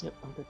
Yep, I'm good.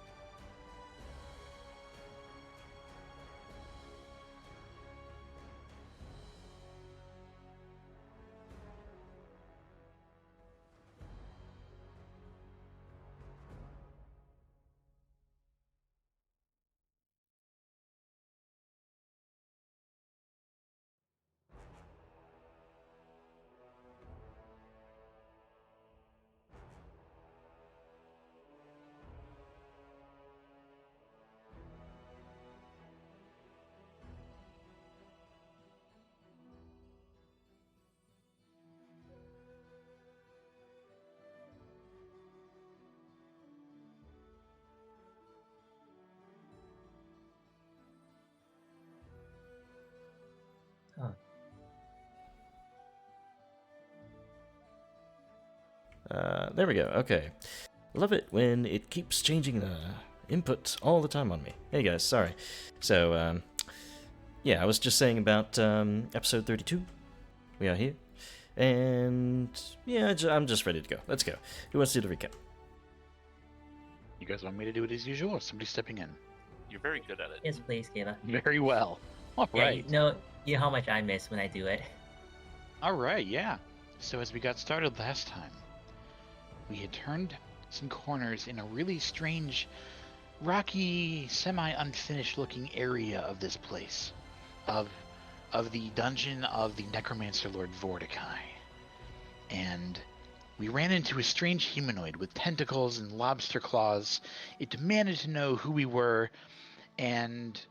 Huh. There we go. Okay. Love it when it keeps changing the input all the time on me. Hey guys, sorry. So, yeah, I was just saying about episode 32. We are here. And yeah, I'm just ready to go. Let's go. Who wants to do the recap? You guys want me to do it as usual, or somebody stepping in? You're very good at it. Yes, please, Kayla. Very well. All Yeah, right. you know how much I miss when I do it. All right, yeah. So as we got started last time, we had turned some corners in a really strange, rocky, semi-unfinished looking area of this place, of the dungeon of the necromancer Lord Vordakai. And we ran into a strange humanoid with tentacles and lobster claws. It demanded to know who we were, and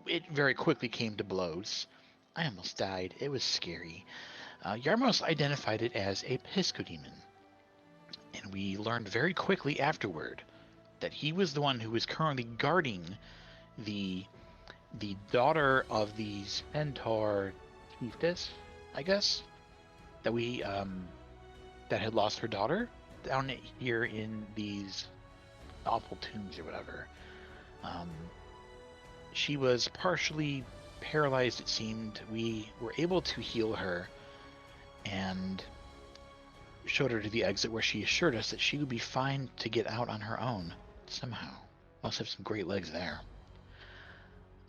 it very quickly came to blows. I almost died. It was scary. Yarmos identified it as a piscodemon, and we learned very quickly afterward that he was the one who was currently guarding the daughter of the centaur chiefess, I guess, that we that had lost her daughter down here in these awful tombs or whatever. She was partially paralyzed, it seemed. We were able to heal her and showed her to the exit, where she assured us that she would be fine to get out on her own somehow. Must have some great legs there.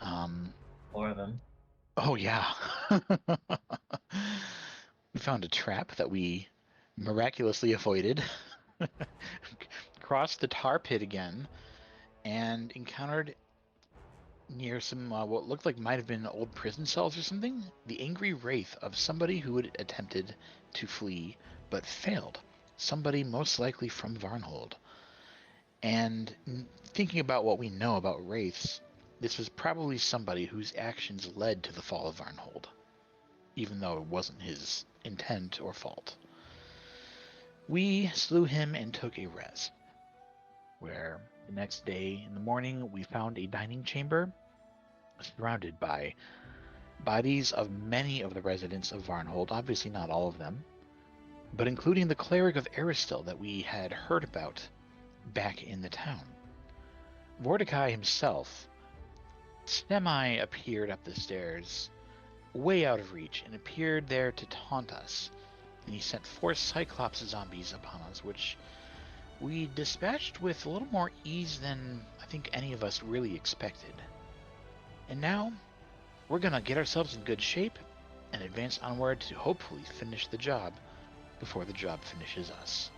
4 of them. Oh yeah. We found a trap that we miraculously avoided. Crossed the tar pit again and encountered near some what looked like might have been old prison cells or something, the angry wraith of somebody who had attempted to flee but failed. Somebody most likely from Varnhold. And thinking about what we know about wraiths, this was probably somebody whose actions led to the fall of Varnhold, even though it wasn't his intent or fault. We slew him and took a rest, where the next day in the morning we found a dining chamber surrounded by bodies of many of the residents of Varnhold, obviously not all of them, but including the cleric of Aristil that we had heard about back in the town. Vordakai himself semi-appeared up the stairs, way out of reach, and appeared there to taunt us. And he sent 4 Cyclops zombies upon us, which we dispatched with a little more ease than I think any of us really expected. And now, we're gonna get ourselves in good shape and advance onward to hopefully finish the job before the job finishes us.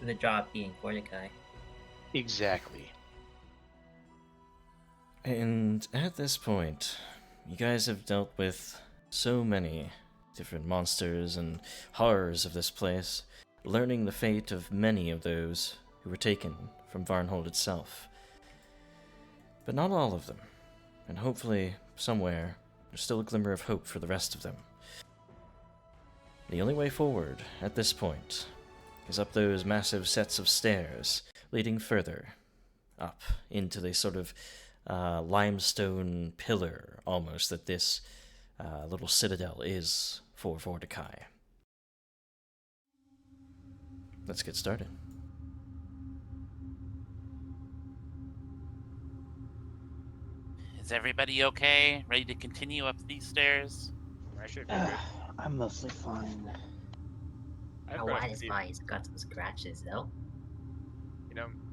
The job being Vordakai. Exactly. And at this point, you guys have dealt with so many different monsters and horrors of this place, learning the fate of many of those who were taken from Varnhold itself. But not all of them, and hopefully, somewhere, there's still a glimmer of hope for the rest of them. The only way forward, at this point, is up those massive sets of stairs, leading further up into the sort of limestone pillar, almost, that this little citadel is for Vordakai. Let's get started. Is everybody okay? Ready to continue up these stairs? I should be good. I'm mostly fine. I How brush wide my is teeth. mine? He's got some scratches though.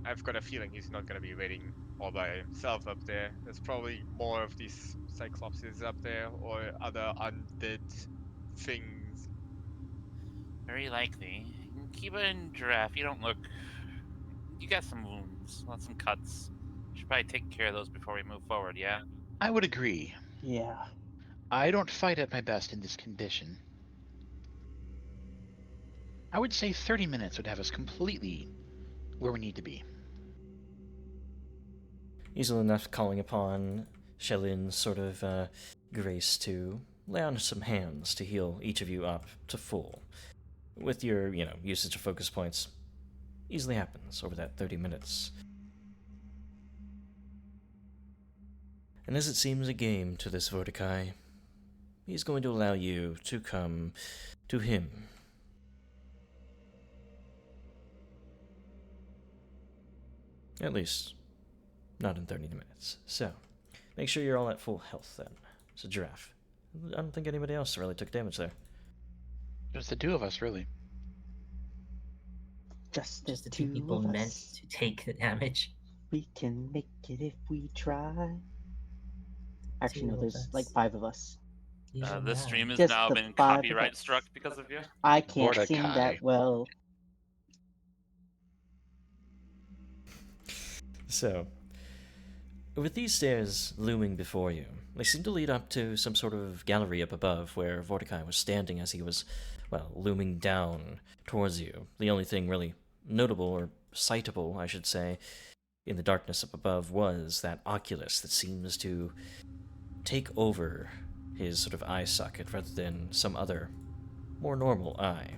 I've got a feeling he's not gonna be waiting all by himself up there. There's probably more of these cyclopses up there or other undead things. Very likely. Kiba and Giraffe, you don't look. You got some wounds, some cuts. Should probably take care of those before we move forward, yeah? I would agree. Yeah. I don't fight at my best in this condition. I would say 30 minutes would have us completely where we need to be. Easily enough calling upon Shellin's sort of grace to lay on some hands to heal each of you up to full. With your, usage of focus points. Easily happens over that 30 minutes. And as it seems a game to this Vordakai, he's going to allow you to come to him. At least, not in 30 minutes. So, make sure you're all at full health then. It's a Giraffe. I don't think anybody else really took damage there. Just the two of us, really. Just Just the two two people of meant us. to take the damage. We can make it if we try. Actually, Two no, of there's us. like 5 of us. This stream has Just now the been 5 of copyright us. struck because of you. I can't sing Vordakai. that well. So, with these stairs looming before you, they seem to lead up to some sort of gallery up above where Vordakai was standing as he was, looming down towards you. The only thing really notable, or sightable, I should say, in the darkness up above was that oculus that seems to take over his sort of eye socket rather than some other, more normal eye.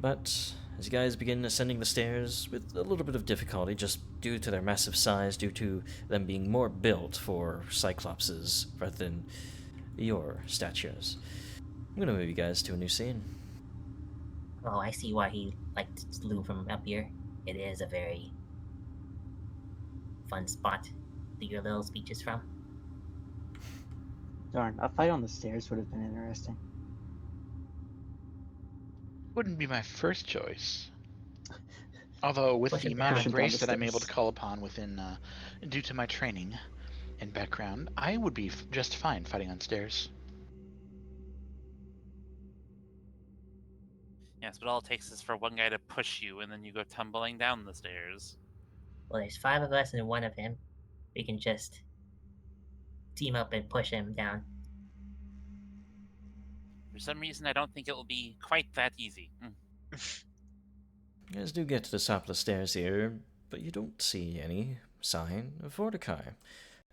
But as you guys begin ascending the stairs with a little bit of difficulty, just due to their massive size, due to them being more built for cyclopses rather than your statures, I'm gonna move you guys to a new scene. Oh, I see why he liked to loom from up here. It is a very fun spot to do your little speeches from. Darn, a fight on the stairs would have been interesting. Wouldn't be my first choice. Although, with Push the it amount down. of grace that I'm able to Stairs. call upon within, due to my training and background, I would be just fine fighting on stairs. Yes, but all it takes is for one guy to push you, and then you go tumbling down the stairs. Well, there's 5 of us and 1 of him. We can just team up and push him down. For some reason, I don't think it will be quite that easy. You guys do get to the top of the stairs here, but you don't see any sign of Vordakai.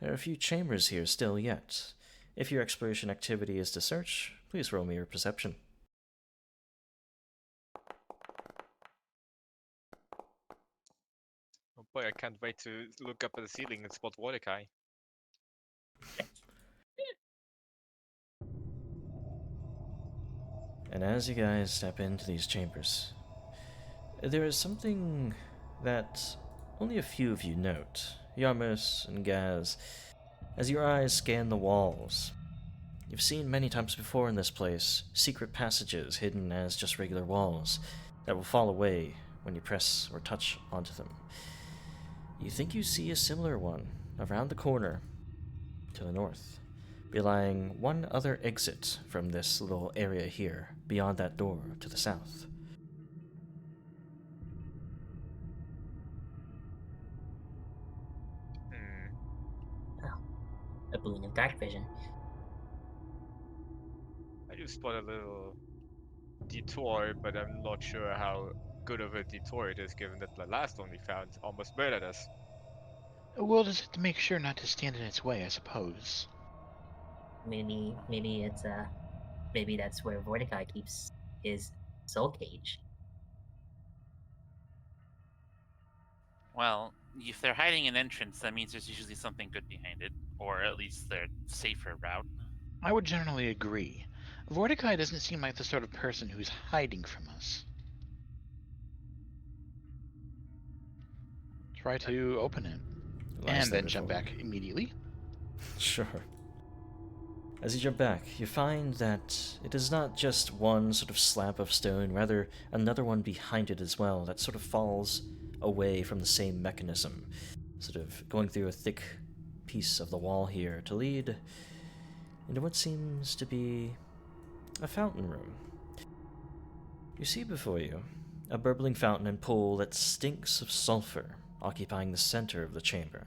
There are a few chambers here still yet. If your exploration activity is to search, please roll me your perception. Oh boy, I can't wait to look up at the ceiling and spot Vordakai. And as you guys step into these chambers, there is something that only a few of you note. Yarmus and Gaz, as your eyes scan the walls. You've seen many times before in this place secret passages hidden as just regular walls that will fall away when you press or touch onto them. You think you see a similar one around the corner to the north, belying one other exit from this little area here, beyond that door to the south. A boon of dark vision. I do spot a little detour, but I'm not sure how good of a detour it is, given that the last one we found almost murdered us. We'll just have to make sure not to stand in its way, I suppose. Maybe it's maybe that's where Vordakai keeps his soul cage. Well, if they're hiding an entrance, that means there's usually something good behind it, or at least their safer route. I would generally agree. Vordakai doesn't seem like the sort of person who's hiding from us. Try to open it, and then jump back immediately. Sure. As you jump back, you find that it is not just one sort of slab of stone, rather another one behind it as well that sort of falls away from the same mechanism, sort of going through a thick piece of the wall here to lead into what seems to be a fountain room. You see before you a burbling fountain and pool that stinks of sulfur, occupying the center of the chamber.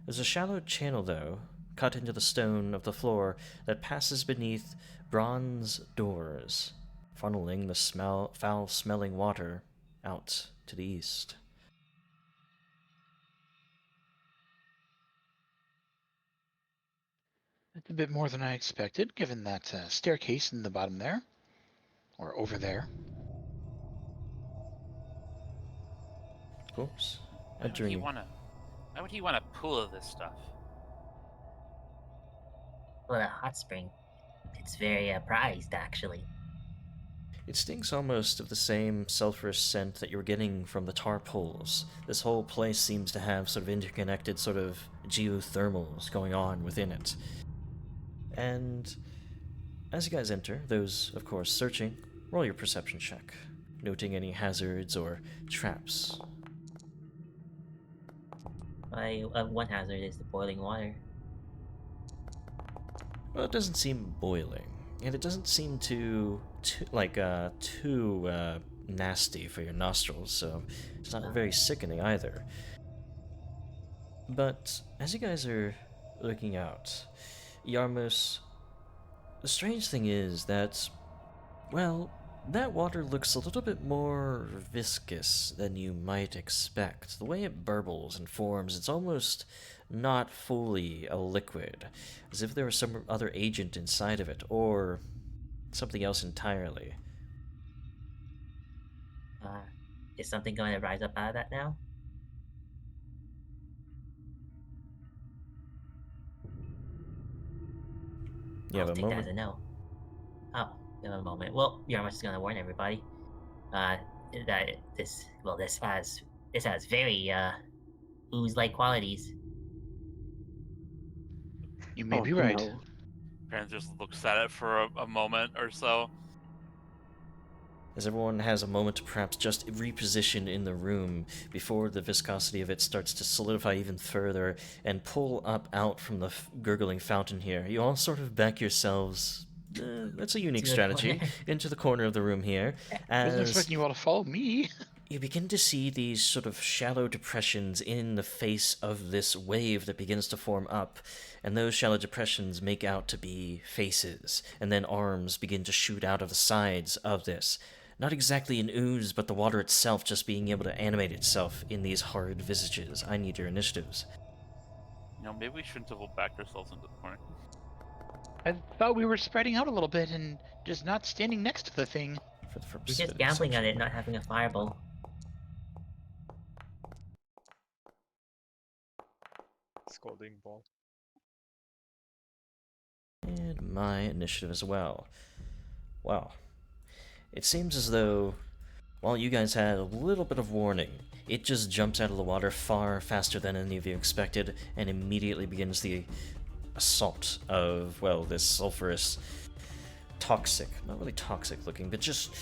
There's a shallow channel, though, cut into the stone of the floor that passes beneath bronze doors, funneling the foul-smelling water out to the east. That's a bit more than I expected, given that staircase in the bottom there. Or over there. Of course, Why would he want a pool of this stuff? Well, a hot spring. It's very prized, actually. It stinks almost of the same sulfurous scent that you're getting from the tar pools. This whole place seems to have sort of interconnected sort of geothermals going on within it. And as you guys enter, those, of course, searching, roll your perception check, noting any hazards or traps. One hazard is the boiling water. Well, it doesn't seem boiling, and it doesn't seem too nasty for your nostrils, so it's not very sickening either. But as you guys are looking out, Yarmos, the strange thing is that, well, that water looks a little bit more viscous than you might expect. The way it burbles and forms, it's almost not fully a liquid, as if there was some other agent inside of it, or something else entirely. Is something going to rise up out of that now? You have I'll a take that moment. as a no. Oh, you have a moment. Well, Yarmouth is going to warn everybody. That this has very ooze-like qualities. You may Oh, be right. no. Parent just looks at it for a moment or so. As everyone has a moment to perhaps just reposition in the room before the viscosity of it starts to solidify even further and pull up out from the gurgling fountain here, you all sort of back yourselves, that's a unique To the strategy, corner. into the corner of the room here, I wasn't as expecting you all to follow me. you begin to see these sort of shallow depressions in the face of this wave that begins to form up, and those shallow depressions make out to be faces, and then arms begin to shoot out of the sides of this. Not exactly an ooze, but the water itself just being able to animate itself in these hard visages. I need your initiatives. Maybe we shouldn't have backed ourselves into the corner. I thought we were spreading out a little bit and just not standing next to the thing. For the purpose You're of just gambling on deception. it, not having a fireball. Scalding ball. And my initiative as well. Wow. It seems as though, while you guys had a little bit of warning, it just jumps out of the water far faster than any of you expected and immediately begins the assault of, well, this sulfurous, toxic, not really toxic looking, but just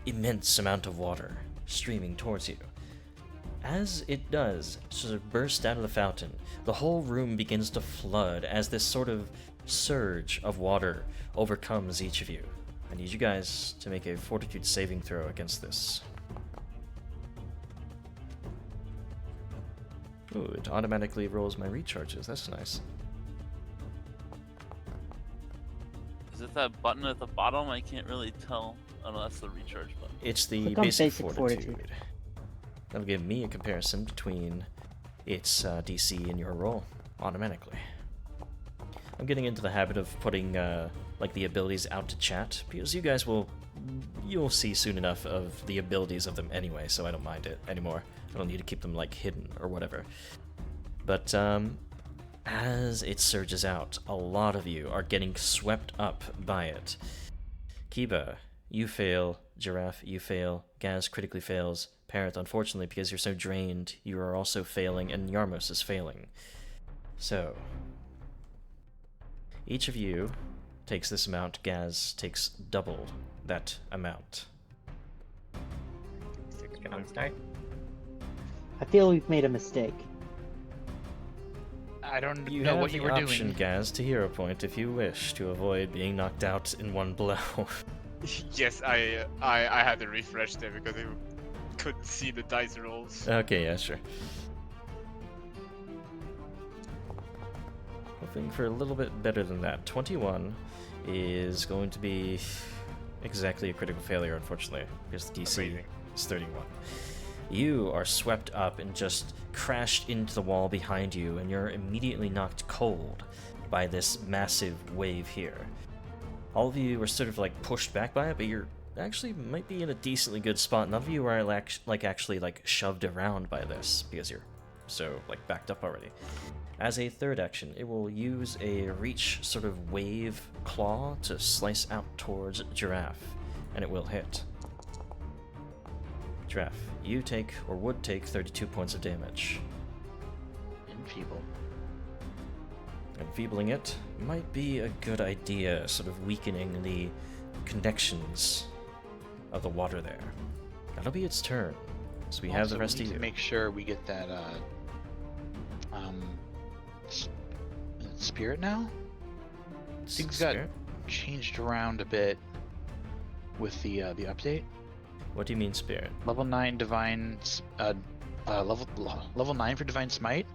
immense amount of water streaming towards you. As it does sort of burst out of the fountain, the whole room begins to flood as this sort of surge of water overcomes each of you. I need you guys to make a fortitude saving throw against this. Ooh, it automatically rolls my recharges. That's nice. Is it that button at the bottom? I can't really tell. Oh no, that's the recharge button. It's the Click on basic basic fortitude. fortitude. That'll give me a comparison between its DC and your roll automatically. I'm getting into the habit of putting like the abilities out to chat because you'll see soon enough of the abilities of them anyway, so I don't mind it anymore. I don't need to keep them like hidden or whatever. But as it surges out, a lot of you are getting swept up by it. Kiba, you fail. Giraffe, you fail. Gaz critically fails. Parrot, unfortunately, because you're so drained, you are also failing, and Yarmos is failing. So, each of you takes this amount. Gaz takes double that amount. Strong start. I feel we've made a mistake. I don't You know have what the you were option, doing. Gaz, to hero point if you wish to avoid being knocked out in one blow. Yes, I had to refresh there because I couldn't see the dice rolls. Okay, yeah, sure. Hoping for a little bit better than that. 21 is going to be exactly a critical failure, unfortunately, because the DC Amazing. is 31. You are swept up and just crashed into the wall behind you, and you're immediately knocked cold by this massive wave here. All of you are sort of like pushed back by it, but you're actually might be in a decently good spot. None of you are actually shoved around by this because you're so like backed up already. As a third action, it will use a reach sort of wave claw to slice out towards Giraffe, and it will hit. Giraffe, you take, or would take, 32 points of damage. Enfeeble. Enfeebling it might be a good idea, sort of weakening the connections of the water there. That'll be its turn, so we have Also, the rest we of need you. to make sure we get that s- spirit now. Things got Spirit? changed around a bit with the update. What do you mean, spirit? Level 9 divine level 9 for divine smite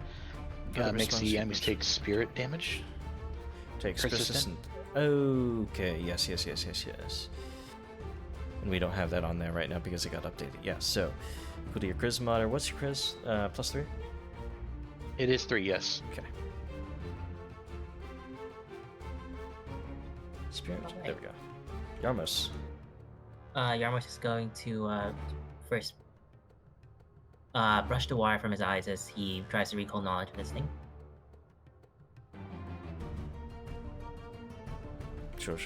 Oh, makes response the enemies damage. take spirit damage. Takes Persistent? persistent. Okay, yes. And we don't have that on there right now because it got updated. Yeah, so equal to your charisma mod, or what's your charis? +3? It is 3, yes. Okay. Spirit. There we go. Yarmos. Yarmos is going to first brush the water from his eyes as he tries to recall knowledge of this thing. Sure. Is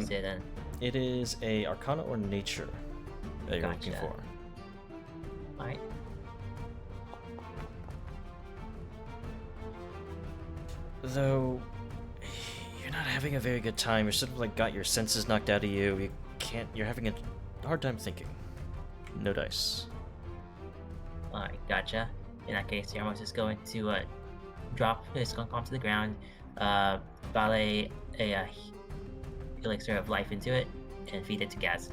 it an It is a Arcana or Nature that you're looking Gotcha. for. alright? Though you're not having a very good time. You're sort of like got your senses knocked out of you. You can't. You're having a hard time thinking. No dice. Alright, gotcha. In that case, Yarmos is going to drop his skunk onto the ground, ballet a elixir of life into it, and feed it to Gaz.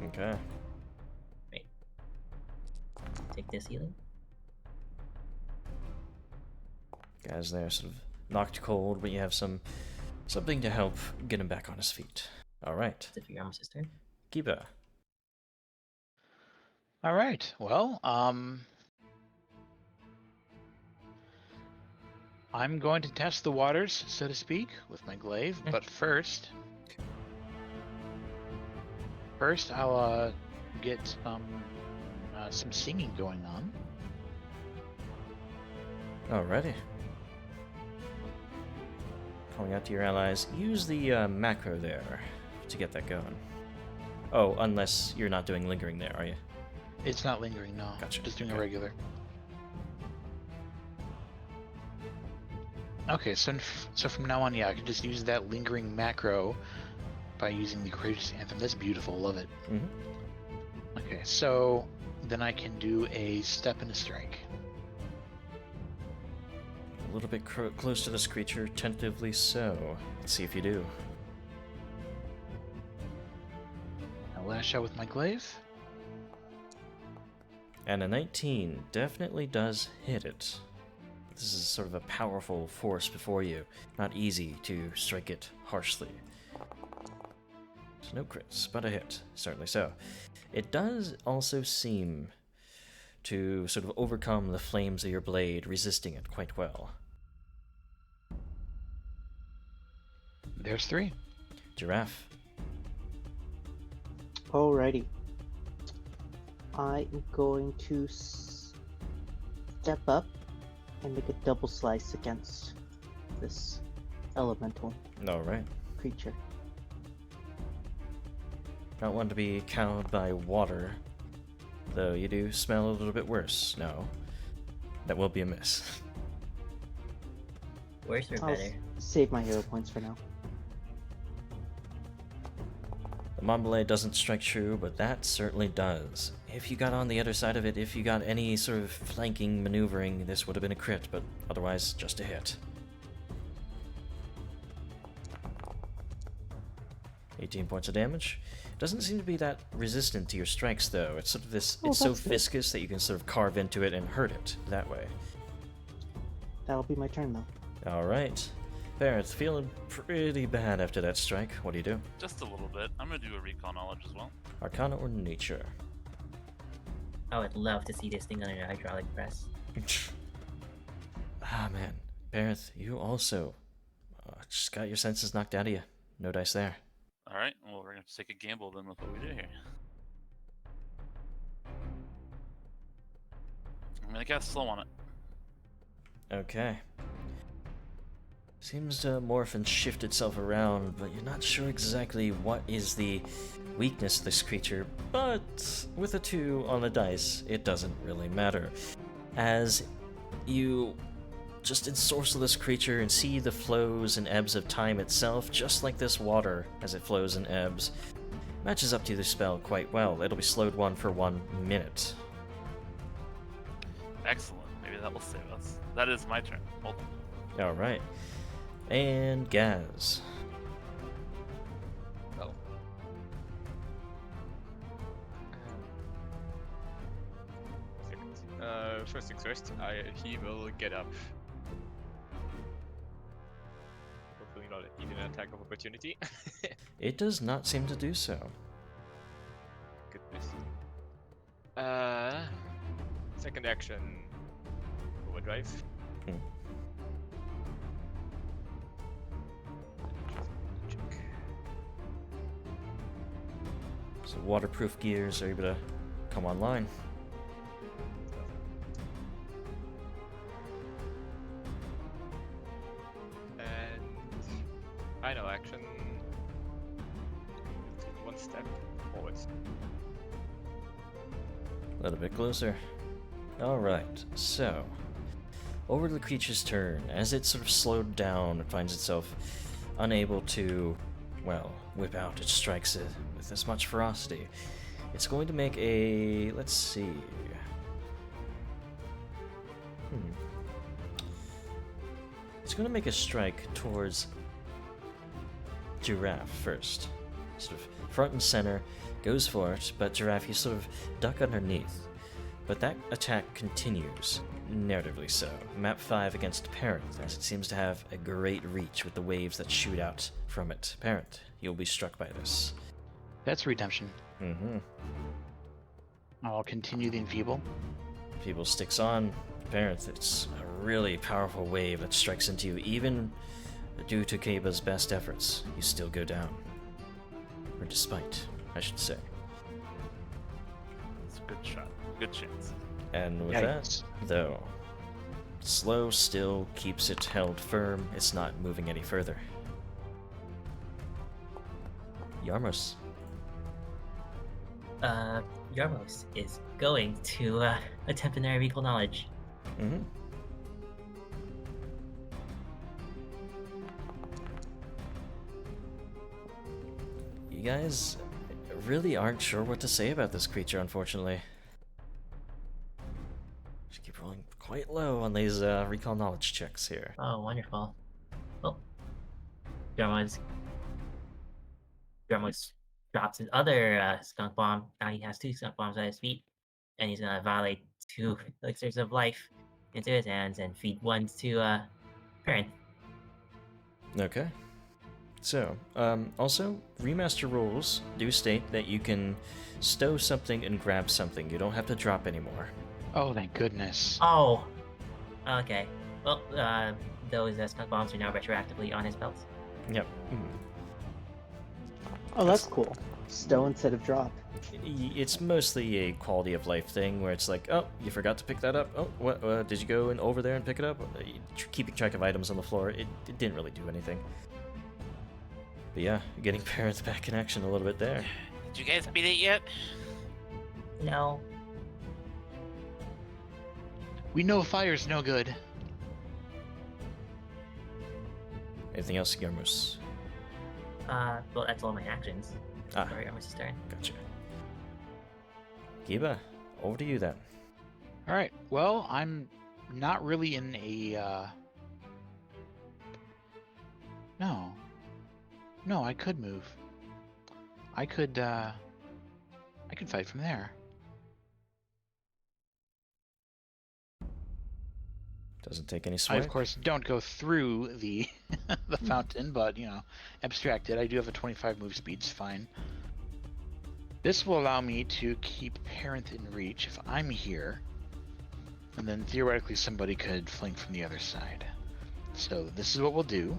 Okay. Take this healing. Guys there sort of knocked cold, but you have something to help get him back on his feet. Alright. That's it for Yarmos' turn. Kiba. All right. Well, I'm going to test the waters, so to speak, with my glaive. Okay. But first, I'll get some singing going on. Alrighty. Calling out to your allies. Use the macro there to get that going. Oh, unless you're not doing lingering there, are you? It's not lingering, no. Gotcha, Just doing okay. a regular. Okay, so from now on, yeah, I can just use that lingering macro by using the Courageous Anthem. That's beautiful. Love it. Mm-hmm. Okay, so then I can do a step and a strike. A little bit close to this creature, tentatively so. Let's see if you do. I'll lash out with my glaive. And a 19 definitely does hit it. This is sort of a powerful force before you. Not easy to strike it harshly. So no crits, but a hit. Certainly so. It does also seem to sort of overcome the flames of your blade, resisting it quite well. There's 3. Giraffe. Alrighty. I am going to step up and make a double slice against this elemental Alright. creature. Not one to be cowed by water, though you do smell a little bit worse. No. That will be a miss. Worse or I'll better? save my hero points for now. Mombele doesn't strike true, but that certainly does. If you got on the other side of it, if you got any sort of flanking maneuvering, this would have been a crit, but otherwise just a hit. 18 points of damage. Doesn't seem to be that resistant to your strikes, though. It's sort of this. Oh, it's so that's good. viscous that you can sort of carve into it and hurt it that way. That'll be my turn, though. All right, Barrett, feeling pretty bad after that strike. What do you do? Just a little bit. I'm gonna do a recall knowledge as well. Arcana or Nature? I would love to see this thing under a hydraulic press. Ah man, Barrett, you also just got your senses knocked out of you. No dice there. All right. Well, we're gonna have to take a gamble then with what we do here. I'm gonna cast slow on it. Okay. Seems to morph and shift itself around, but you're not sure exactly what is the weakness of this creature. But with a 2 on the dice, it doesn't really matter. As you just ensorcel this creature and see the flows and ebbs of time itself, just like this water as it flows and ebbs, matches up to the spell quite well. It'll be slowed 1 for 1 minute. Excellent. Maybe that will save us. That is my turn. Hold on. Alright. And Gaz. Well. First things first, he will get up. Hopefully not even an attack of opportunity. It does not seem to do so. Goodness. Second action. Overdrive. Hmm. Check. So waterproof gears are able to come online. And final action. One step forwards. A little bit closer. Alright, so over to the creature's turn. As it sort of slowed down, it finds itself unable to, well, whip out its strikes with as much ferocity. It's going to make a, let's see. It's going to make a strike towards Giraffe first. Sort of front and center, goes for it, but Giraffe, you sort of duck underneath. But that attack continues, narratively so. Map 5 against Parent, as it seems to have a great reach with the waves that shoot out from it. Parent, you'll be struck by this. That's redemption. Mm-hmm. I'll continue the enfeeble. Feeble sticks on. Parent, it's a really powerful wave that strikes into you. Even due to Kaba's best efforts, you still go down. Or despite, I should say. It's a good shot. Good chance. And with Yikes. that, though, slow still keeps it held firm. It's not moving any further. Yarmos. Yarmos is going to attempt another recall knowledge. Mm-hmm. You guys really aren't sure what to say about this creature, unfortunately. Just keep rolling quite low on these recall knowledge checks here. Oh, wonderful. Well, Yarmos drops his other skunk bomb. Now he has 2 skunk bombs at his feet, and he's gonna violate 2 elixirs of life into his hands and feed 1 to Parent. Okay. So, also, remaster rules do state that you can stow something and grab something. You don't have to drop anymore. Oh, thank goodness. Oh, okay. Well, those skunk bombs are now retroactively on his belt. Yep. Oh, that's cool. Stow instead of drop. It's mostly a quality of life thing where it's like, oh, you forgot to pick that up. Oh, what? Did you go over there and pick it up? Keeping track of items on the floor, it didn't really do anything. But yeah, getting Parents back in action a little bit there. Did you guys beat it yet? No. We know fire's no good. Anything else, Yarmus? Well, that's all my actions. Ah. for Yarmus's turn. Gotcha. Kiba, over to you then. All right. Well, I'm not really in a. No. No, I could move. I could fight from there. Doesn't take any I sweat. of course don't go through the the fountain, but abstract it. I do have a 25 move speed, it's fine. This will allow me to keep Parent in reach if I'm here, and then theoretically somebody could flank from the other side. So this is what we'll do.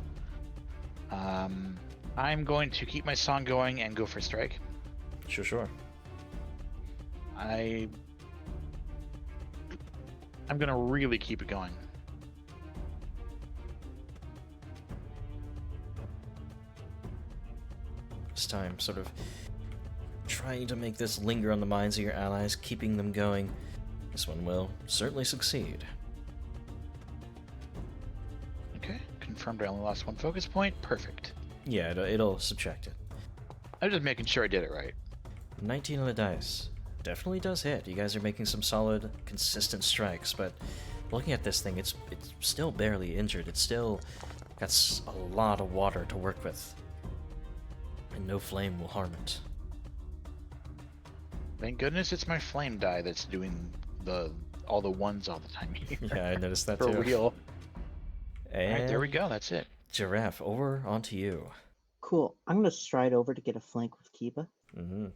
I'm going to keep my song going and go for strike. Sure. I'm gonna really keep it going. This time, sort of trying to make this linger on the minds of your allies, keeping them going. This one will certainly succeed. Okay, confirmed I only lost 1 focus point. Perfect. Yeah, it'll subtract it. I'm just making sure I did it right. 19 on the dice. Definitely does hit. You guys are making some solid, consistent strikes, but looking at this thing, it's still barely injured. It's still got a lot of water to work with. And no flame will harm it. Thank goodness it's my flame die that's doing all the ones all the time here. Yeah, I noticed that For too. real. And Alright, there we go, that's it. Giraffe, over onto you. Cool. I'm gonna stride over to get a flank with Kiba. Mm-hmm.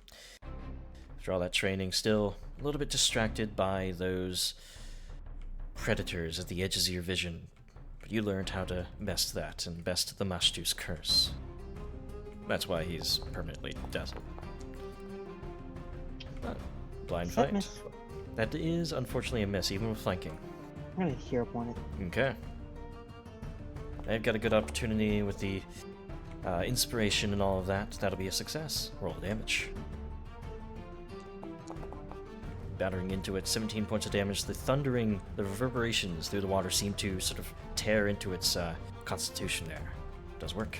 After all that training, still a little bit distracted by those predators at the edges of your vision. But you learned how to best that and best the Mashtu's curse. That's why he's permanently dazzled. Blind Is that fight. miss? That is unfortunately a miss, even with flanking. I'm gonna hero point it. Okay. I've got a good opportunity with the inspiration and all of that. That'll be a success. Roll damage. Battering into it, 17 points of damage. The reverberations through the water seem to sort of tear into its constitution there. Does work.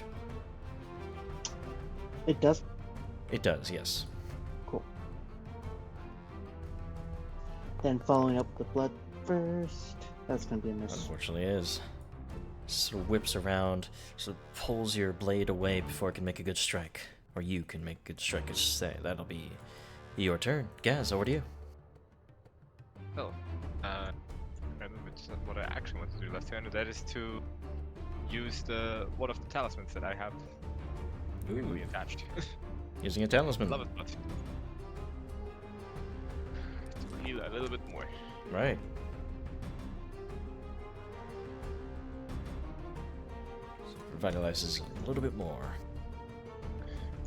It does. It does, yes. Cool. Then following up the blood first. That's gonna be a miss. Unfortunately it is. Sort of whips around, sort of pulls your blade away before it can make a good strike. Or you can make a good strike, I should say. That'll be your turn. Gaz, over to you. Oh, I don't know what I actually want to do last turn. That is to use one of the talismans that I have Ooh, attached. using a talisman. Love it, but to heal a little bit more. Right. Revitalizes a little bit more.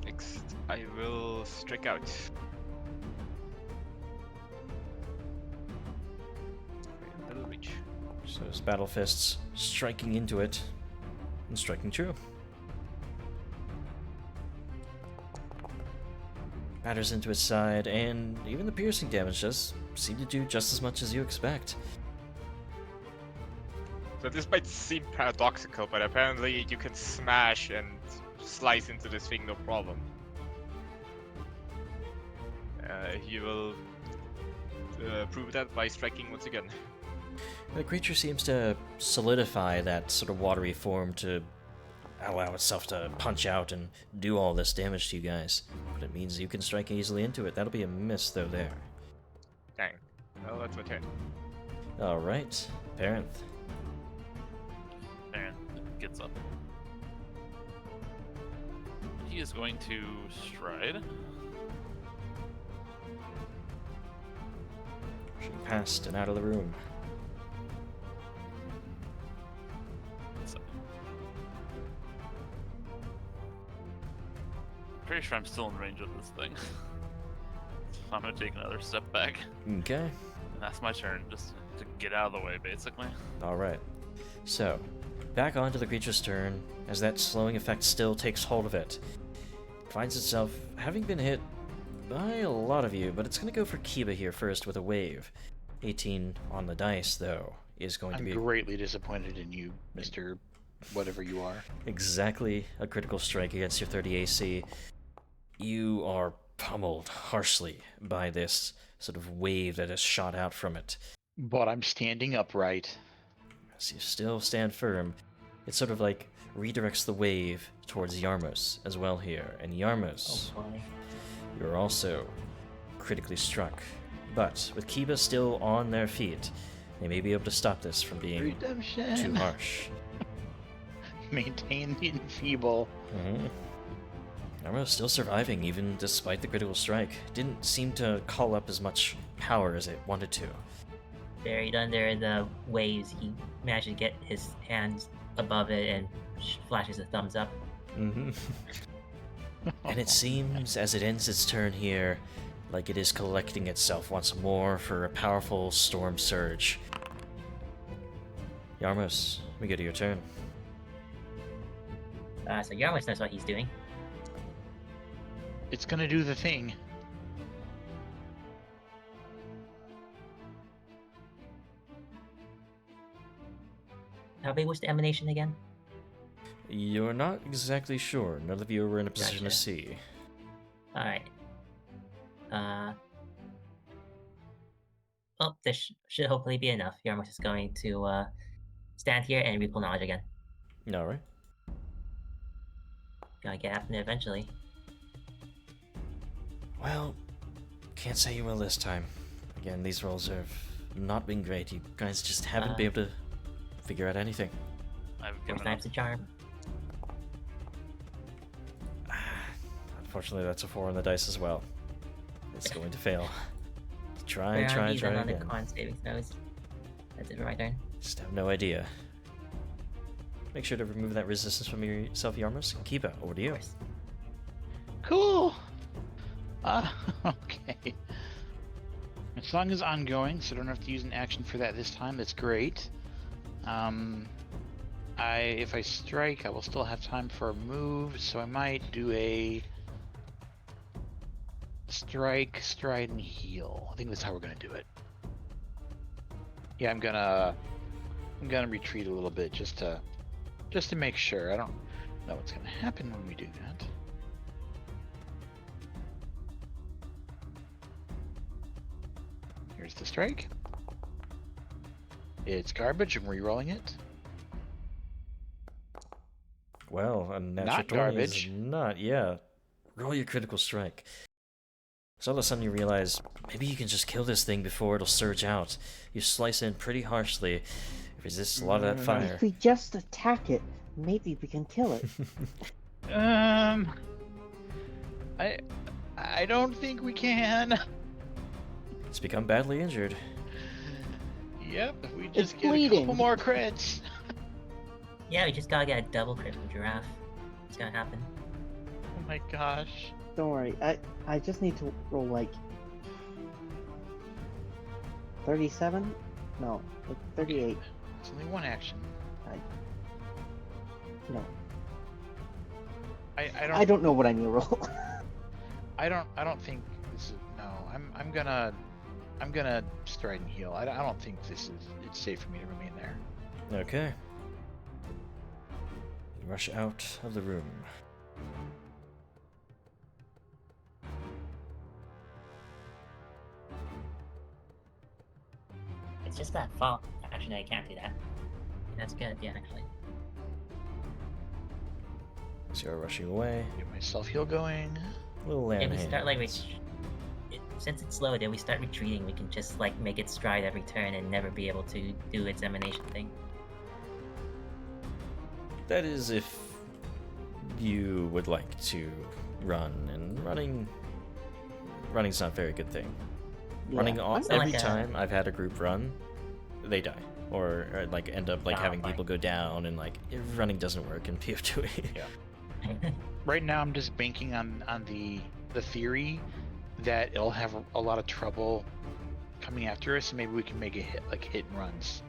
Next, I will strike out. Little reach. So his battle fists striking into it and striking true. Batters into its side, and even the piercing damage does seem to do just as much as you expect. So this might seem paradoxical, but apparently you can smash and slice into this thing no problem. He will prove that by striking once again. The creature seems to solidify that sort of watery form to allow itself to punch out and do all this damage to you guys. But it means you can strike easily into it. That'll be a miss, though, there. Dang. Well, that's my turn. Alright, Parenth. Baron gets up. He is going to stride. She passed and out of the room. So, pretty sure I'm still in range of this thing. So I'm gonna take another step back. Okay. And that's my turn, just to get out of the way, basically. Alright. So, back onto the creature's turn, as that slowing effect still takes hold of it. Finds itself having been hit by a lot of you, but it's going to go for Kiba here first with a wave. 18 on the dice, though, is going to I'm be greatly disappointed in you, Mr. Whatever you are. exactly a critical strike against your 30 AC. you are pummeled harshly by this sort of wave that has shot out from it. But I'm standing upright. As you still stand firm, it sort of like redirects the wave towards Yarmos as well here. And Yarmos, Oh boy. you're also critically struck. But with Kiba still on their feet, they may be able to stop this from being Redemption. too harsh. Maintain the enfeeble. Mm-hmm. Yarmos still surviving even despite the critical strike. Didn't seem to call up as much power as it wanted to. Buried under the waves, he managed to get his hands above it and flashes a thumbs up. Mm-hmm. And it seems, as it ends its turn here, like it is collecting itself once more for a powerful storm surge. Yarmos, we go to your turn. So Yarmos knows what he's doing. It's gonna do the thing. How big was the emanation again? You're not exactly sure. None of you were in a position to Gotcha. see. Alright. Oh, this should hopefully be enough. Yarmos is going to stand here and repull knowledge again. Alright. Gonna get happening eventually. Well, can't say you will this time. Again, these rolls have not been great. You guys just haven't been able to figure out anything. I've Four given up. times the charm. Unfortunately, that's a 4 on the dice as well. It's going to fail. Try Where are these again. on the con saving throws? That's it for my turn. Just have no idea. Make sure to remove that resistance from yourself, Yarmos. Keep it. Over to Of you. course. Cool. Okay. As long as ongoing, so I don't have to use an action for that this time. That's great. If I strike, I will still have time for a move, so I might do a strike, stride, and heal. I think that's how we're gonna do it. Yeah, I'm gonna retreat a little bit just to make sure. I don't know what's gonna happen when we do that. Here's the strike. It's garbage. I'm re-rolling it. Well, a natural Not 20 garbage. is not, yeah. Roll your critical strike. So all of a sudden you realize, maybe you can just kill this thing before it'll surge out. You slice in pretty harshly, it resists a lot of that fire. If we just attack it, maybe we can kill it. I don't think we can. It's become badly injured. Yep, we It's just get a bleeding. couple more crits. Yeah, we just gotta get a double crit from Giraffe. It's gonna happen. Oh my gosh. Don't worry, I just need to roll like 37? No, like 38. It's only one action. No, I don't I don't know what I need to roll. I don't think this is no. I'm gonna stride and heal. I don't think it's safe for me to remain there. Okay. You rush out of the room. It's just that fall. Actually, I can't do that. That's good, yeah, actually. So you're rushing away. Get my self heal going. Little land If we hand. start like since it's slow, then we start retreating. We can just like make it stride every turn and never be able to do its emanation thing. That is if you would like to run, and running's not a very good thing. Yeah, Running I'm off So every like a- time I've had a group run, they die. Or like end up like Oh, having fine. people go down, and like running doesn't work in PF2E. Yeah. Right now, I'm just banking on the theory that it'll have a lot of trouble coming after us, and maybe we can make it hit and runs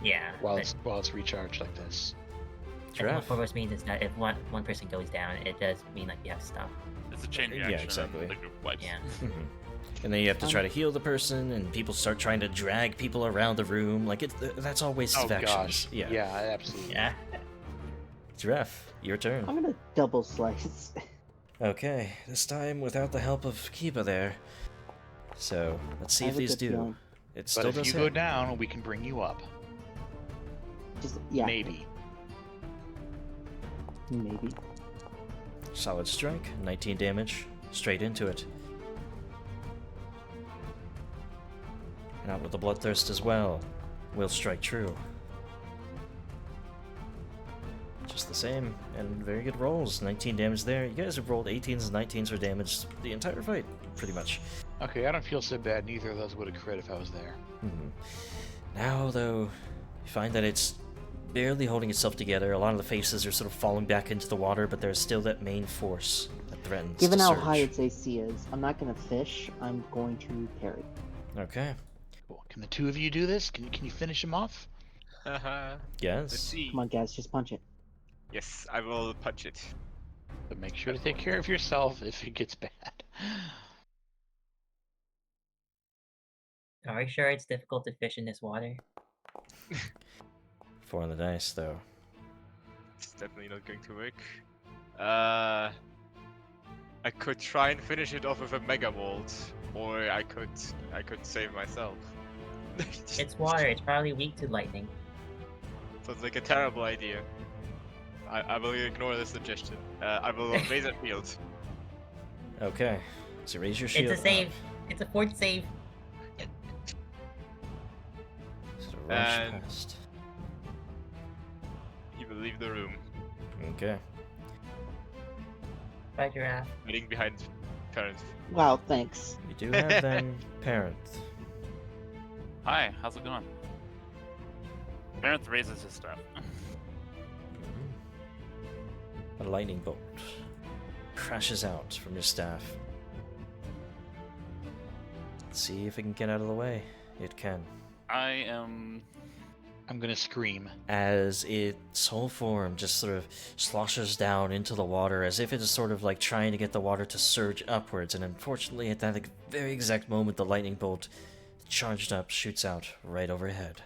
Yeah. while but it's recharged like this. I think Giraffe. what Phobos means is that if one person goes down, it does mean like you have to stop. It's a chain Yeah, reaction. exactly. The group wipes. Yeah. Mhm. And then you have to try to heal the person, and people start trying to drag people around the room. Like that's all wastes Oh of actions. gosh. Yeah. Absolutely. Yeah. Giraffe, your turn. gonna double slice. Okay, this time without the help of Kiba there. So, let's see I if have a these good do. feeling. It But still if does you hit. go down, we can bring you up. Just yeah, Maybe. maybe. Solid strike, 19 damage, straight into it. And out with the bloodthirst as well. Will strike true. Just the same, and very good rolls. 19 damage there. You guys have rolled 18s and 19s for damage the entire fight, pretty much. Okay, I don't feel so bad. Neither of those would have crit if I was there. Now, though, you find that it's barely holding itself together. A lot of the faces are sort of falling back into the water, but there's still that main force that threatens Given to how surge. high its AC is, I'm not gonna fish. I'm going to parry. Okay. Cool. Can the two of you do this? Can you finish him off? Let's Yes. see. Come on, guys, just punch it. Yes, I will punch it. But make sure to take care of yourself if it gets bad. Are you sure it's difficult to fish in this water? 4 on the dice, though. It's definitely not going to work. I could try and finish it off with a Mega Volt, or I could save myself. It's water. It's probably weak to lightning. Sounds like a terrible idea. I will ignore the suggestion. I will raise a field. Okay. So raise your shield. It's a save. up. It's a fort save. So rush And- past. He will leave the room, Okay. Bye, giraffe. hiding behind parent. Wow, thanks. We do have then Parent. Hi, how's it going? Parent raises his stuff. A lightning bolt crashes out from your staff. Let's see if it can get out of the way. It can. I'm gonna scream. As its whole form just sort of sloshes down into the water as if it is sort of like trying to get the water to surge upwards, and unfortunately at that very exact moment the lightning bolt charged up shoots out right overhead.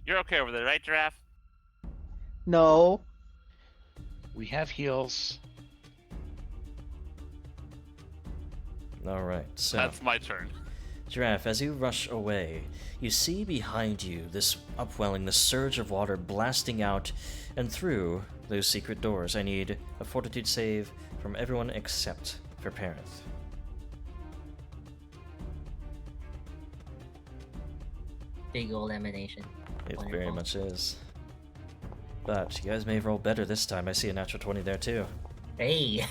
You're okay over there, right, Giraffe? No. We have heals. Alright, so That's my turn. Giraffe, as you rush away, you see behind you this upwelling, this surge of water blasting out and through those secret doors. I need a fortitude save from everyone except for Parent. Big old emanation. It very Wonderful. much is. But you guys may have rolled better this time. I see a natural 20 there too. Hey!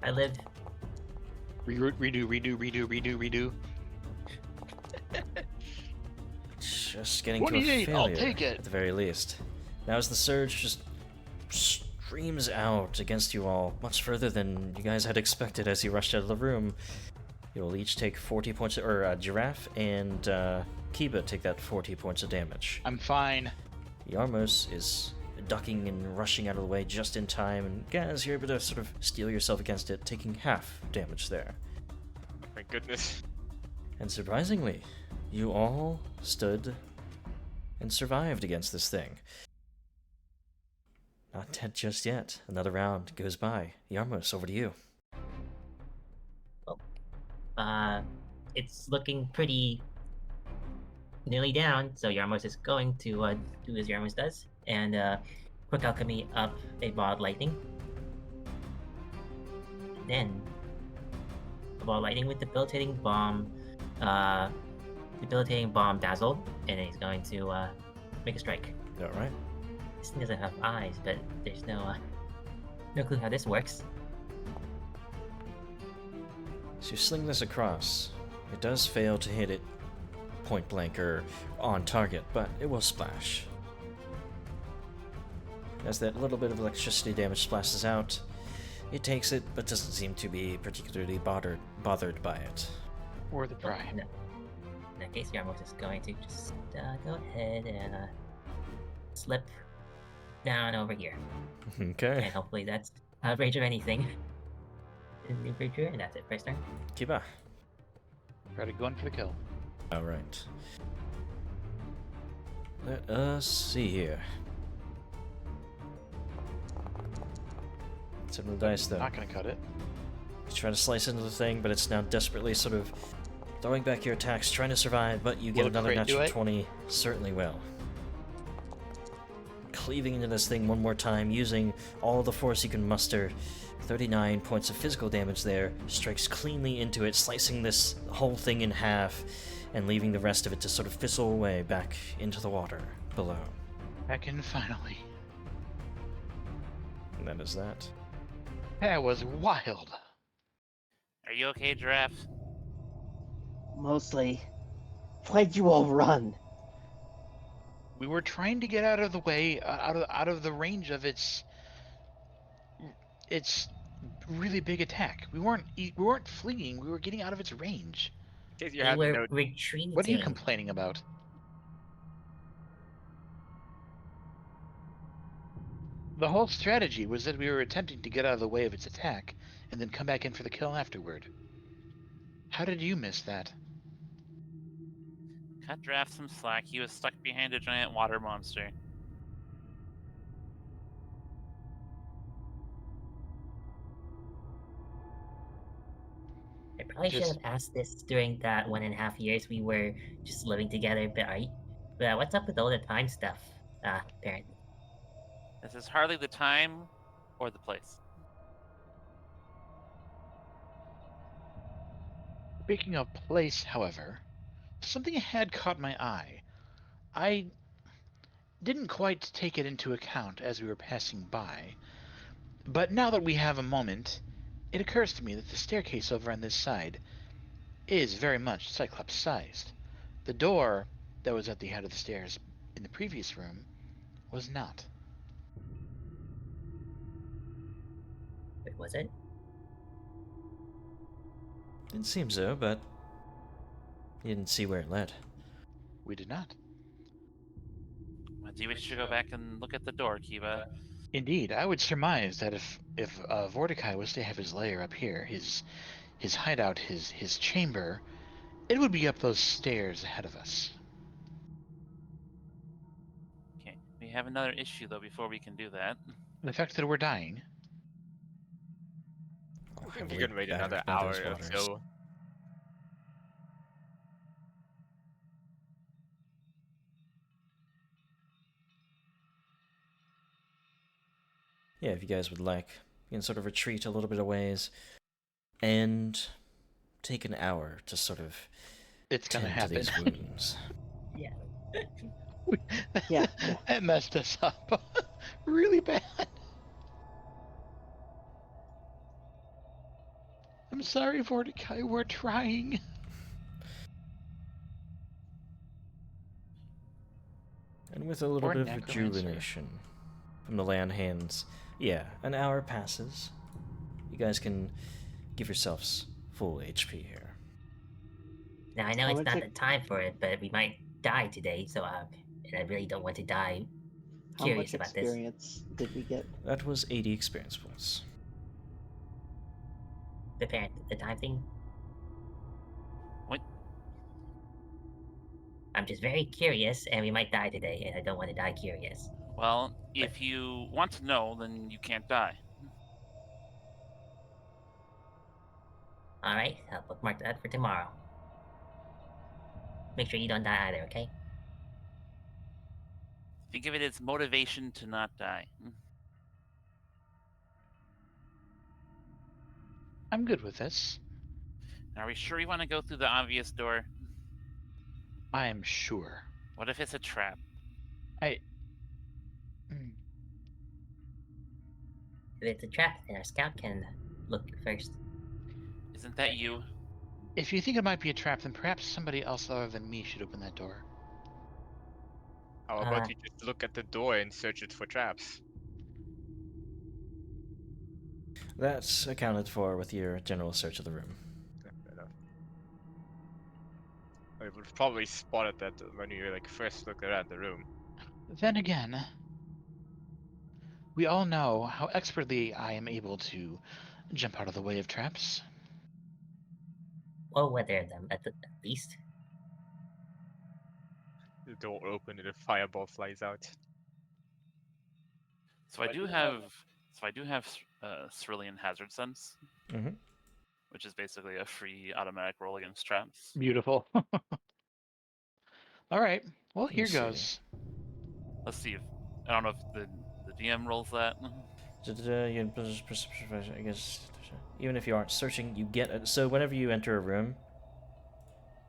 I lived. Redo. Just getting to a 28, I'll failure take it. at the very least. Now as the surge just streams out against you all, much further than you guys had expected as you rushed out of the room, you will each take 40 points, or Giraffe and Kiba take that 40 points of damage. I'm fine. Yarmos is ducking and rushing out of the way just in time, and Gaz, you're able to sort of steel yourself against it, taking half damage there. Thank goodness. And surprisingly, you all stood and survived against this thing. Not dead just yet. Another round goes by. Yarmos, over to you. It's looking pretty nearly down, so Yarmos is going to do as Yarmos does, and quick alchemy up a ball of lightning. Then a ball of lightning with debilitating bomb dazzled, and then he's going to make a strike. Alright. This thing doesn't have eyes, but there's no clue how this works. So you sling this across. It does fail to hit it point blank or on target, but it will splash. As that little bit of electricity damage splashes out, it takes it, but doesn't seem to be particularly bothered by it. Or the try. No. In that case, Yarmos is going to just go ahead and slip down over here. Okay. And hopefully that's out of range of anything in the creature, and that's it for his turn. Kiba. Try to go in for the kill. Alright. Let us see here. It's in the dice, though. Not gonna cut it. You try to slice into the thing, but it's now desperately sort of throwing back your attacks, trying to survive, but you get Will it another crit do natural it? 20. Certainly will. Cleaving into this thing one more time, using all the force you can muster. 39 points of physical damage there, strikes cleanly into it, slicing this whole thing in half, and leaving the rest of it to sort of fizzle away back into the water below. Back in finally. And that is that. That was wild. Are you okay, Giraffe? Mostly. Why'd you all run? We were trying to get out of the way, out of the range of its really big attack. We weren't fleeing. We were getting out of its range. In case you We hadn't were noticed, retreating. What are you complaining about? The whole strategy was that we were attempting to get out of the way of its attack and then come back in for the kill afterward. How did you miss that? Cut Giraffe some slack. He was stuck behind a giant water monster. I probably should have asked this during that 1.5 years we were just living together, but what's up with all the time stuff, parent? This is hardly the time or the place. Speaking of place, however, something had caught my eye. I didn't quite take it into account as we were passing by, but now that we have a moment, it occurs to me that the staircase over on this side is very much Cyclops-sized. The door that was at the head of the stairs in the previous room was not. Wait, was it? Didn't seem so, but you didn't see where it led. We did not. Well, do you wish to go back and look at the door, Kiva? Indeed, I would surmise that if Vordakai was to have his lair up here, his hideout, his chamber, it would be up those stairs ahead of us. Okay, we have another issue though before we can do that. The fact that we're dying. I think you can wait another hour or so. Yeah, if you guys would like, you can sort of retreat a little bit of ways and take an hour to sort of It's gonna tend happen. to these wounds. Yeah. Yeah. That messed us up really bad. I'm sorry, Vordakai, we're trying. And with a little Or bit of necromancer. rejuvenation from the land hands, yeah, an hour passes. You guys can give yourselves full HP here. Now I know How it's much not ex- the time for it, but we might die today, so and I really don't want to die. How Curious much about this. experience did we get? That was 80 experience points. The time thing. What? I'm just very curious, and we might die today, and I don't want to die curious. Well, if you want to know, then you can't die. All right, I'll bookmark that for tomorrow. Make sure you don't die either, okay? Think of it as motivation to not die. I'm good with this. Are we sure we want to go through the obvious door? I am sure. What if it's a trap? If it's a trap, then our scout can look first. Isn't that you? If you think it might be a trap, then perhaps somebody else other than me should open that door. How about you just look at the door and search it for traps? That's accounted for with your general search of the room. Yeah, fair enough. I would probably spotted that when you first looked around the room. Then again, we all know how expertly I am able to jump out of the way of traps. Or weather them at least. The door opened and a fireball flies out. So I do have Cerulean Hazard Sense, Mm-hmm. which is basically a free automatic roll against traps. Beautiful. All right. Well, Let me here see. goes. Let's see if I don't know if the DM rolls that. I guess even if you aren't searching, you get so whenever you enter a room,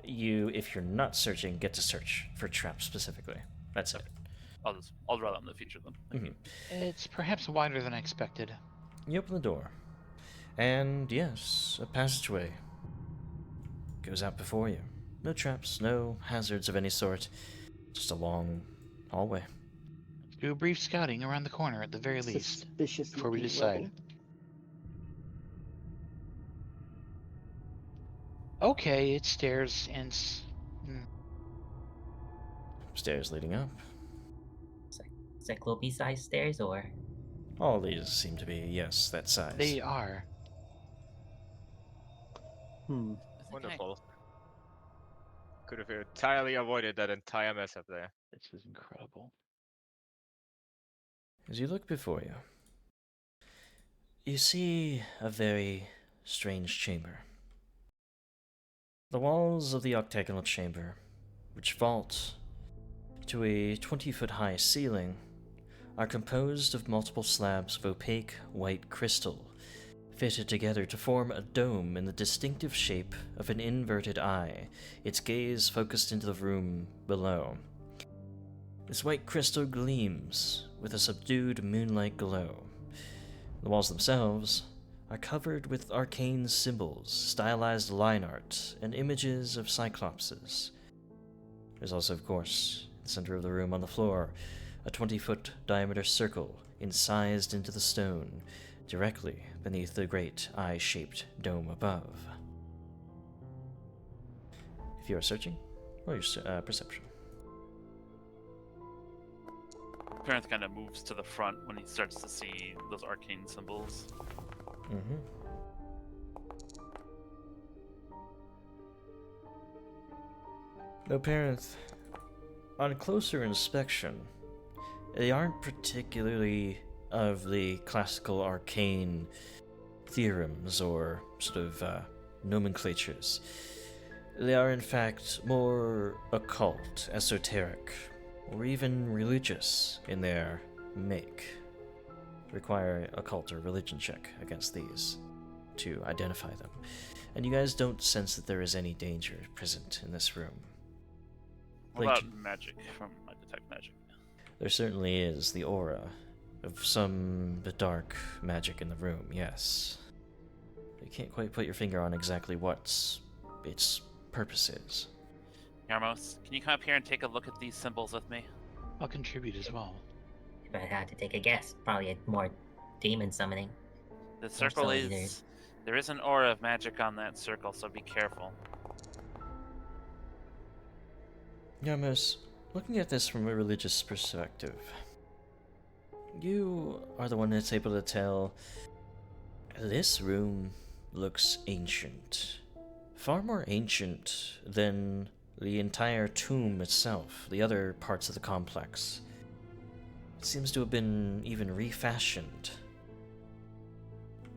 you, if you're not searching, get to search for traps specifically. That's it. I'll draw that in the future then. Thank you. It's perhaps wider than I expected. You open the door, and yes, a passageway goes out before you. No traps, no hazards of any sort, just a long hallway. Do a brief scouting around the corner at the very least Suspicious before we looking decide. level. Okay, it's stairs and Stairs leading up. Cyclope-sized stairs, or All these seem to be, yes, that size. they are. Hmm. I think Wonderful. Could have entirely avoided that entire mess up there. This is incredible. As you look before you, you see a very strange chamber. The walls of the octagonal chamber, which vault to a 20-foot high ceiling, are composed of multiple slabs of opaque white crystal, fitted together to form a dome in the distinctive shape of an inverted eye, its gaze focused into the room below. This white crystal gleams with a subdued moonlight glow. The walls themselves are covered with arcane symbols, stylized line art, and images of cyclopses. There's also, of course, in the center of the room on the floor, a 20-foot diameter circle incised into the stone, directly beneath the great eye-shaped dome above. If you are searching, roll your perception. Parent kind of moves to the front when he starts to see those arcane symbols. Mm-hmm. No, Parenth, on closer inspection, they aren't particularly of the classical arcane theorems or sort of nomenclatures. They are, in fact, more occult, esoteric, or even religious in their make. Require a cult or religion check against these to identify them. And you guys don't sense that there is any danger present in this room. What Like- about magic from my detect magic? There certainly is the aura of some dark magic in the room, yes. You can't quite put your finger on exactly what its purpose is. Yarmos, can you come up here and take a look at these symbols with me? I'll contribute as well. if I had to take a guess, probably more demon summoning. The circle so is... either- There is an aura of magic on that circle, so be careful. Yamos, looking at this from a religious perspective, you are the one that's able to tell this room looks ancient. Far more ancient than the entire tomb itself, the other parts of the complex. It seems to have been even refashioned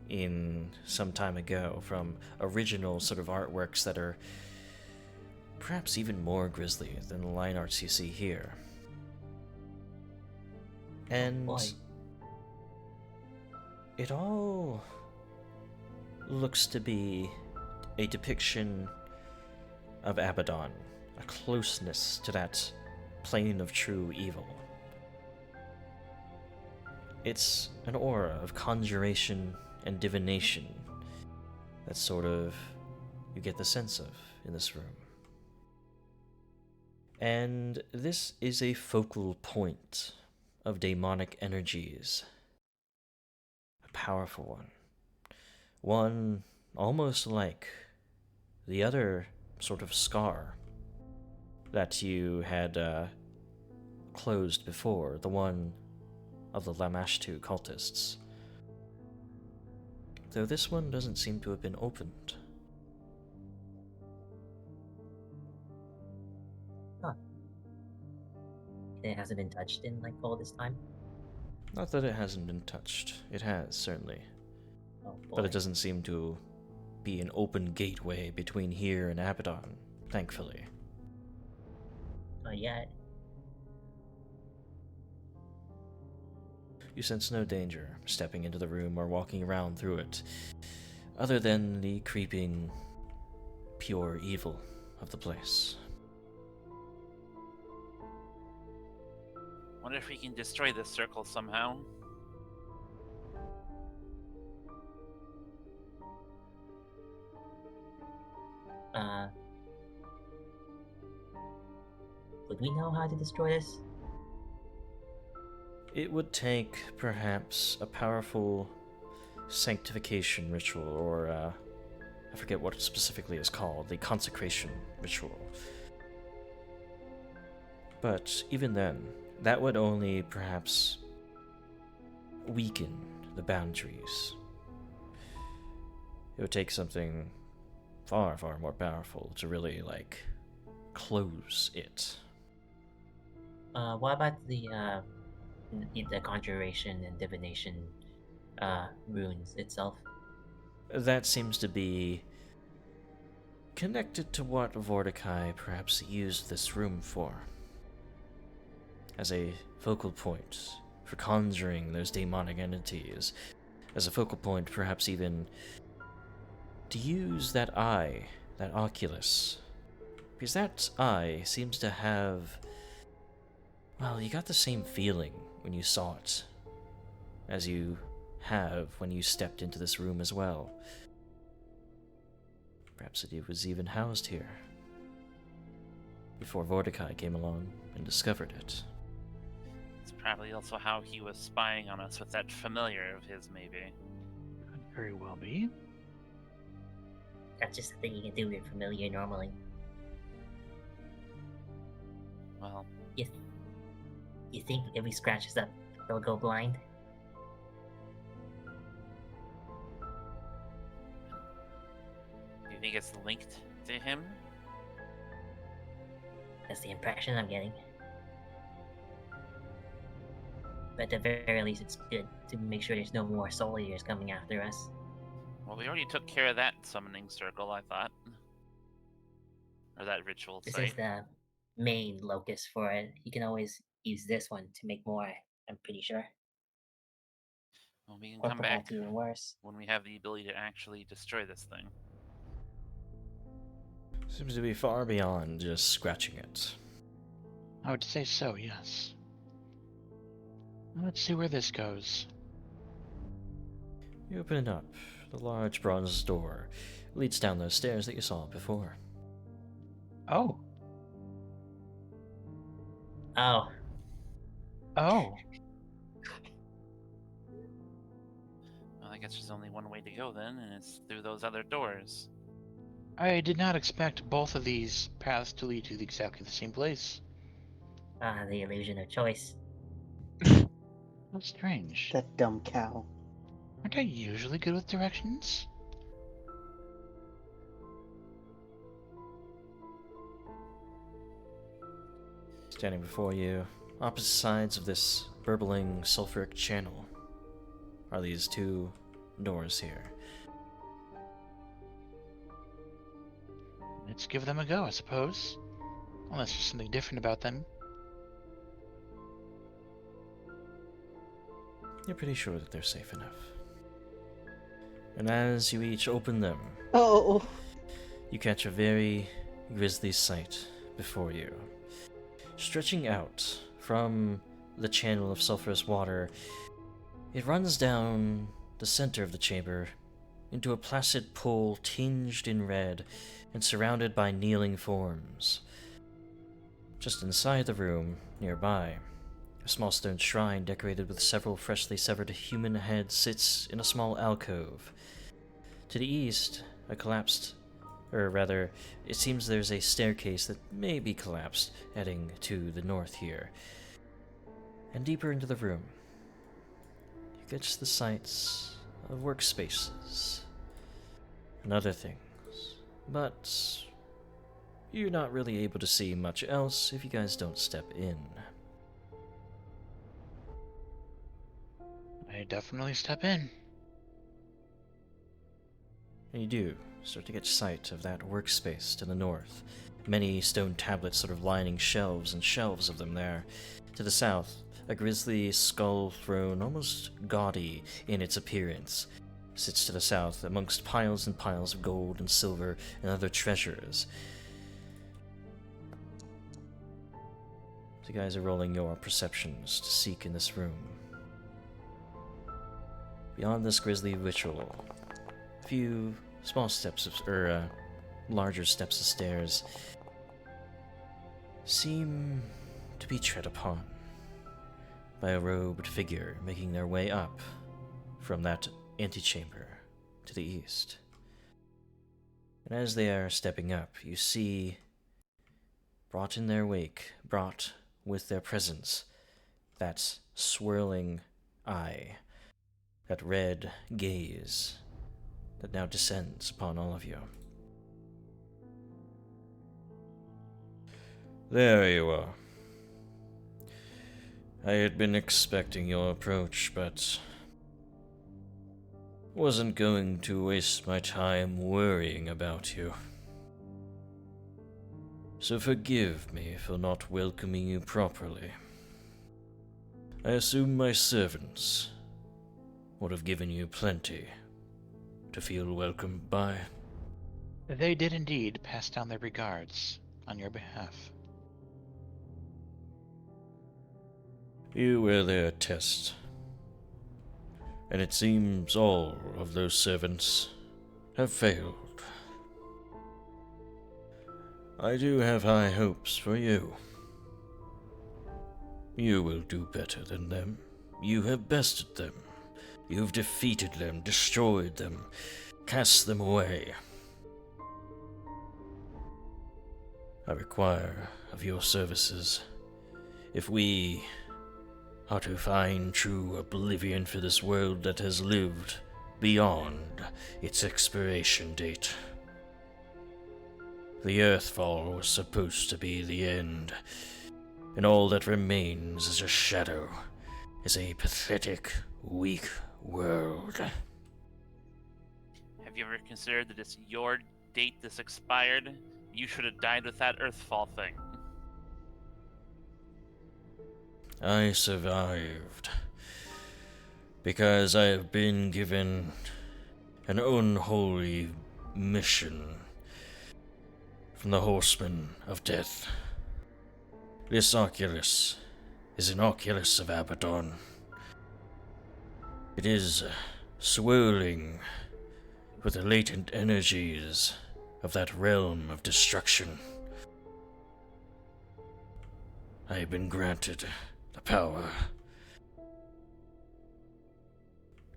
in some time ago from original sort of artworks that are perhaps even more grisly than the line arts you see here. And boy. it all looks to be a depiction of Abaddon, a closeness to that plane of true evil. It's an aura of conjuration and divination that sort of you get the sense of in this room. And this is a focal point of demonic energies. A powerful one. One almost like the other sort of scar that you had closed before, the one of the Lamashtu cultists. Though this one doesn't seem to have been opened. It hasn't been touched in like all this time. Not that it hasn't been touched. It has, certainly. Oh boy. But it doesn't seem to be an open gateway between here and Abaddon, thankfully. Not yet. You sense no danger stepping into the room or walking around through it, other than the creeping, pure evil of the place. Wonder if we can destroy this circle somehow. Would we know how to destroy this? It would take, perhaps, a powerful sanctification ritual, or, I forget what it specifically is called, the consecration ritual. But even then, that would only, perhaps, weaken the boundaries. It would take something far, far more powerful to really, close it. What about the conjuration and divination runes itself? That seems to be connected to what Vordakai perhaps used this room for. As a focal point for conjuring those demonic entities. As a focal point, perhaps even to use that eye, that oculus. Because that eye seems to have... Well, you got the same feeling when you saw it as you have when you stepped into this room as well. Perhaps it was even housed here before Vordakai came along and discovered it. It's probably also how he was spying on us with that familiar of his, maybe. Could very well be. That's just a thing you can do with your familiar normally. Well, You think if we scratch this up, they'll go blind? do you think it's linked to him? That's the impression I'm getting. But at the very least, it's good to make sure there's no more soul eaters coming after us. Well, we already took care of that summoning circle, I thought. Or that ritual This site. is the main locus for it. You can always use this one to make more, I'm pretty sure. Well, we can Or come back perhaps even worse. when we have the ability to actually destroy this thing. Seems to be far beyond just scratching it. I would say so, yes. Let's see where this goes. You open it up. The large bronze door leads down those stairs that you saw before. Oh. Oh, Oh. Well, I guess there's only one way to go then, and it's through those other doors. I did not expect both of these paths to lead to exactly the same place. the illusion of choice. How strange. That dumb cow. Aren't I usually good with directions? Standing before you, opposite sides of this burbling sulfuric channel, are these two doors here. Let's give them a go, I suppose. Unless there's something different about them. You're pretty sure that they're safe enough. And as you each open them, Oh, you catch a very grisly sight before you. Stretching out from the channel of sulfurous water, it runs down the center of the chamber into a placid pool tinged in red and surrounded by kneeling forms. Just inside the room, nearby, a small stone shrine decorated with several freshly severed human heads sits in a small alcove. To the east, it seems there's a staircase that may be collapsed, heading to the north here. And deeper into the room, you catch the sights of workspaces and other things, but you're not really able to see much else if you guys don't step in. I definitely step in. And you do start to get sight of that workspace to the north. Many stone tablets sort of lining shelves and shelves of them there. To the south, a grisly skull throne, almost gaudy in its appearance, sits to the south amongst piles and piles of gold and silver and other treasures. So you guys are rolling your perceptions to seek in this room. Beyond this grisly ritual, a few small steps larger steps of stairs seem to be tread upon by a robed figure making their way up from that antechamber to the east. And as they are stepping up, you see, brought in their wake, brought with their presence, that swirling eye, that red gaze that now descends upon all of you. There you are. I had been expecting your approach, but wasn't going to waste my time worrying about you. So forgive me for not welcoming you properly. I assume my servants would have given you plenty to feel welcomed by. They did indeed pass down their regards on your behalf. You were their test, and it seems all of those servants have failed. I do have high hopes for you. You will do better than them. You have bested them. You've defeated them, destroyed them, cast them away. I require of your services. If we are to find true oblivion for this world that has lived beyond its expiration date. The Earthfall was supposed to be the end, and all that remains is a shadow, is a pathetic, weak world. Have you ever considered that it's your date this expired? You should have died with that Earthfall thing. I survived because I have been given an unholy mission from the Horsemen of Death. This Oculus is an Oculus of Abaddon. It is swirling with the latent energies of that realm of destruction. I have been granted the power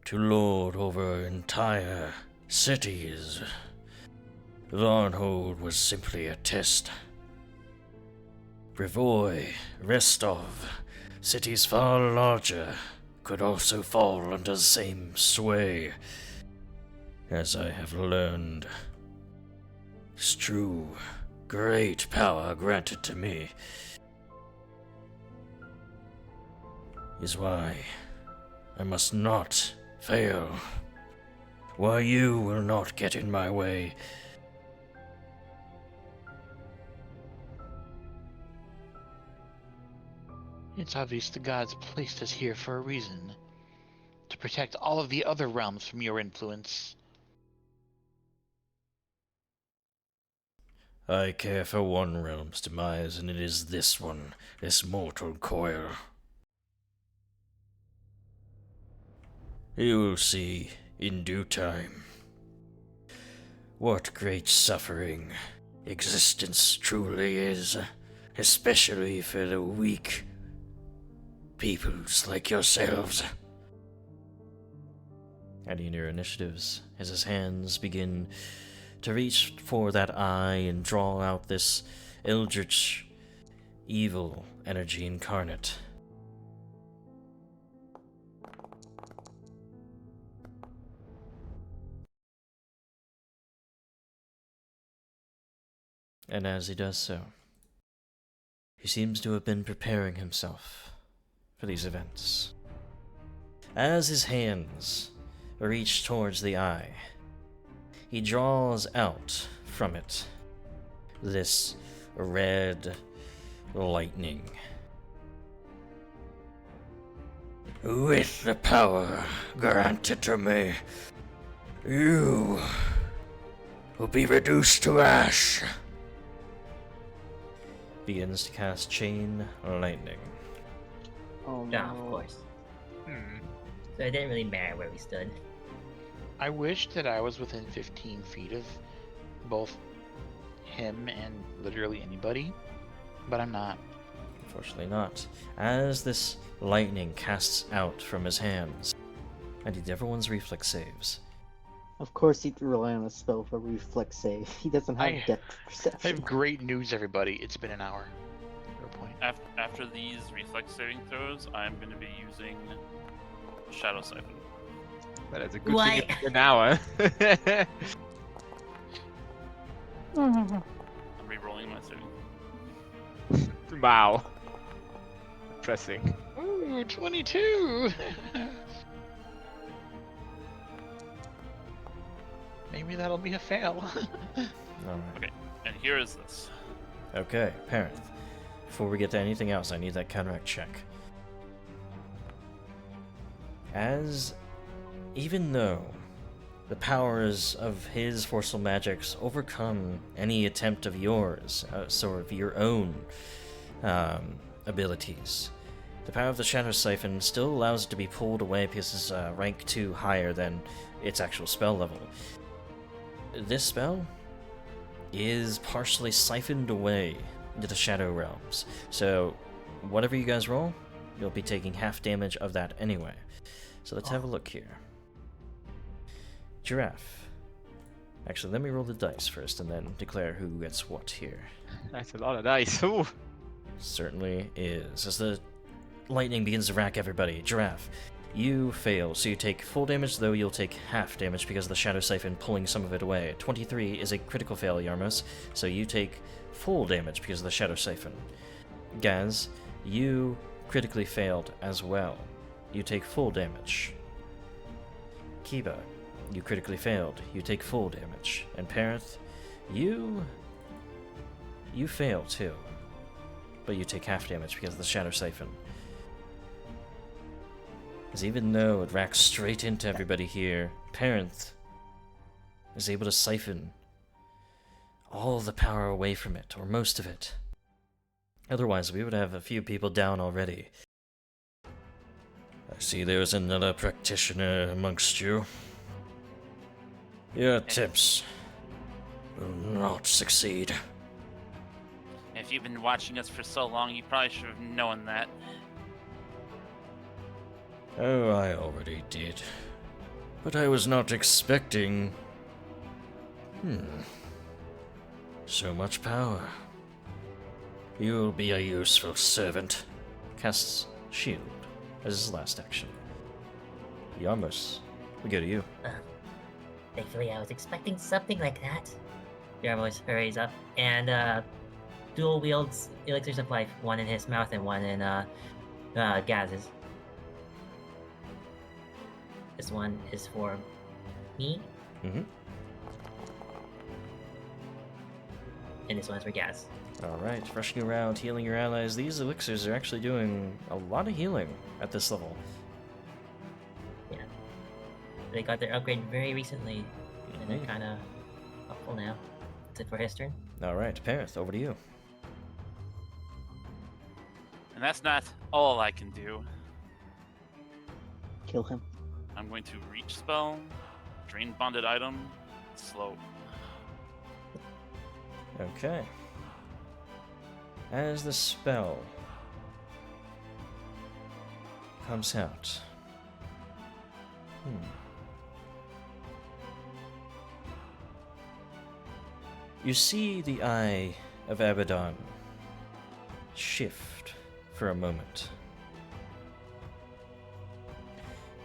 to lord over entire cities. Varnhold was simply a test. Brevoy, Restov, cities far larger, could also fall under the same sway. As I have learned, this true, great power granted to me is why I must not fail, why you will not get in my way. It's obvious the gods placed us here for a reason. To protect all of the other realms from your influence. I care for one realm's demise, and it is this one, this mortal coil. You will see, in due time, what great suffering existence truly is, especially for the weak peoples like yourselves. Adding your initiatives as his hands begin to reach for that eye and draw out this eldritch, evil energy incarnate. And as he does so, he seems to have been preparing himself for these events. As his hands reach towards the eye, he draws out from it this red lightning. With the power granted to me, you will be reduced to ash. Begins to cast chain lightning. Oh Yeah, of no. course. Hmm. So it didn't really matter where we stood. I wish that I was within 15 feet of both him and literally anybody, but I'm not. Unfortunately not. As this lightning casts out from his hands, I need everyone's reflex saves. Of course he'd rely on a spell for reflex save. He doesn't have I- depth I perception. have great news, everybody. It's been an hour. No point. After these reflex saving throws, I'm going to be using Shadow Siphon. That is a good What? thing it's an hour. I'm re-rolling my saving. Wow. Depressing. Ooh, 22! Maybe that'll be a fail. Alright. And here is this. Okay, Parenth. Before we get to anything else, I need that counteract check. Even though the powers of his forceful magics overcome any attempt of yours, sort of your own abilities, the power of the Shadow Siphon still allows it to be pulled away because it's rank 2 higher than its actual spell level. This spell is partially siphoned away into the Shadow Realms, so whatever you guys roll, you'll be taking half damage of that anyway. So let's have a look here. Giraffe. Actually, let me roll the dice first and then declare who gets what here. That's a lot of dice. Ooh. Certainly is. As the lightning begins to rack everybody, Giraffe, you fail, so you take full damage, though you'll take half damage because of the Shadow Siphon pulling some of it away. 23 is a critical fail, Yarmos, so you take full damage because of the Shadow Siphon. Gaz, you critically failed as well. You take full damage. Kiba, you critically failed. You take full damage. And Parenth, you fail too. But you take half damage because of the Shadow Siphon. As even though it racks straight into everybody here, Parenth is able to siphon all the power away from it, or most of it. Otherwise, we would have a few people down already. I see there's another practitioner amongst you. Your attempts will not succeed. If you've been watching us for so long, you probably should have known that. Oh, I already did. But I was not expecting... So much power. You'll be a useful servant. Casts Shield as his last action. Yarmos, we go to you. Thankfully, I was expecting something like that. Yarmos hurries up and dual wields elixirs of life, one in his mouth and one in Gaz's. This one is for me, Mm-hmm. and this one's for Gaz. Alright, rushing around, healing your allies. These elixirs are actually doing a lot of healing at this level. Yeah. They got their upgrade very recently, and they're Mhm. kind of helpful now. That's it for his turn. Alright, Parenth, over to you. And that's not all I can do. Kill him. I'm going to reach spell, drain bonded item, slow. Okay. As the spell comes out. You see the eye of Abaddon shift for a moment.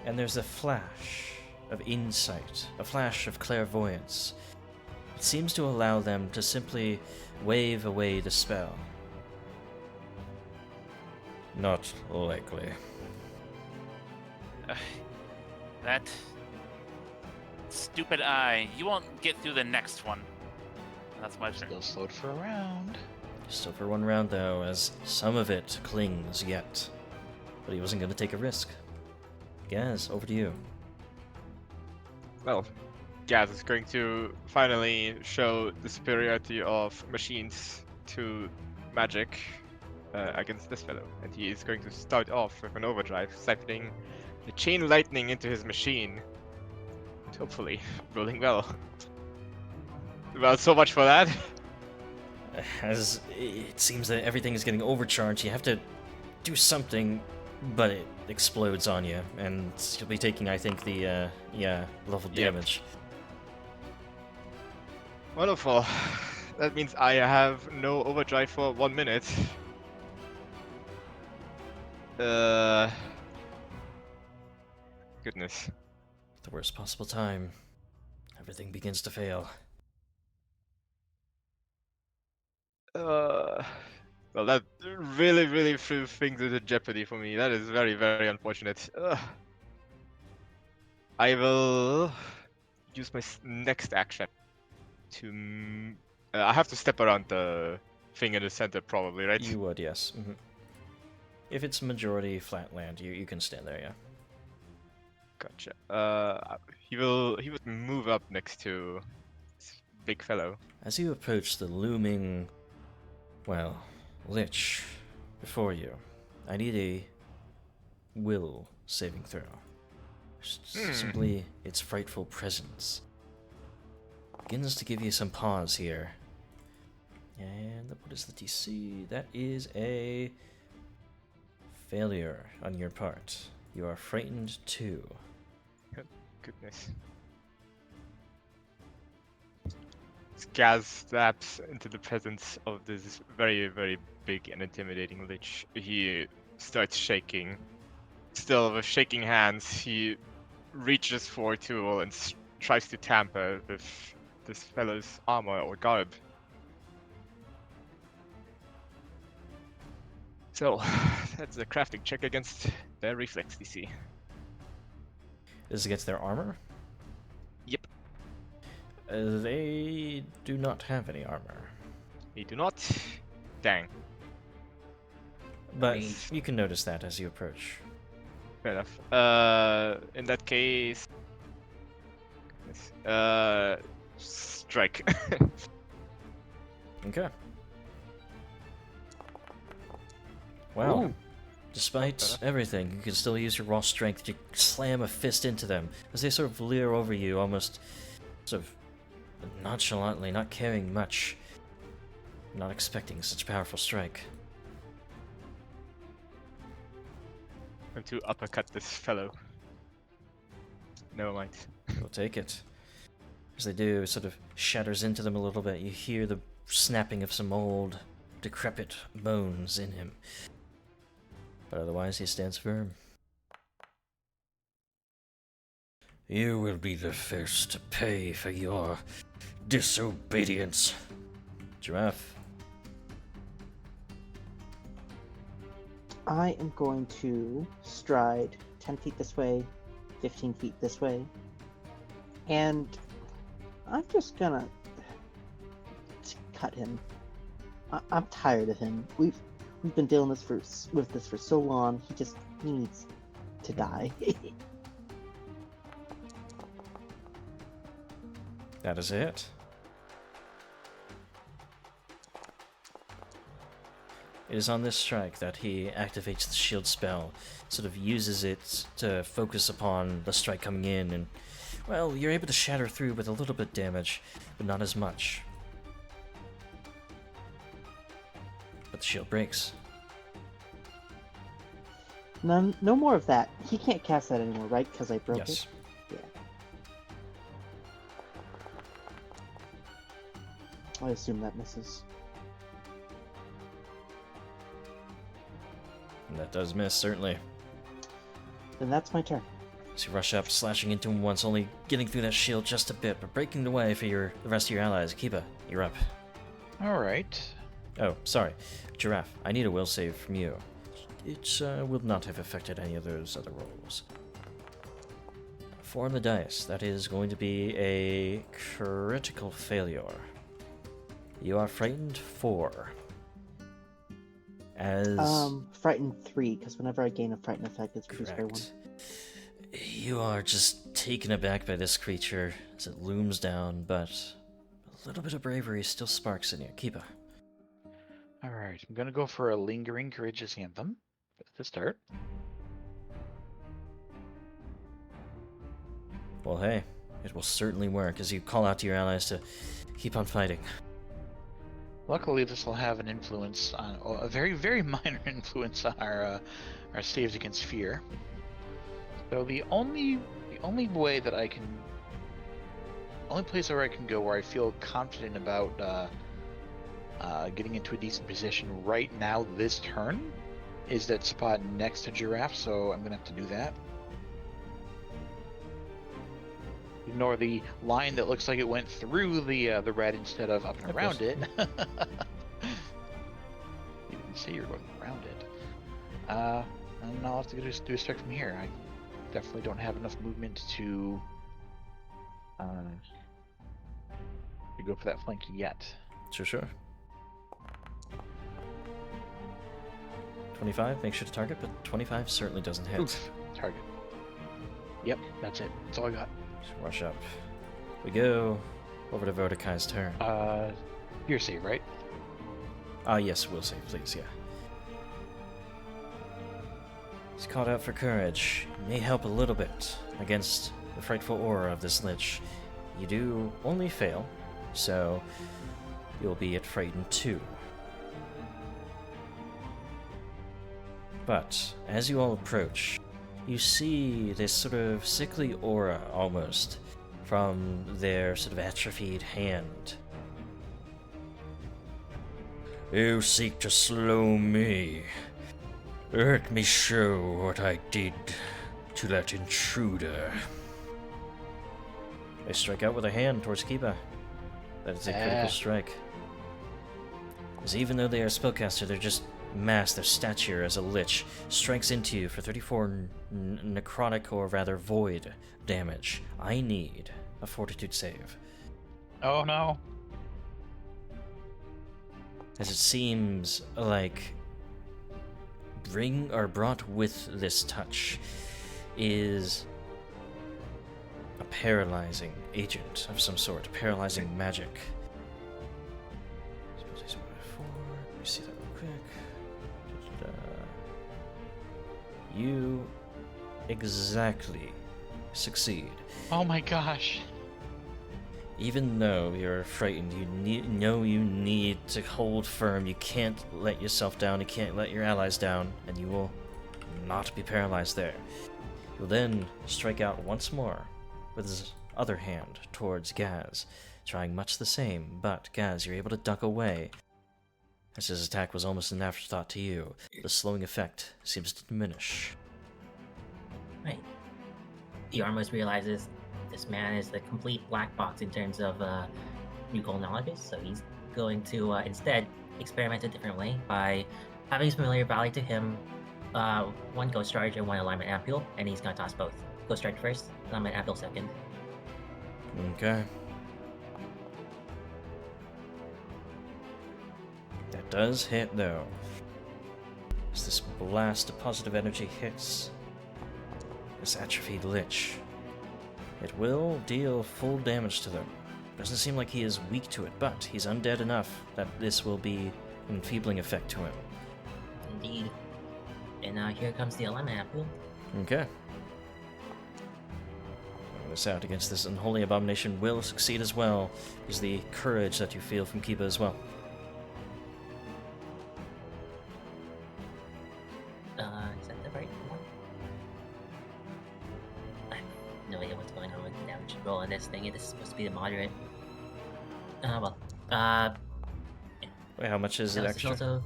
And there's a flash of insight, a flash of clairvoyance. It seems to allow them to simply wave away the spell. Not likely. That stupid eye. You won't get through the next one. That's my turn. Still slowed for a round. Still for one round, though, as some of it clings yet. But he wasn't going to take a risk. Gaz, over to you. Well, Gaz is going to finally show the superiority of machines to magic against this fellow. And he is going to start off with an overdrive, siphoning the chain lightning into his machine. And hopefully, rolling well. Well, so much for that. As it seems that everything is getting overcharged, you have to do something, but it explodes on you, and you'll be taking, I think, the, level Yep. damage. Wonderful. That means I have no overdrive for 1 minute. Goodness. The worst possible time. Everything begins to fail. Well, that really threw things into jeopardy for me. That is very unfortunate. I will use my next action to. I have to step around the thing in the center, probably, right? You would, yes. If it's majority flat land, you can stand there, yeah. Gotcha. He would move up next to this big fellow. As you approach the looming, well, lich before you, I need a will saving throw. Simply its frightful presence begins to give you some pause here. And what is the DC? That is a failure on your part. You are frightened too. Goodness. Gaz steps into the presence of this very big and intimidating lich. He starts shaking. Still with shaking hands, he reaches for a tool and tries to tamper with this fellow's armor or garb. So, that's a crafting check against their reflex DC. This is against their armor? Yep. They do not have any armor. They do not. Dang. But you can notice that as you approach. Fair enough. In that case, strike. Okay. Wow. Ooh. Despite everything, you can still use your raw strength to slam a fist into them as they sort of leer over you, almost sort of nonchalantly, not caring much, not expecting such a powerful strike. I'm to uppercut this fellow. Never mind. We'll take it. As they do, it sort of shatters into them a little bit. You hear the snapping of some old, decrepit bones in him. But otherwise, he stands firm. You will be the first to pay for your disobedience. Giraffe. I am going to stride 10 feet this way, 15 feet this way, and I'm just gonna cut him. I'm tired of him. We've been dealing with this for so long. He needs to die. That is it. It is on this strike that he activates the shield spell, sort of uses it to focus upon the strike coming in, and, well, you're able to shatter through with a little bit damage, but not as much. But the shield breaks. No more of that. He can't cast that anymore, right? Because I broke Yes. it? Yeah. I assume that misses. And that does miss, certainly. Then that's my turn. So you rush up, slashing into him once, only getting through that shield just a bit, but breaking the way for the rest of your allies. Akiba, you're up. Alright. Oh, sorry. Giraffe, I need a will save from you. It will not have affected any of those other rolls. 4 on the dice. That is going to be a critical failure. You are frightened 4. As Frightened 3, because whenever I gain a frightened effect, it's reduced by 1. correct. You are just taken aback by this creature as it looms down, but a little bit of bravery still sparks in you. Kiba. Alright, I'm gonna go for a lingering courageous anthem to start. Well, hey, it will certainly work as you call out to your allies to keep on fighting. Luckily, this will have an influence on a very, very minor influence on our saves against fear. So the only way that I can, only place where I can go where I feel confident about getting into a decent position right now this turn is that spot next to Giraffe. So I'm gonna have to do that. Ignore the line that looks like it went through the red instead of up and around it. You didn't say you were going around it. And I'll have to do a start from here. I definitely don't have enough movement to go for that flank yet. Sure. 25, make sure to target, but 25 certainly doesn't hit. Oof, target. Yep, that's it. That's all I got. Just rush up. We go over to Vordakai's turn. Your save, right? Yes, will save, please, yeah. He's called out for courage. May help a little bit against the frightful aura of this lich. You do only fail, so you'll be at frightened 2. But as you all approach, you see this sort of sickly aura almost from their sort of atrophied hand. You seek to slow me. Let me show what I did to that intruder. They strike out with a hand towards Kiba. That is a critical strike. Because even though they are a spellcaster, they're just mass, their stature as a lich strikes into you for 34 necrotic, or rather void, damage. I need a fortitude save. Oh no. As it seems like brought with this touch is a paralyzing agent of some sort, paralyzing magic. Let me see that real quick. You exactly succeed. Oh my gosh. Even though you're frightened, you need to hold firm. You can't let yourself down, you can't let your allies down, and you will not be paralyzed there. You'll then strike out once more with his other hand towards Gaz, trying much the same, but Gaz, you're able to duck away. As his attack was almost an afterthought to you, the slowing effect seems to diminish. Right. Yarmos realizes this man is the complete black box in terms of musical knowledge, so he's going to instead experiment a different way by having his familiar rally to him, 1 Ghost Charge and 1 Alignment Ampule, and he's going to toss both. Ghost Charge first, Alignment Ampule second. Okay. That does hit, though. As this blast of positive energy hits this atrophied lich, it will deal full damage to them. Doesn't seem like he is weak to it, but he's undead enough that this will be an enfeebling effect to him. Indeed. And here comes the Alignment Ampule. Okay. This out against this unholy abomination will succeed as well, is the courage that you feel from Kiba as well. Is that the right one? I have no idea what's going on with the damage roll on this thing. It is supposed to be the moderate. Wait, how much is it extra?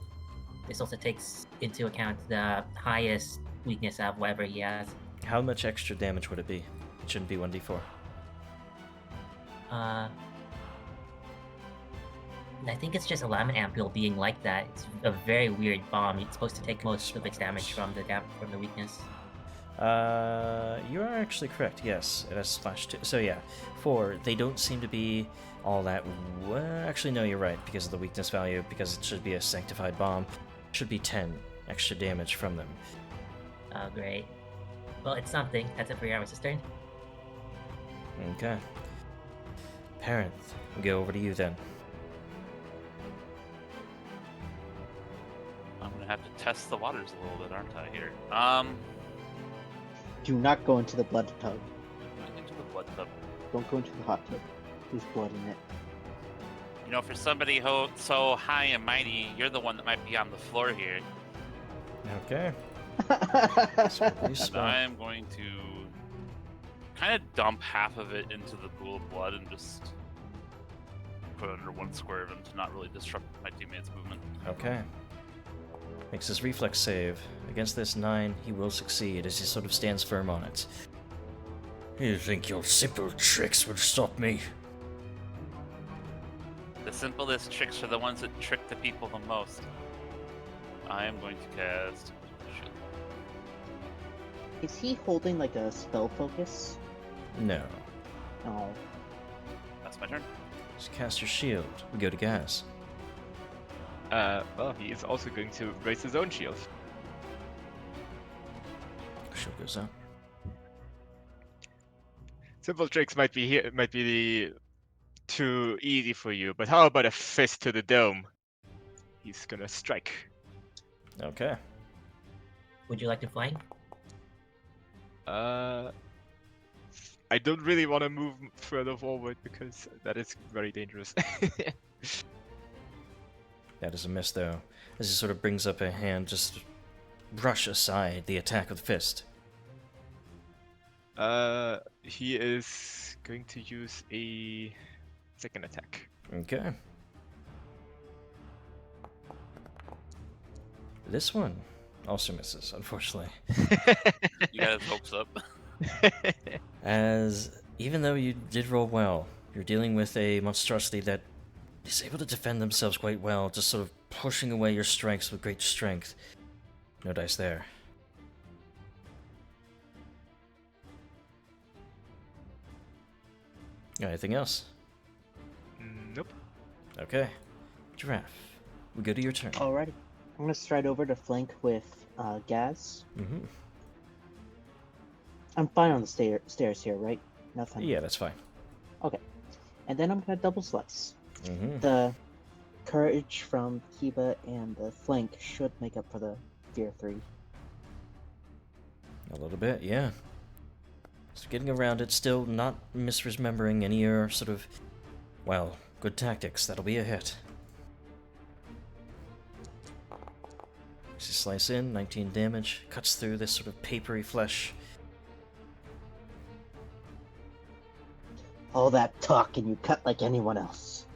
This also takes into account the highest weakness of whatever he has. How much extra damage would it be? It shouldn't be 1d4. I think it's just Alignment Ampule being like that. It's a very weird bomb. It's supposed to take most of its damage from the weakness. You are actually correct. Yes, it has /2. So yeah, 4. They don't seem to be all that. Actually, no, you're right because of the weakness value. Because it should be a sanctified bomb. Should be 10 extra damage from them. Oh, great. Well, it's something. That's it for your turn. Okay. Parent, we'll go over to you then. I'm gonna have to test the waters a little bit, aren't I? Here. Do not go into the blood tub. Into the blood tub. Don't go into the hot tub. There's blood in it. You know, for somebody so high and mighty, you're the one that might be on the floor here. Okay. So I'm going to kind of dump half of it into the pool of blood and just put it under one square of him to not really disrupt my teammates' movement. Okay. Makes his reflex save. Against this 9, he will succeed as he sort of stands firm on it. You think your simple tricks would stop me? The simplest tricks are the ones that trick the people the most. I am going to cast... Is he holding like a spell focus? No. Oh. That's my turn. Just cast your shield. We go to Gaz. Well, he is also going to raise his own shield. Shield goes up. Simple tricks might be too easy for you, but how about a fist to the dome? He's gonna strike. Okay. Would you like to flank? I don't really want to move further forward because that is very dangerous. That is a miss, though, as he sort of brings up a hand, just brush aside the attack of the fist. He is going to use a second attack. Okay. This one also misses, unfortunately. You got his hopes up. As, even though you did roll well, you're dealing with a monstrosity that is able to defend themselves quite well, just sort of pushing away your strikes with great strength. No dice there. Anything else? Nope. Okay. Giraffe, we go to your turn. Alrighty. I'm gonna stride over to flank with Gaz. Mm-hmm. I'm fine on the stairs here, right? Nothing. Yeah, that's fine. Okay. And then I'm gonna double slice. Mm-hmm. The courage from Kiba and the flank should make up for the fear 3. A little bit, yeah. So getting around it, still not misremembering any of your sort of, well, good tactics. That'll be a hit. So slice in, 19 damage, cuts through this sort of papery flesh. All that talk and you cut like anyone else.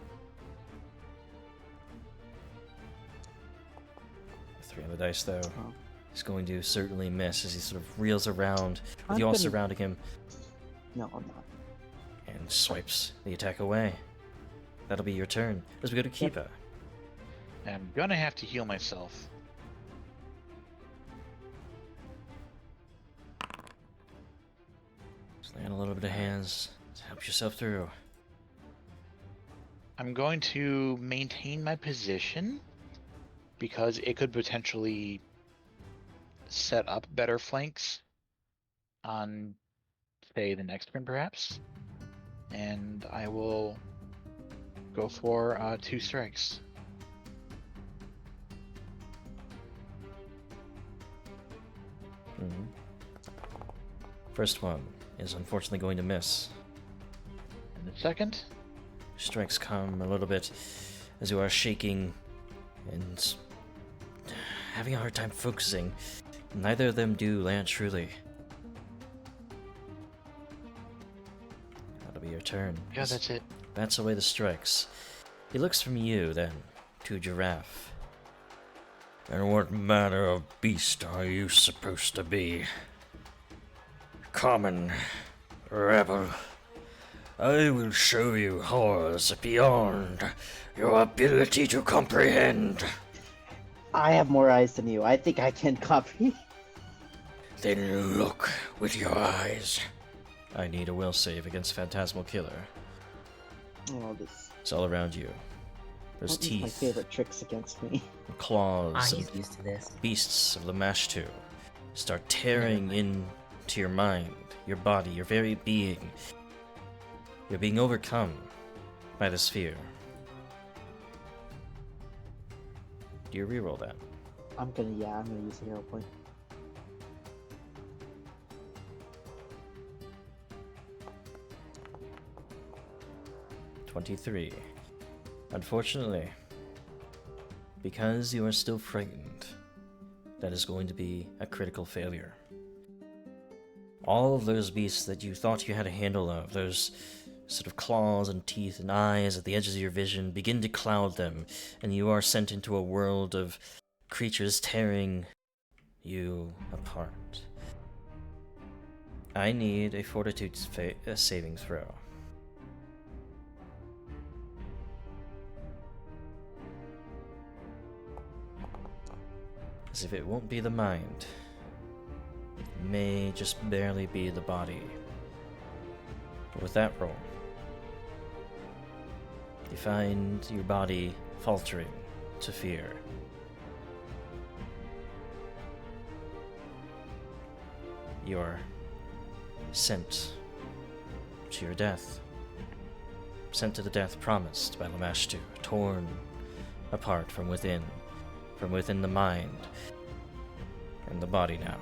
3 on the dice, though. Oh. He's going to certainly miss as he sort of reels around, with I'm you all gonna- surrounding him, No, I'm not. and swipes the attack away. That'll be your turn. As we go to Kiba. I'm gonna have to heal myself. Just lay on a little bit of hands to help yourself through. I'm going to maintain my position because it could potentially set up better flanks on, say, the next turn, perhaps. And I will go for 2 strikes. Mm-hmm. First one is unfortunately going to miss. And the second, Strikes come a little bit as you are shaking and having a hard time focusing. Neither of them do land truly. That'll be your turn. yeah, that's it. Bats away the strikes. He looks from you, then, to Giraffe. And what manner of beast are you supposed to be? Common rebel. I will show you horrors beyond your ability to comprehend. I have more eyes than you. I think I can comprehend. Then look with your eyes. I need a will save against Phantasmal Killer. Oh, this It's all around you. There's one of my teeth, favorite tricks against me. claws, He's and used to this. beasts of Lamashtu start tearing into your mind, your body, your very being. You're being overcome by this fear. Do you reroll that? I'm gonna use a hero point. $23. Unfortunately, because you are still frightened, that is going to be a critical failure. All of those beasts that you thought you had a handle of, those sort of claws and teeth and eyes at the edges of your vision, begin to cloud them, and you are sent into a world of creatures tearing you apart. I need a fortitude saving throw. As if it won't be the mind, it may just barely be the body. But with that roll, you find your body faltering to fear. You are sent to your death. Sent to the death promised by Lamashtu, torn apart from within the mind and the body now.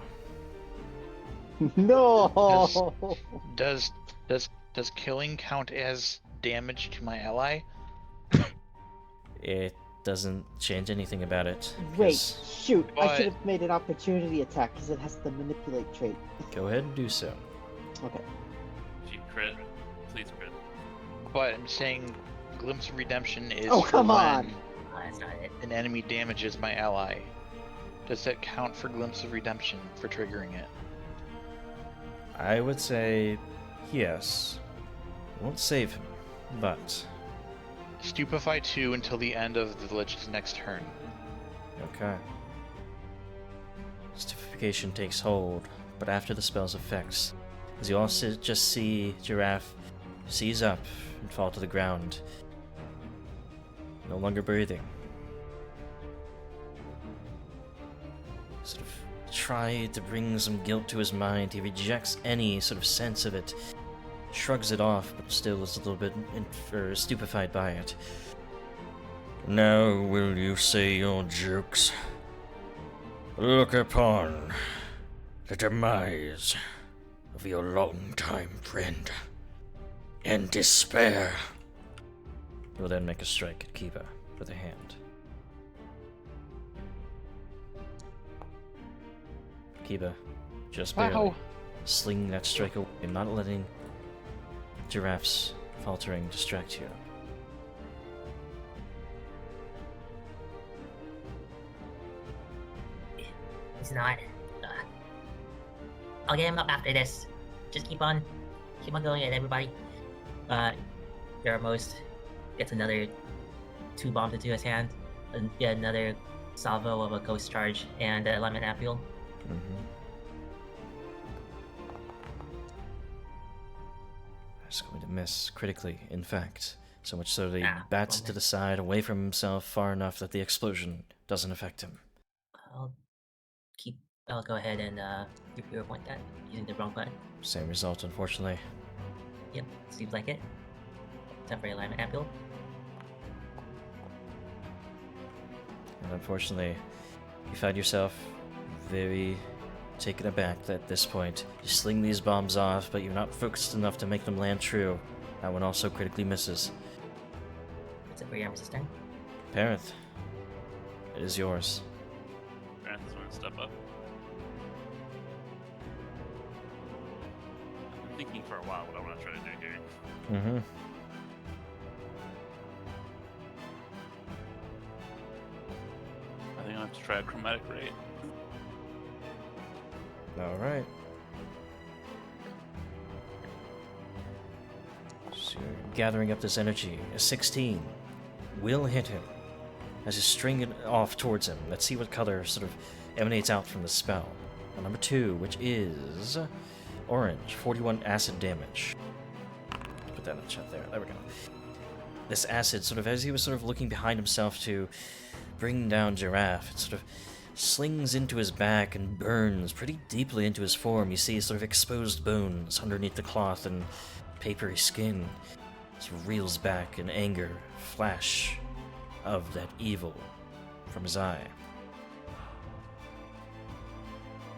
No. Does killing count as damage to my ally? It doesn't change anything about it. Wait, 'cause- shoot! I But- should have made an opportunity attack because it has the manipulate trait. Go ahead and do so. Okay. Gee, crit. Please crit. But I'm saying Glimpse of Redemption is Oh, for come when on! That's not it. an enemy damages my ally. Does that count for Glimpse of Redemption for triggering it? I would say yes. Won't save him, but Stupefy 2 until the end of the Lich's next turn. okay. Stupefaction takes hold, but after the spell's effects, as you all just see Giraffe seize up and fall to the ground, no longer breathing. Sort of try to bring some guilt to his mind. He rejects any sort of sense of it, shrugs it off, but still is a little bit stupefied by it. Now will you say your jokes? Look upon the demise of your longtime friend and despair. You'll then make a strike at Kiva with a hand. Kiba, just barely Wow. sling that strike away, not letting Giraffe's faltering distract you. He's not. I'll get him up after this. Just keep on going at everybody. Yaramost gets another 2 bombs into his hand, and get another salvo of a ghost charge and a lemon apple. That's going to miss critically, in fact. So much so that he Ah, bats bummer. to the side, away from himself, far enough that the explosion doesn't affect him. I'll go ahead and hero point that using the wrong button. Same result, unfortunately. Yep, seems like it. Temporary alignment apple. And unfortunately, you find yourself very taken aback at this point. You sling these bombs off, but you're not focused enough to make them land true. That one also critically misses. It's a Yaramost turn. Parenth, it is yours. Parenth's going to step up. I've been thinking for a while what I want to try to do here. Mm-hmm. I think I'll have to try a chromatic ray. Alright. So you're gathering up this energy. A 16 will hit him as you string it off towards him. Let's see what color sort of emanates out from the spell. on number 2, which is orange, 41 acid damage. Put that in the chat there. There we go. This acid, sort of as he was sort of looking behind himself to bring down Giraffe, it sort of slings into his back and burns pretty deeply into his form. You see sort of exposed bones underneath the cloth and papery skin. He reels back in anger, flash of that evil from his eye.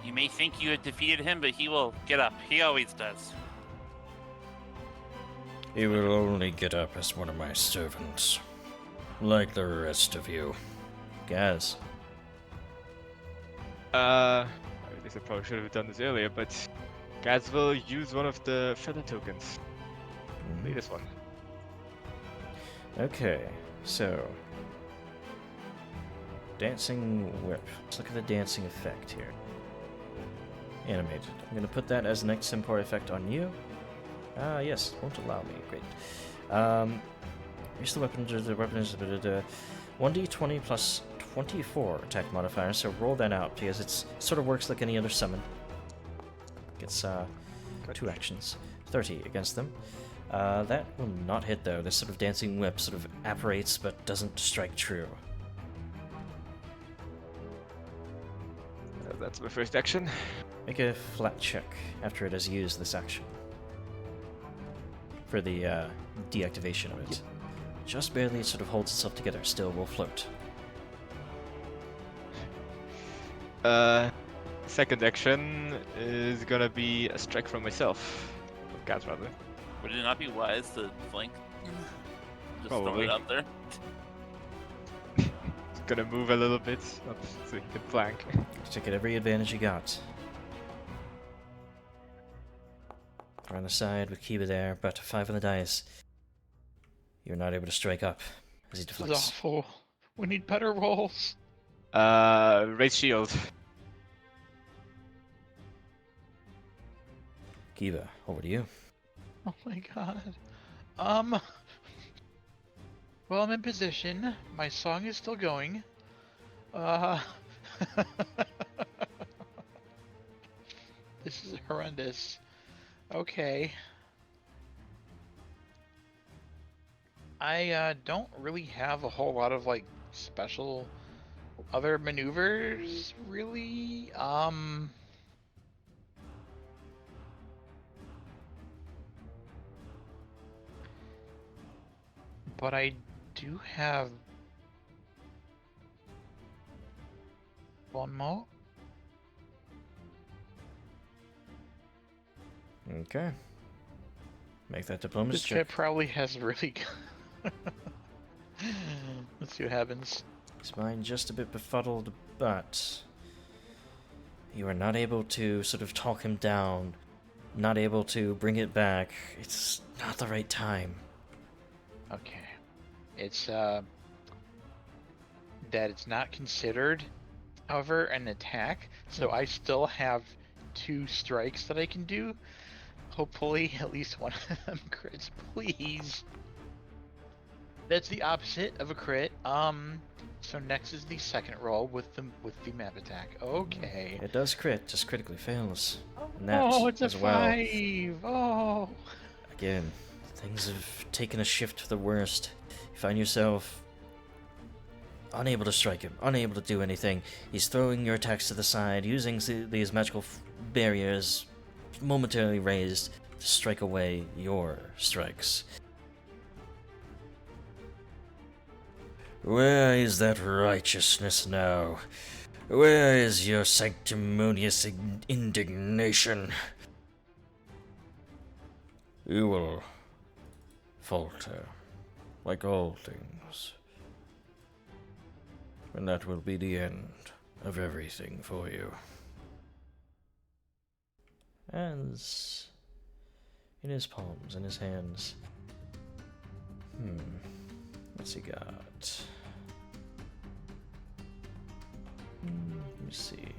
You may think you have defeated him, but he will get up. He always does. He will only get up as one of my servants, like the rest of you. Gaz. I guess I probably should have done this earlier, but Gaz will use one of the feather tokens. Latest one. Okay, so dancing whip. Let's look at the dancing effect here. Animated. I'm going to put that as an extempore effect on you. Yes, won't allow me. Great. Use the weapon. The weapon is 1d20 plus 24 attack modifier. So roll that out because it sort of works like any other summon. Gets 2 actions. 30 against them. That will not hit though. This sort of dancing whip sort of apparates but doesn't strike true. That's my first action. Make a flat check after it has used this action. For the deactivation of it. Just barely sort of holds itself together, still will float. Second action is gonna be a strike from myself. From Gaz, rather. Would it not be wise to flank? Just throw Probably. it up there. It's gonna move a little bit up so he can flank. Just get every advantage you got. On the side with Kiba there, but 5 on the dice. You're not able to strike up as he This is deflects. awful. We need better rolls. Raise shield. Kiba, over to you. Oh my god. Well, I'm in position. My song is still going. This is horrendous. Okay. I don't really have a whole lot of like special other maneuvers really. But I do have one more. Okay. Make that diplomacy This guy check. probably has really good. Let's see what happens. His mind just a bit befuddled, but you are not able to sort of talk him down, not able to bring it back. It's not the right time. Okay. It's that it's not considered, however, an attack, so I still have 2 strikes that I can do. Hopefully, at least one of them crits, please. That's the opposite of a crit. So next is the second roll with the map attack. Okay. It does crit, just critically fails. And that Oh, it's a as well. 5. Oh. Again, things have taken a shift for the worst. You find yourself unable to strike him, unable to do anything. He's throwing your attacks to the side, using these magical barriers momentarily raised to strike away your strikes. Where is that righteousness now? Where is your sanctimonious indignation? You will falter, like all things. And that will be the end of everything for you. As in his palms, in his hands. What's he got? Let me see.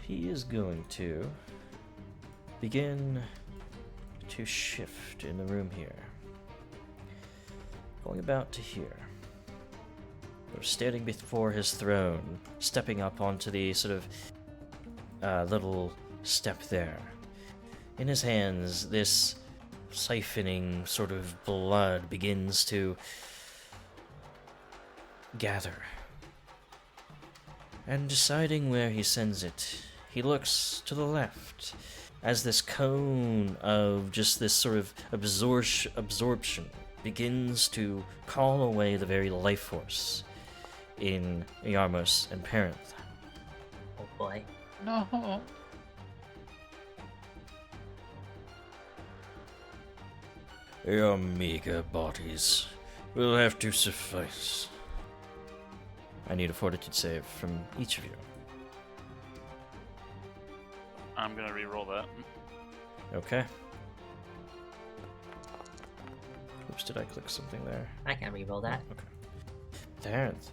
He is going to begin to shift in the room here. Going about to here. standing before his throne, stepping up onto the sort of little step there. In his hands, this siphoning sort of blood begins to gather. And deciding where he sends it, he looks to the left as this cone of just this sort of absorption begins to call away the very life force in Yarmos and Parenth. Oh boy. No. Your meager bodies will have to suffice. I need a fortitude save from each of you. I'm gonna re-roll that. Okay. Oops, did I click something there? I can re-roll that. Okay. Parenth,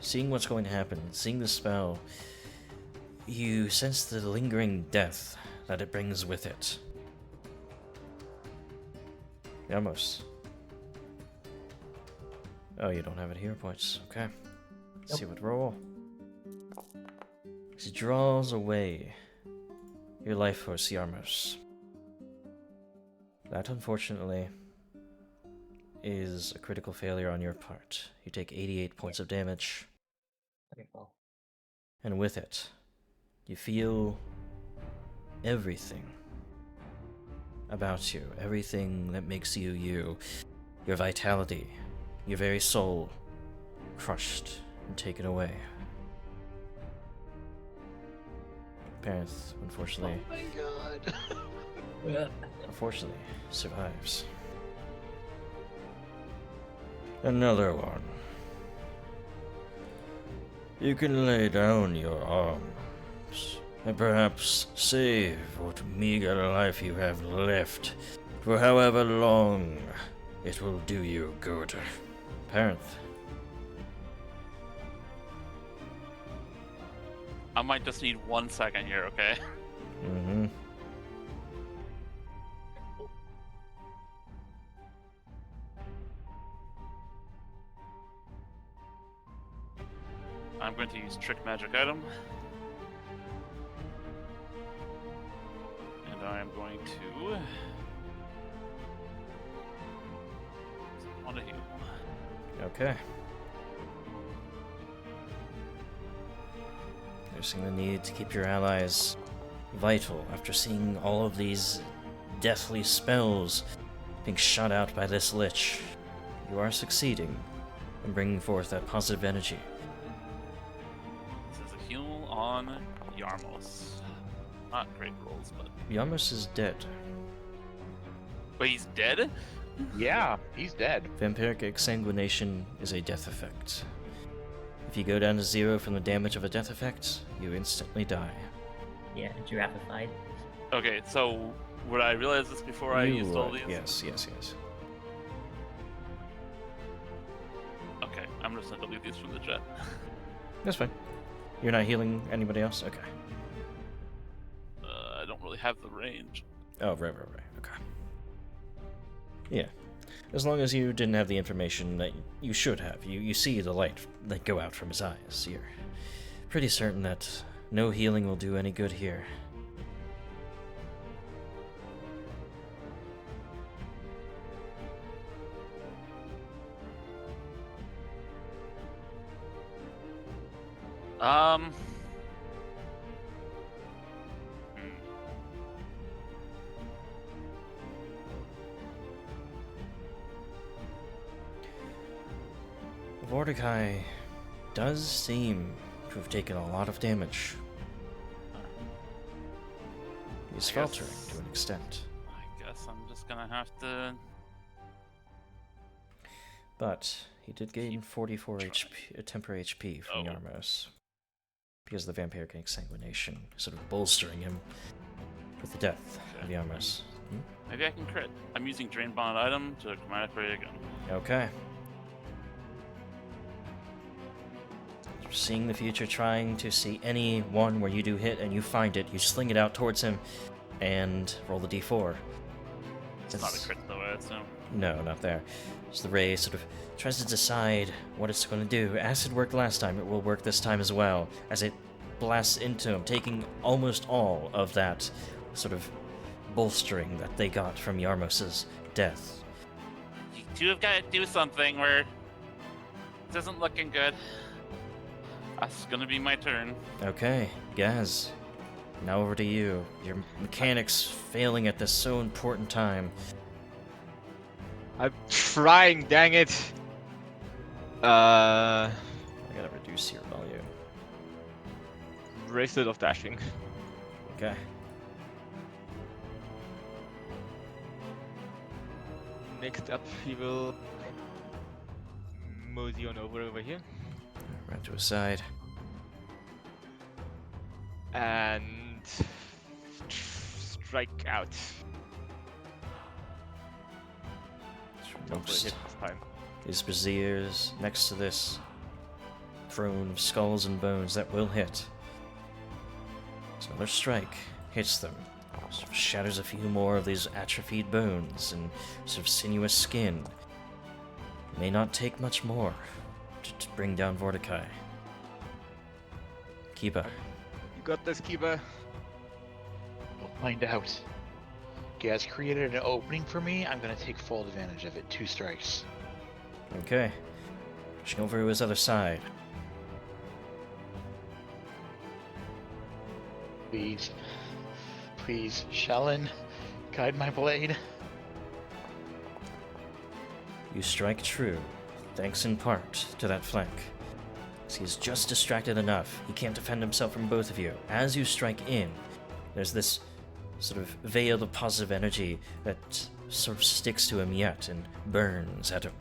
seeing what's going to happen, seeing the spell, you sense the lingering death that it brings with it. Yamos. Oh, you don't have any hero points. Okay. Let's see what roll. He draws away your life force, Yarmos. That, unfortunately, is a critical failure on your part. You take 88 points of damage. Wonderful. And with it, you feel everything about you, everything that makes you you, your vitality, your very soul, crushed and taken away. Parenth, unfortunately, Oh my god. unfortunately, survives. Another one. You can lay down your arms and perhaps save what meager life you have left for however long it will do you good. Parenth. I might just need 1 second here, okay? Mm-hmm. I'm going to use trick magic item. And I am going to want to heal. Okay. Noticing the need to keep your allies vital after seeing all of these deathly spells being shot out by this lich. You are succeeding in bringing forth that positive energy. This is a heal on Yarmos. Not great rolls, but... Yarmos is dead. Wait, he's dead? Yeah, he's dead. Vampiric exsanguination is a death effect. If you go down to 0 from the damage of a death effect, you instantly die. Yeah, giraffified. Okay, so would I realize this before I used all these? Yes. Okay, I'm just gonna delete these from the chat. That's fine. You're not healing anybody else? Okay. I don't really have the range. Oh, right. Okay. Yeah. As long as you didn't have the information that you should have. You see the light that go out from his eyes. You're pretty certain that no healing will do any good here. Hmm. Vordakai does seem to have taken a lot of damage. He's I faltering guess- to an extent. I guess I'm just gonna have to... But he did gain 44 trying. HP, temporary HP from Oh. Yarmos. Because of the vampiric exsanguination, sort of bolstering him with the death of Yarmos. Maybe I can crit. I'm using Drain Bond item to chromatic ray again. Okay. You're seeing the future, trying to see any one where you do hit and you find it, you sling it out towards him, and roll the d4. It's not a crit though, I assume. No, not there. As the ray sort of tries to decide what it's going to do. Acid worked last time, it will work this time as well, as it blasts into him, taking almost all of that sort of bolstering that they got from Yarmos's death. You two have got to do something where this isn't looking good. That's gonna be my turn. Okay, Gaz. Now over to you. Your mechanics failing at this so important time. I'm trying, dang it. I gotta reduce your volume. Bracelet of dashing. Okay. Next up, he will mosey on over here. Run to a side. And strike out. Hopefully hit this time. These braziers next to this throne of skulls and bones that will hit. So another strike hits them. Sort of shatters a few more of these atrophied bones and sort of sinuous skin. May not take much more to bring down Vordakai. Kiba. You got this, Kiba. We'll find out. Gaz created an opening for me. I'm gonna take full advantage of it. 2 strikes. Okay. Pushing over to his other side. Please. Please, Shellen, guide my blade. You strike true, thanks in part to that flank. As he is just distracted enough, he can't defend himself from both of you. As you strike in, there's this sort of veil of positive energy that sort of sticks to him yet and burns at him.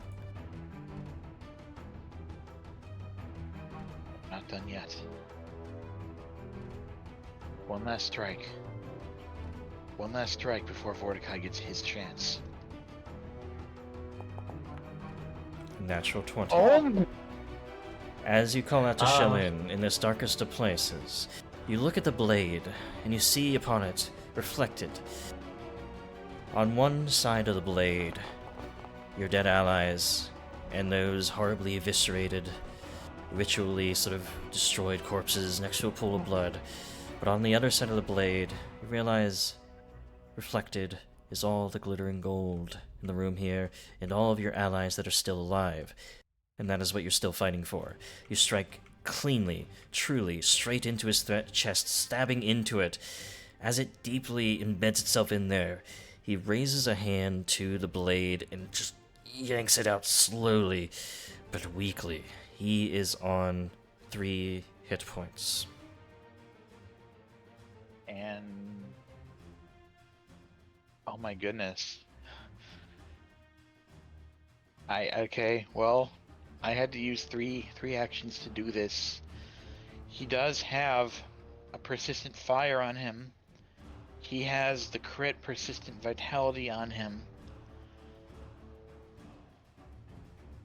Not done yet. One last strike. One last strike before Vordakai gets his chance. Natural 20. Oh! As you call out to Shellen in this darkest of places, you look at the blade and you see upon it reflected. On one side of the blade, your dead allies and those horribly eviscerated, ritually sort of destroyed corpses next to a pool of blood. But on the other side of the blade, you realize reflected is all the glittering gold in the room here and all of your allies that are still alive. And that is what you're still fighting for. You strike cleanly, truly, straight into his chest, stabbing into it. As it deeply embeds itself in there, he raises a hand to the blade and just yanks it out slowly, but weakly. He is on 3 hit points. And... oh my goodness. Okay, well, I had to use three actions to do this. He does have a persistent fire on him. He has the crit persistent vitality on him.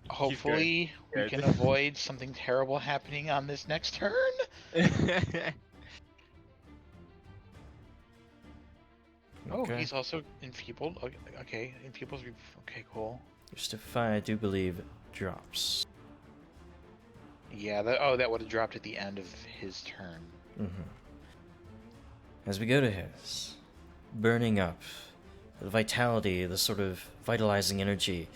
Hopefully, we Good. can avoid something terrible happening on this next turn. Oh, Okay. he's also enfeebled. Okay, enfeebled. Okay, cool. Your Stupefy, I do believe, drops. Yeah, that would have dropped at the end of his turn. As we go to his, burning up, the vitality, the sort of vitalizing energy,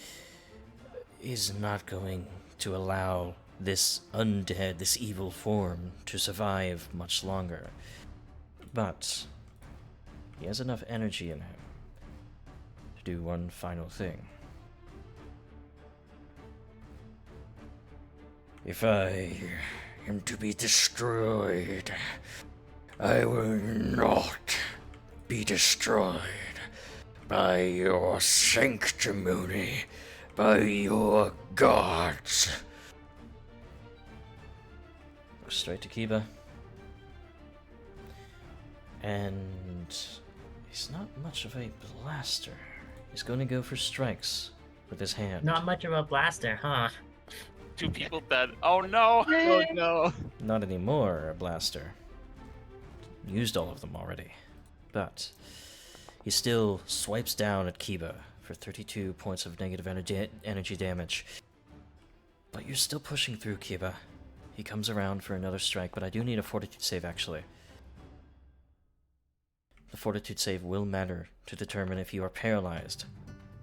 is not going to allow this undead, this evil form, to survive much longer. But he has enough energy in him to do one final thing. If I am to be destroyed, I will not be destroyed by your sanctimony, by your gods. Straight to Kiba. And he's not much of a blaster. He's going to go for strikes with his hand. Not much of a blaster, huh? 2 people dead. Oh no! Oh no. Not anymore, a blaster. Used all of them already. But he still swipes down at Kiba for 32 points of negative energy damage. But you're still pushing through, Kiba. He comes around for another strike, but I do need a fortitude save, actually. The fortitude save will matter to determine if you are paralyzed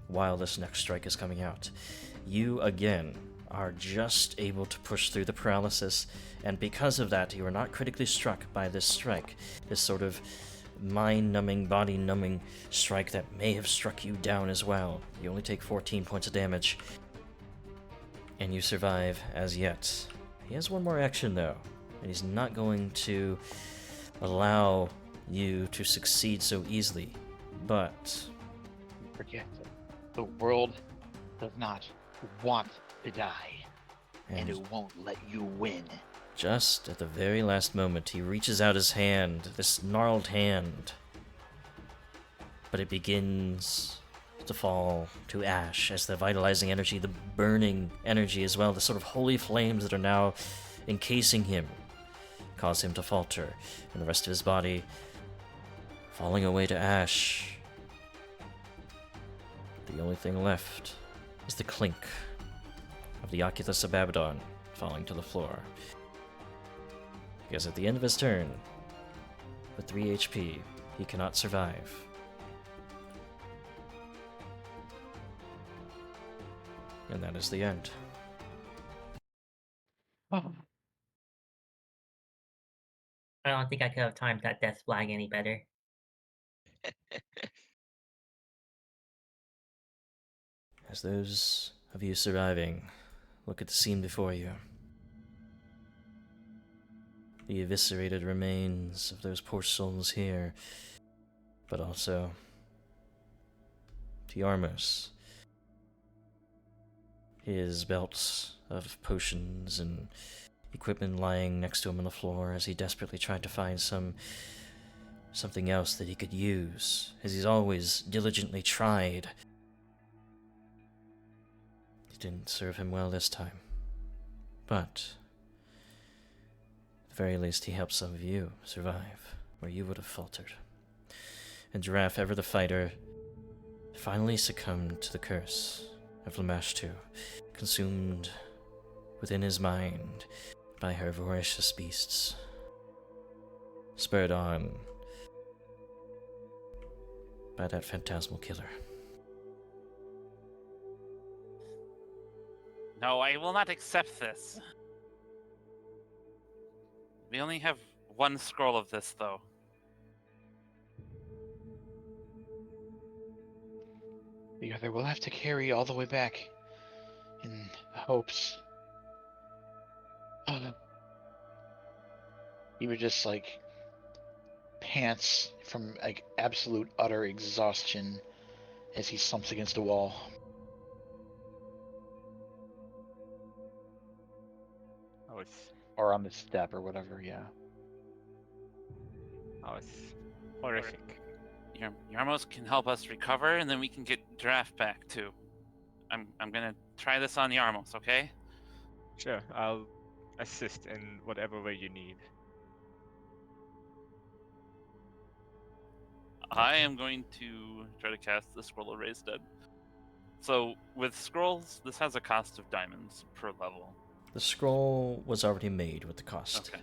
while this next strike is coming out. You, again, are just able to push through the paralysis, and because of that, you are not critically struck by this strike, this sort of mind-numbing, body-numbing strike that may have struck you down as well. You only take 14 points of damage, and you survive as yet. He has one more action, though, and he's not going to allow you to succeed so easily, but... Forget it. The world does not want to die, and it won't let you win. Just at the very last moment, he reaches out his hand, this gnarled hand, but it begins to fall to ash as the vitalizing energy, the burning energy as well, the sort of holy flames that are now encasing him, cause him to falter, and the rest of his body falling away to ash. The only thing left is the clink of the Oculus of Abaddon falling to the floor. Because at the end of his turn, with 3 HP, he cannot survive. And that is the end. Oh. I don't think I could have timed that death flag any better. As those of you surviving look at the scene before you, the eviscerated remains of those poor souls here, but also Tiarmos, his belts of potions and equipment lying next to him on the floor as he desperately tried to find something else that he could use, as he's always diligently tried. It didn't serve him well this time, but at the very least he helped some of you survive where you would have faltered. And Giraffe, ever the fighter, finally succumbed to the curse of Lamashtu, consumed within his mind by her voracious beasts, spurred on by that phantasmal killer. No, I will not accept this. We only have one scroll of this, though. The other will have to carry all the way back in hopes. He would just like pants from like absolute utter exhaustion as he slumps against a wall. Oh, it's Or on the step or whatever, yeah. horrific. Yarmos can help us recover, and then we can get Giraffe back too. I'm gonna try this on Yarmos, okay? Sure, I'll assist in whatever way you need. I am going to try to cast the Scroll of Raised Dead. So with scrolls, this has a cost of diamonds per level. The scroll was already made with the cost. Okay.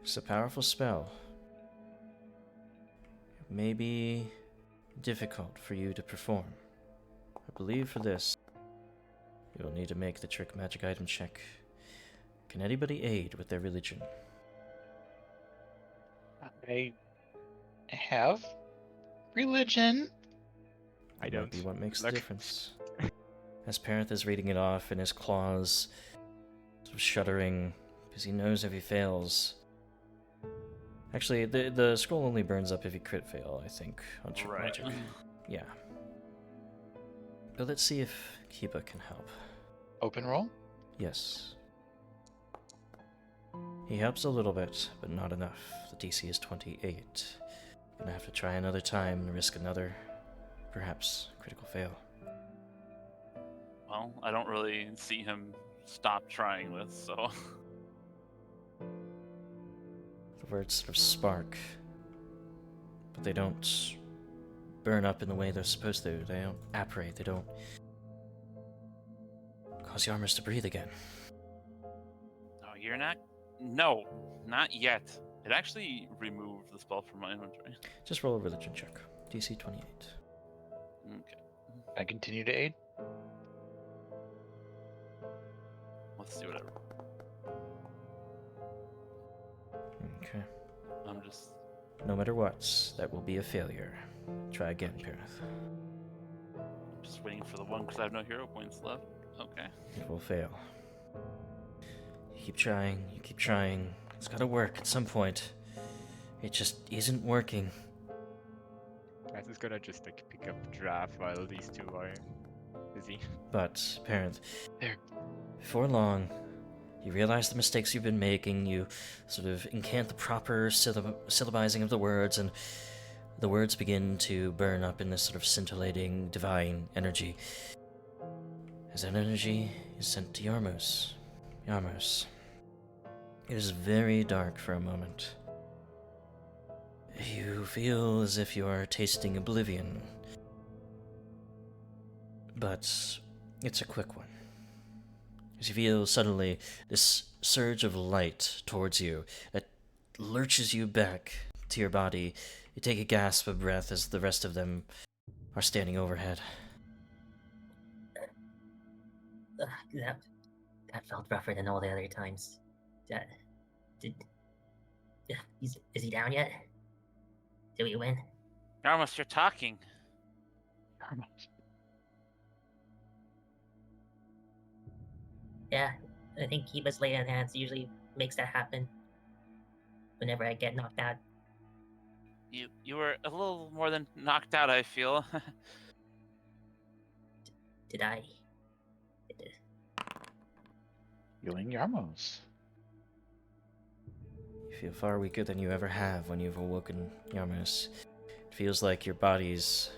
It's a powerful spell. It may be difficult for you to perform. I believe for this, you'll need to make the trick magic item check. Can anybody aid with their religion? I have religion. I That don't. might be what makes the Look. difference. As Parenth is reading it off in his claws, sort of shuddering, because he knows if he fails. Actually, the scroll only burns up if you crit fail, I think, on trick Right. magic. Yeah. But let's see if Kiba can help. Open roll. Yes. He helps a little bit, but not enough. The DC is 28. Gonna have to try another time and risk another, perhaps, critical fail. Well, I don't really see him stop trying this, so. The words sort of spark, but they don't burn up in the way they're supposed to. They don't apparate. They don't cause the armors to breathe again. No, you're not. No, not yet. It actually removed the spell from my inventory. Just roll a religion check. DC 28. Okay, I continue to aid. let's see whatever. Okay. I'm just. No matter what, that will be a failure. Try again, Perith. I'm just waiting for the one because I have no hero points left. Okay. It will fail. You keep trying, you keep trying. It's gotta work at some point. It just isn't working. Gaz is gonna just like pick up Giraffe while these two are busy. But, Perith, There. before long, you realize the mistakes you've been making, you sort of incant the proper syllabizing of the words, and the words begin to burn up in this sort of scintillating divine energy. As that energy is sent to Yarmos. Yarmos. It is very dark for a moment. You feel as if you are tasting oblivion. But it's a quick one. As you feel suddenly this surge of light towards you that lurches you back to your body. You take a gasp of breath as the rest of them are standing overhead. That felt rougher than all the other times. Is he down yet? Did we win? Yarmos, you're talking. Yeah, I think Kiba's lay on hands usually makes that happen. Whenever I get knocked out. You were a little more than knocked out, I feel. Did I? Healing Yarmos. You feel far weaker than you ever have when you've awoken, Yarmos. It feels like your body's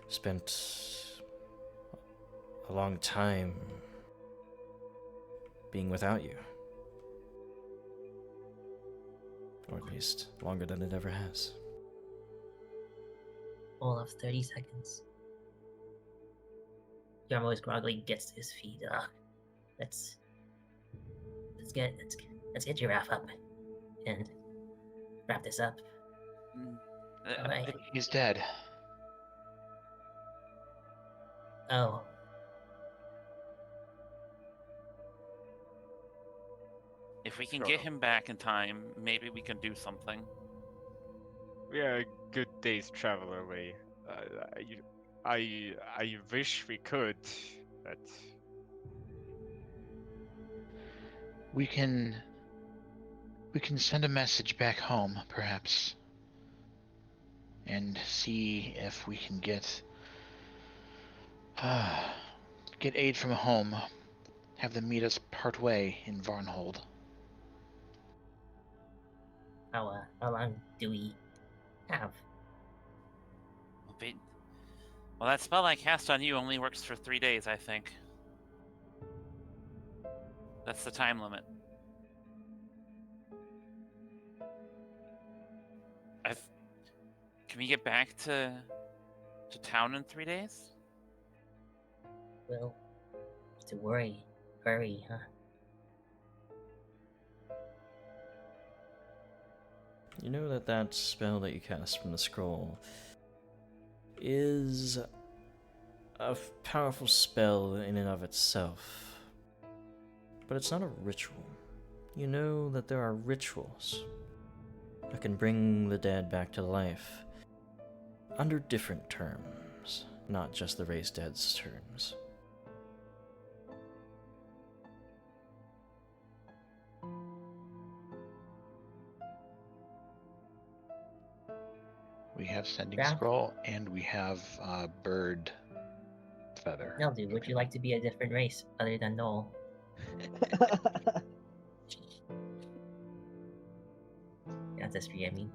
spent a long time being without you. Or at least longer than it ever has. All of 30 seconds. Yarmo's groggily gets to his feet. Let's get Giraffe up and wrap this up. Alright. He's dead. Oh. If we can get him back in time, maybe we can do something. We are a good day's travel away. I wish we could, but We can send a message back home, perhaps, and see if we can get aid from home. Have them meet us part way in Varnhold. How long do we have? Well, that spell I cast on you only works for 3 days, I think. That's the time limit. Can we get back to town in 3 days? Well, to worry. Hurry, huh? You know that spell that you cast from the scroll is a powerful spell in and of itself, but it's not a ritual. You know that there are rituals that can bring the dead back to life under different terms, not just the raised dead's terms. We have sending Yeah. scroll and we have bird feather. Neldu, would you like to be a different race other than Noel? Ancestry, I mean.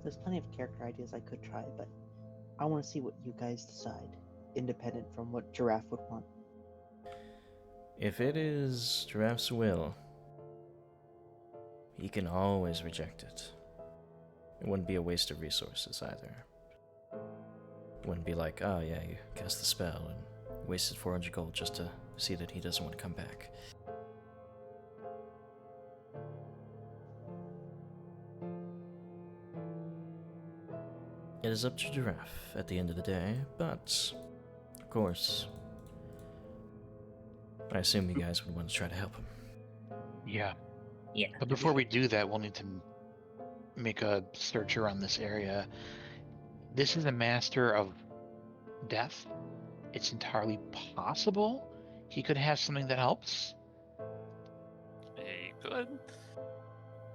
There's plenty of character ideas I could try, but I want to see what you guys decide, independent from what Giraffe would want. If it is Giraffe's will, he can always reject it. It wouldn't be a waste of resources either. It wouldn't be like, oh yeah, you cast the spell and wasted 400 gold just to see that he doesn't want to come back. It is up to Giraffe at the end of the day, but, of course, I assume you guys would want to try to help him. Yeah. Yeah. But before we do that, we'll need to make a search around this area. This is a master of death. It's entirely possible he could have something that helps. He could.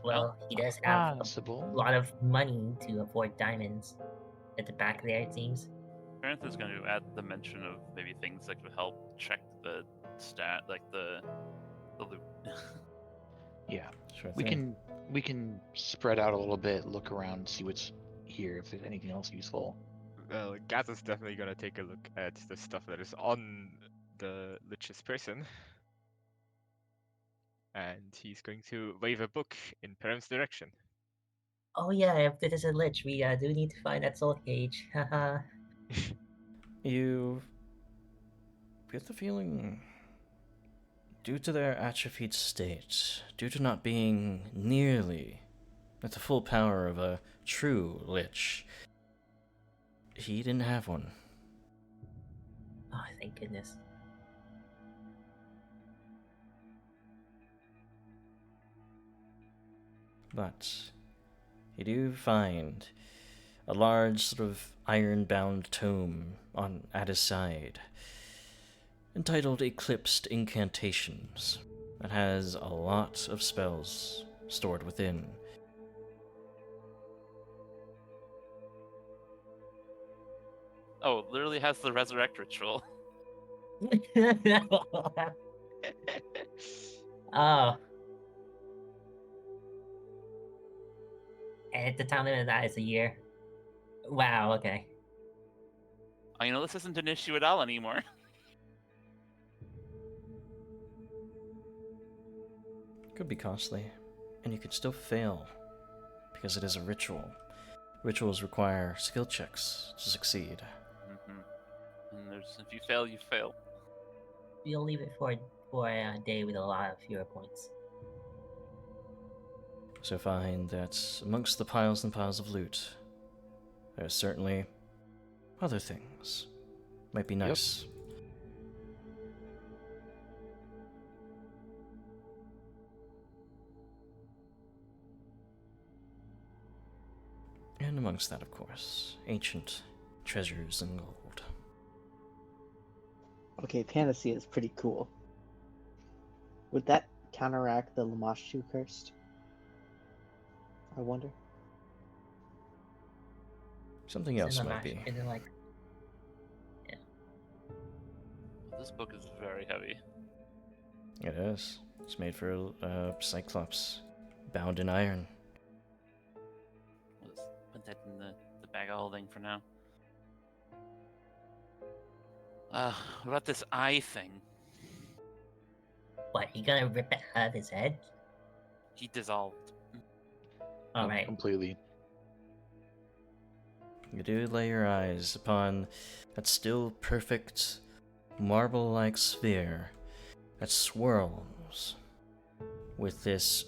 Well, he does have a Possible. lot of money to afford diamonds at the back there, it seems. Parent is going to add the mention of maybe things that could help check the stat, like the loot. Yeah. Sure We thing. can spread out a little bit, look around, see what's here, if there's anything else useful. Well, Gaz is definitely gonna take a look at the stuff that is on the Lich's person. And he's going to wave a book in Perem's direction. Oh yeah, if it is a lich, we do need to find that soul cage. Haha. You get the feeling, due to their atrophied state, due to not being nearly at the full power of a true lich, he didn't have one. Oh, thank goodness. But you do find a large sort of iron-bound tome at his side, entitled Eclipsed Incantations, that has a lot of spells stored within. Oh, it literally has the resurrect ritual. Oh. And the time limit of that is a year. Wow, okay. Oh, you know, this isn't an issue at all anymore. Could be costly, and you could still fail, because it is a ritual. Rituals require skill checks to succeed. And if you fail, you fail. We'll leave it for a day with a lot of hero points. So find that amongst the piles and piles of loot, there are certainly other things. Might be nice. And amongst that, of course, ancient treasures and gold. Okay, Panacea is pretty cool. Would that counteract the Lamashtu Cursed? I wonder. Something else might be. Is it like... This book is very heavy. It is. It's made for a Cyclops, bound in iron. Let's put that in the bag of holding for now. What about this eye thing? What, you gonna rip it out of his head? He dissolved. Alright. Completely. You do lay your eyes upon that still perfect marble-like sphere that swirls with this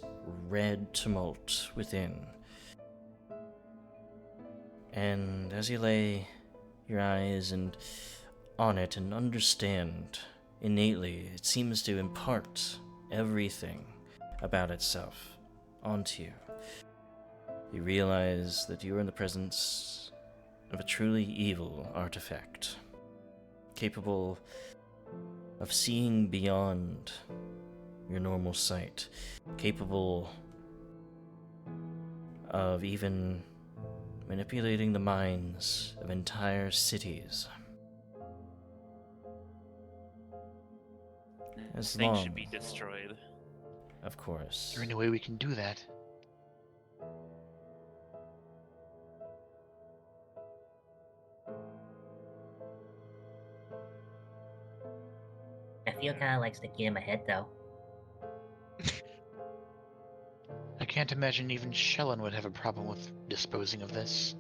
red tumult within. And as you lay your eyes on it and understand innately, it seems to impart everything about itself onto you. You realize that you are in the presence of a truly evil artifact, capable of seeing beyond your normal sight, capable of even manipulating the minds of entire cities. As Things long, should be destroyed. of course. Is there any way we can do that? feel kind of like sticking in my head though. I can't imagine even Shellen would have a problem with disposing of this.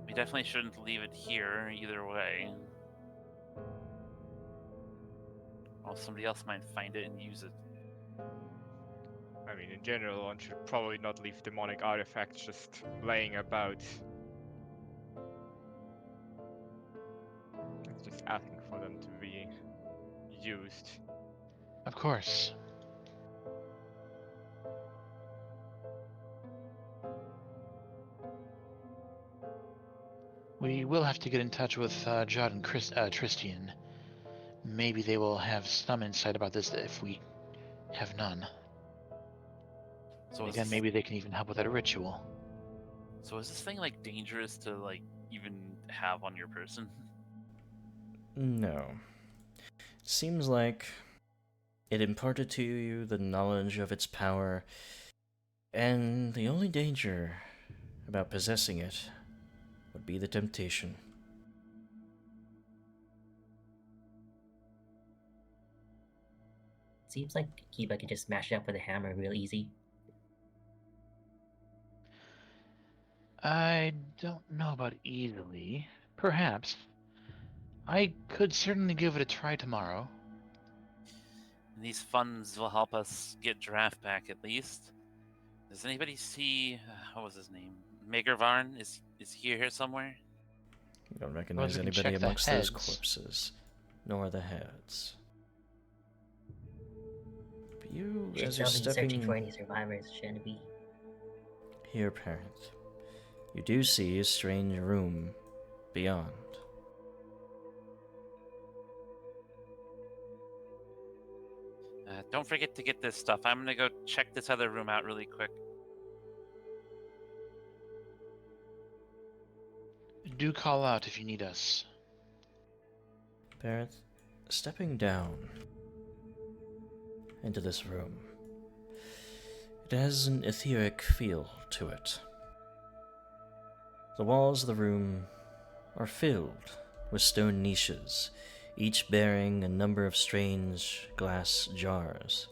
We definitely shouldn't leave it here either way. Or somebody else might find it and use it. I mean, in general, one should probably not leave demonic artifacts just laying about. It's just asking for them to be used. Of course. We will have to get in touch with Jod and Tristian. Maybe they will have some insight about this if we have none. So And again, maybe they can even help with that ritual. So is this thing like dangerous to like even have on your person? No. Seems like it imparted to you the knowledge of its power, and the only danger about possessing it would be the temptation. Seems like Kiba could just smash it up with a hammer real easy. I don't know about easily. Perhaps. I could certainly give it a try tomorrow. And these funds will help us get Draft back at least. Does anybody see what was his name? Magervarn? Is he here somewhere? You don't recognize we can anybody check the amongst those heads. corpses, nor the heads. But you, Should as you're still be searching for stepping any survivors, shouldn't we? here, parent, you do see a strange room beyond. Don't forget to get this stuff. I'm gonna go check this other room out really quick. Do call out if you need us. Parent, stepping down into this room, it has an etheric feel to it. The walls of the room are filled with stone niches, each bearing a number of strange glass jars.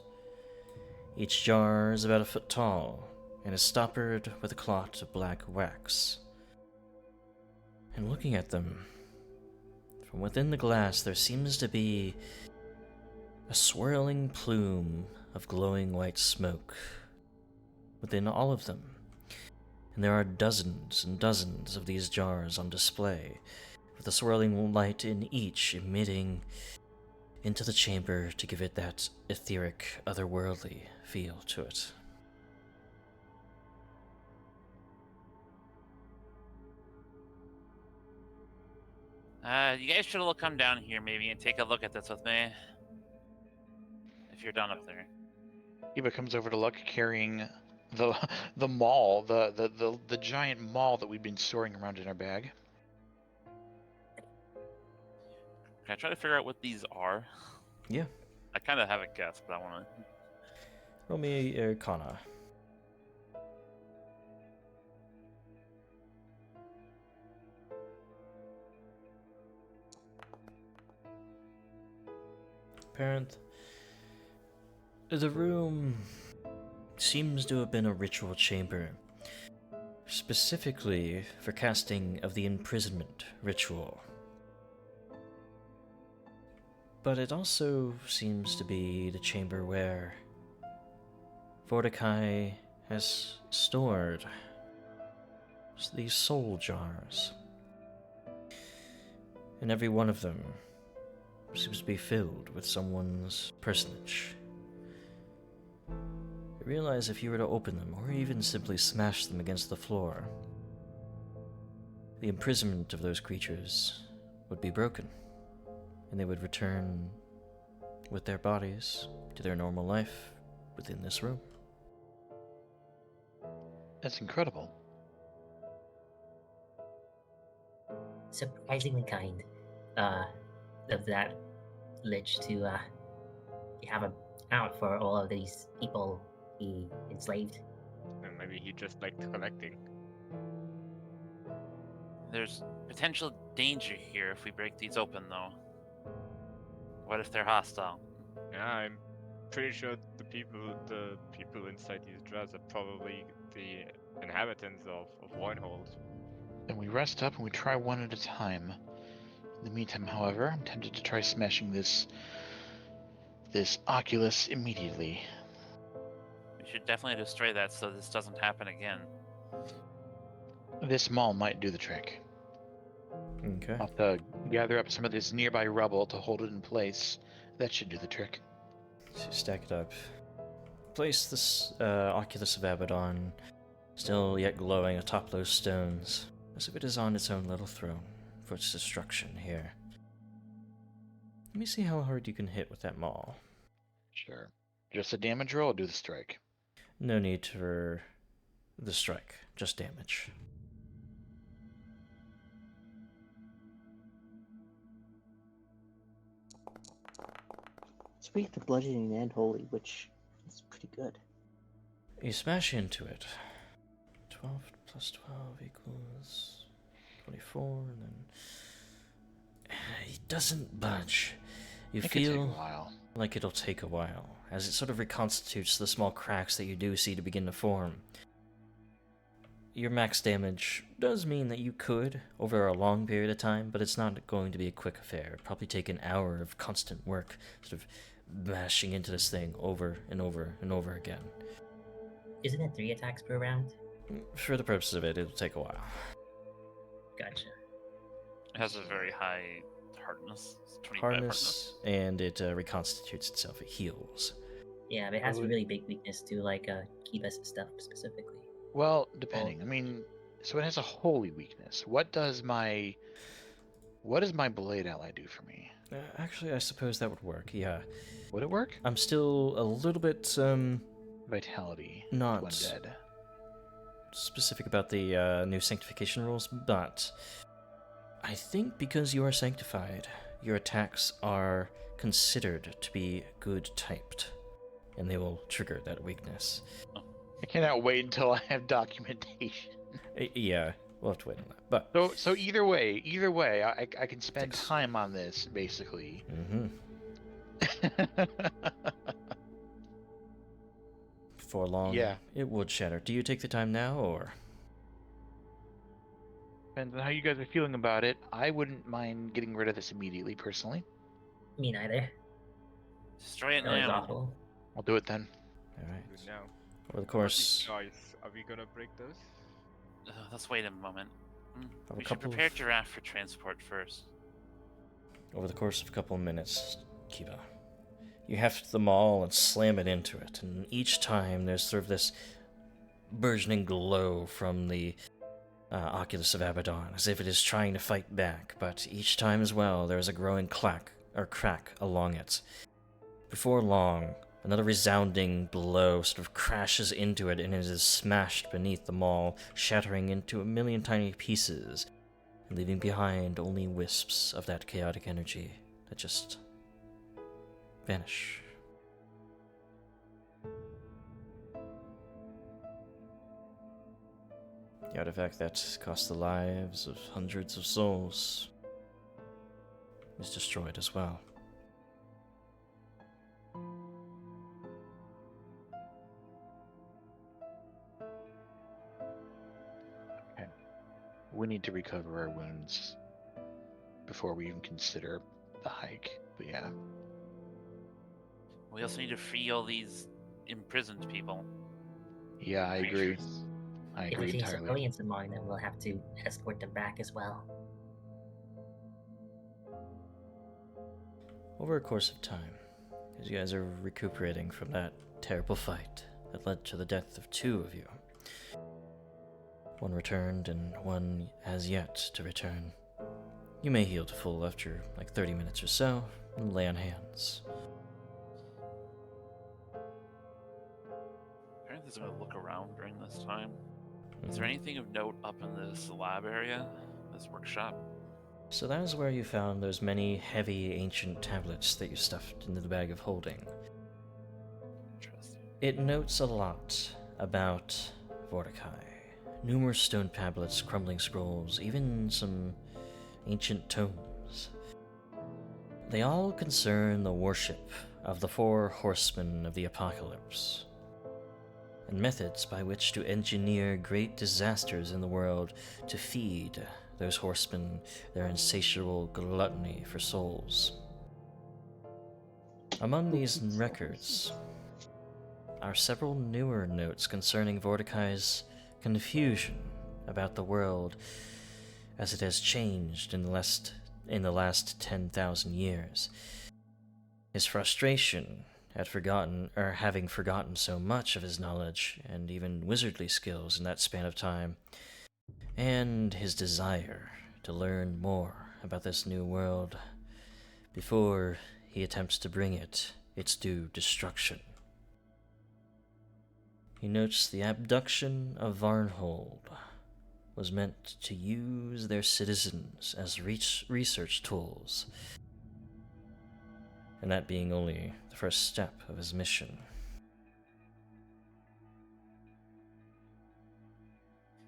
Each jar is about a foot tall and is stoppered with a clot of black wax. And looking at them, from within the glass there seems to be a swirling plume of glowing white smoke within all of them. And there are dozens and dozens of these jars on display, with a swirling light in each emitting into the chamber to give it that etheric, otherworldly feel to it. You guys should all come down here maybe and take a look at this with me. If you're done up there. Eva comes over to look, carrying the maul, the giant maul that we've been storing around in our bag. Can I try to figure out what these are? Yeah. I kind of have a guess, but I want to. Roll me a Arcana. Parent, the room seems to have been a ritual chamber, specifically for casting of the imprisonment ritual. But it also seems to be the chamber where Vordakai has stored these soul jars. And every one of them seems to be filled with someone's personage. You realize if you were to open them, or even simply smash them against the floor, the imprisonment of those creatures would be broken, and they would return with their bodies to their normal life within this room. That's incredible. Surprisingly kind of that lich to have a out for all of these people he enslaved. And maybe he just liked collecting. There's potential danger here if we break these open, though. What if they're hostile? Yeah, I'm pretty sure the people inside these drafts are probably the inhabitants of Warnhold. Then we rest up and we try one at a time. In the meantime, however, I'm tempted to try smashing this Oculus immediately. We should definitely destroy that so this doesn't happen again. This maul might do the trick. Okay. I'll have to gather up some of this nearby rubble to hold it in place. That should do the trick. So you stack it up. Place this Oculus of Abaddon, still yet glowing atop those stones, as if it is on its own little throne for its destruction here. Let me see how hard you can hit with that maul. Sure. Just a damage roll, or do the strike? No need for the strike, just damage. So we get the bludgeoning and holy, which is pretty good. You smash into it. 12 plus 12 equals 24, and then it doesn't budge. You It could take a feel while. like it'll take a while, as it sort of reconstitutes the small cracks that you do see to begin to form. Your max damage does mean that you could, over a long period of time, but it's not going to be a quick affair. It'll probably take an hour of constant work, sort of bashing into this thing over and over and over again. Isn't it 3 attacks per round? For the purposes of it, it'll take a while. Gotcha. It has a very high hardness. It's 25 hardness. Hardness, and it reconstitutes itself. It heals. Yeah, but it has a really big weakness to like Kiba's stuff specifically. Well, depending. I mean, so it has a holy weakness. What does my blade ally do for me? Actually, I suppose that would work, yeah. Would it work? I'm still a little bit, Vitality. not One dead. specific about the new sanctification rules, but I think because you are sanctified, your attacks are considered to be good typed, and they will trigger that weakness. I cannot wait until I have documentation. Yeah, we'll have to wait on that. But So either way, I can spend Thanks. time on this basically. Before long, Yeah. it would shatter. Do you take the time now, or? Depends on how you guys are feeling about it. I wouldn't mind getting rid of this immediately, personally. Me neither. Destroy it That was now. awful. I'll do it then. Alright. Good now. Over the course Guys, are we gonna break those? Let's wait a moment. of a We should couple prepare of, Giraffe for transport first. over the course of a couple of minutes, Kiba, you heft the maul and slam it into it, and each time there's sort of this burgeoning glow from the Oculus of Abaddon, as if it is trying to fight back, but each time as well there is a growing crack along it. Before long, another resounding blow sort of crashes into it, and it is smashed beneath the maul, shattering into a million tiny pieces, and leaving behind only wisps of that chaotic energy that just vanish. The artifact that cost the lives of hundreds of souls is destroyed as well. We need to recover our wounds before we even consider the hike. But yeah. We also need to free all these imprisoned people. Yeah, I agree. Creatures. I If we agree see entirely. civilians among them, we'll have to escort them back as well. Over a course of time, as you guys are recuperating from that terrible fight that led to the death of 2 of you, one returned and one has yet to return. You may heal to full after like 30 minutes or so and lay on hands. Apparently, there's gonna look around during this time. Is there anything of note up in this lab area, this workshop? So that is where you found those many heavy ancient tablets that you stuffed into the bag of holding. Interesting. It notes a lot about Vordakai. Numerous stone tablets, crumbling scrolls, even some ancient tomes. They all concern the worship of the four horsemen of the apocalypse, and methods by which to engineer great disasters in the world to feed those horsemen their insatiable gluttony for souls. Among these records are several newer notes concerning Vordakai's confusion about the world as it has changed in the last 10,000 years. His frustration at having forgotten so much of his knowledge and even wizardly skills in that span of time, and his desire to learn more about this new world before he attempts to bring it its due destruction. He notes the abduction of Varnhold was meant to use their citizens as research tools, and that being only the first step of his mission.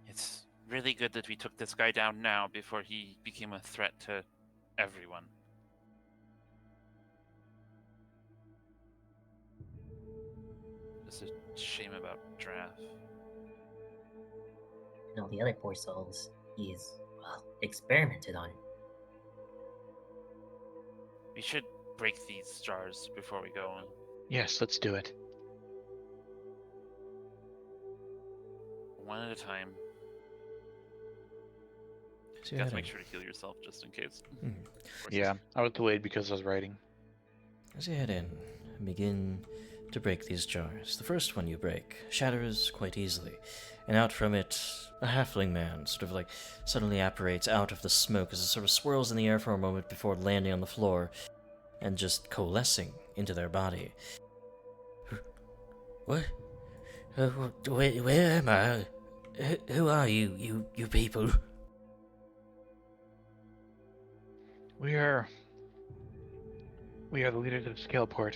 It's really good that we took this guy down now before he became a threat to everyone. It's a shame about Draft. And all the other poor souls he's, well, experimented on. We should break these jars before we go on. Yes, let's do it. One at a time. So You have to make sure to heal yourself just in case. Mhm. Of course, Yeah, I was delayed because I was writing. As you head in and begin to break these jars, the first one you break shatters quite easily, and out from it, a halfling man sort of like suddenly apparates out of the smoke as it sort of swirls in the air for a moment before landing on the floor and just coalescing into their body. What? Where am I? Who are you people? We are the leaders of Scaleport.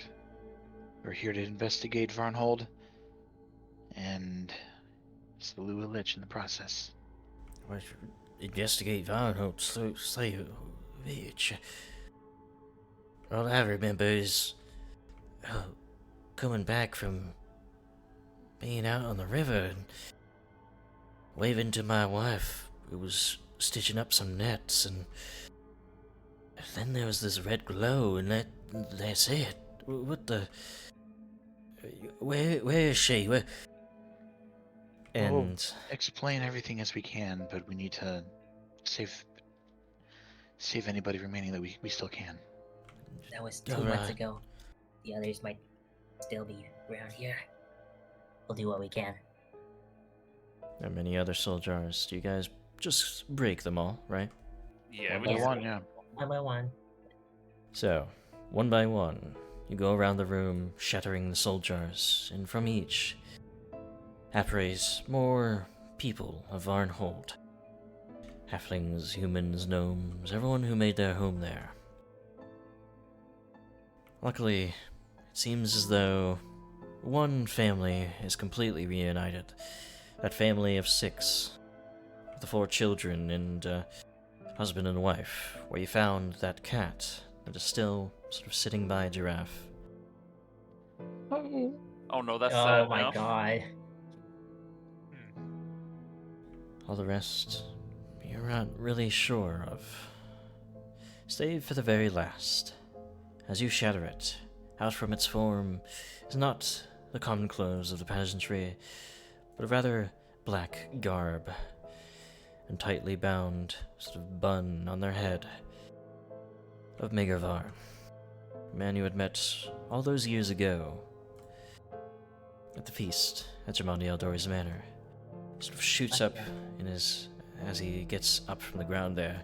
We're here to investigate Varnhold and slew a lich in the process. What, investigate Varnhold, slay a bitch. All I remember is coming back from being out on the river and waving to my wife who was stitching up some nets, and then there was this red glow, and that's it. What the? Where is she? Where? And Explain everything as we can, but we need to save anybody remaining that we still can. That was 2 Alright. months ago. The others might still be around here. We'll do what we can. there are many other soul jars. Do you guys just break them all, right? Yeah, One we by just one, yeah. One by one. So, one by one, you go around the room, shattering the soul jars, and from each apparates more people of Varnhold. Halflings, humans, gnomes, everyone who made their home there. Luckily, it seems as though one family is completely reunited. That family of 6, with the 4 children and husband and wife, where you found that cat that is still sort of sitting by a giraffe. Oh no, that's Oh sad my now. god. All the rest, you're not really sure of. Save for the very last. As you shatter it, out from its form is not the common clothes of the peasantry, but a rather black garb, and tightly bound sort of bun on their head of Megavar, a man you had met all those years ago at the feast at Jamandi Eldori's Manor. Sort of shoots up in his as he gets up from the ground there.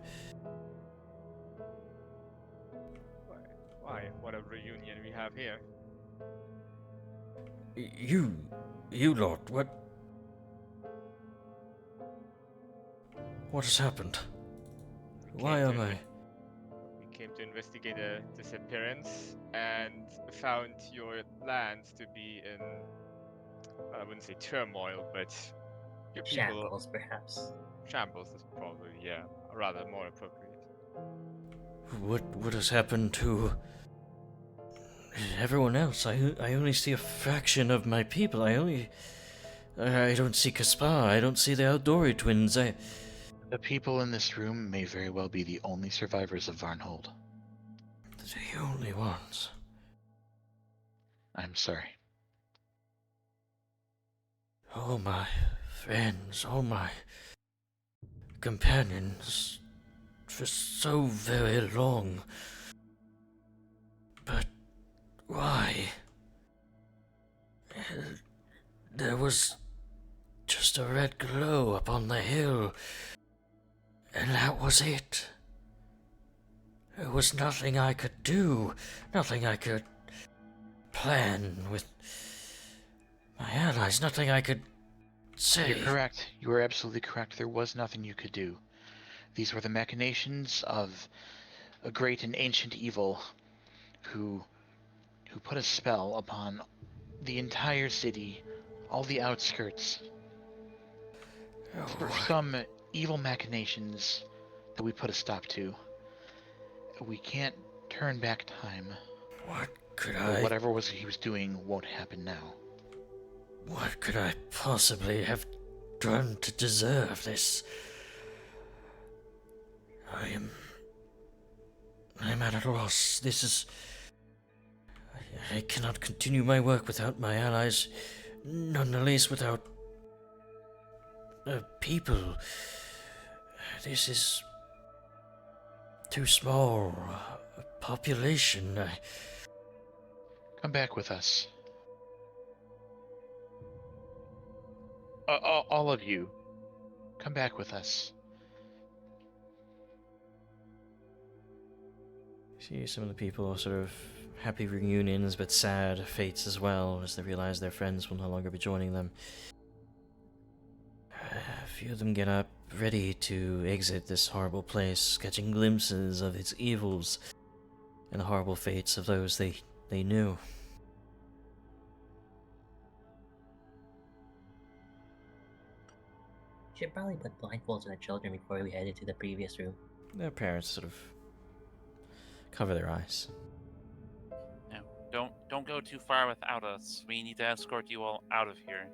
Why? What a reunion we have here. You lot, what has happened? We Why came am to I? We came to investigate a disappearance and found your land to be in, I wouldn't say turmoil, but your people. Shambles, perhaps. Shambles is probably, yeah, rather more appropriate. What has happened to everyone else? I only see a fraction of my people. I don't see Caspar. I don't see the Outdoory twins. The people in this room may very well be the only survivors of Varnhold. The only ones. I'm sorry. All my friends, all my companions, for so very long. But why? There was just a red glow upon the hill, and that was it. There was nothing I could do, nothing I could plan with my allies, nothing I could say. You're correct. You are absolutely correct. There was nothing you could do. These were the machinations of a great and ancient evil who put a spell upon the entire city, all the outskirts, for some evil machinations that we put a stop to. We can't turn back time. What could But whatever he was doing won't happen now. What could I possibly have done to deserve this? I'm at a loss. I cannot continue my work without my allies, none the least without people. This is too small a population. Come back with us. All of you, come back with us. See some of the people are sort of happy reunions, but sad fates as well, as they realize their friends will no longer be joining them. A few of them get up, ready to exit this horrible place, catching glimpses of its evils and the horrible fates of those they knew. Should probably put blindfolds on the children before we head into the previous room. Their parents sort of cover their eyes. No, don't go too far without us. We need to escort you all out of here,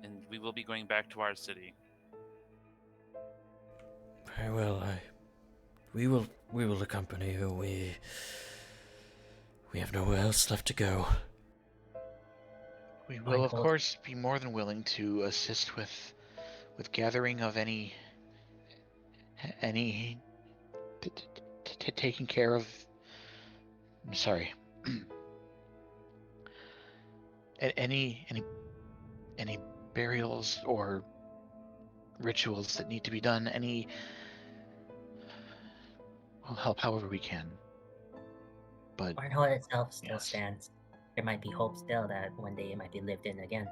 and we will be going back to our city. Very well, we will accompany you. We have nowhere else left to go. We will, of course, be more than willing to assist with gathering of any taking care of. I'm sorry. any burials or rituals that need to be done. We'll help however we can. But Varnhold itself still yes. stands. There might be hope still that one day it might be lived in again.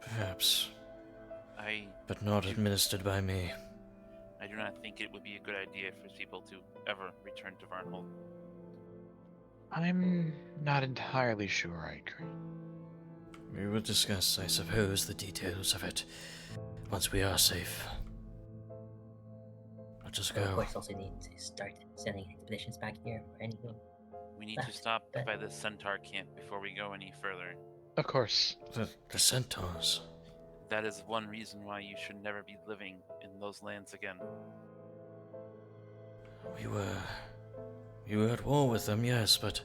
Perhaps. But not administered by me. I do not think it would be a good idea for people to ever return to Varnhold. I'm not entirely sure I agree. We will discuss, I suppose, the details of it once we are safe. Let us go. Of course, also need to start sending expeditions back here or anything. We need to stop by the Centaur camp before we go any further. Of course. The centaurs. That is one reason why you should never be living in those lands again. We were at war with them, yes, but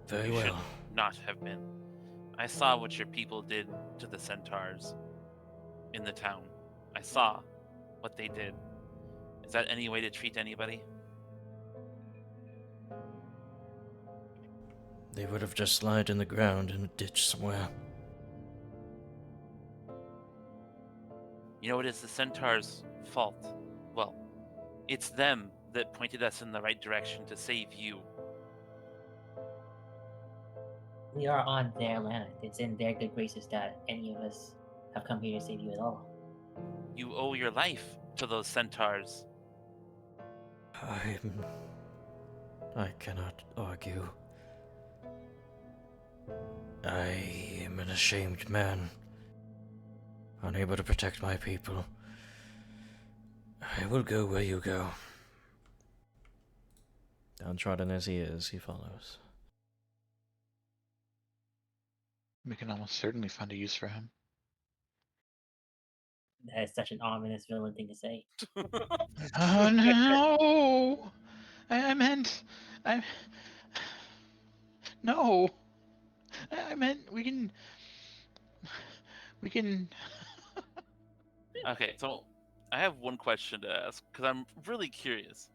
very You well. should not have been. I saw what your people did to the centaurs in the town. I saw what they did. Is that any way to treat anybody? They would have just lied in the ground in a ditch somewhere. You know, it is the centaurs' fault. Well, it's them that pointed us in the right direction to save you. We are on their land. It's in their good graces that any of us have come here to save you at all. You owe your life to those centaurs. I cannot argue. I am an ashamed man. unable to protect my people. I will go where you go. Downtrodden as he is, he follows. We can almost certainly find a use for him. That is such an ominous villain thing to say. Oh no! I meant, I. No, I meant we can. Okay, so I have one question to ask because I'm really curious.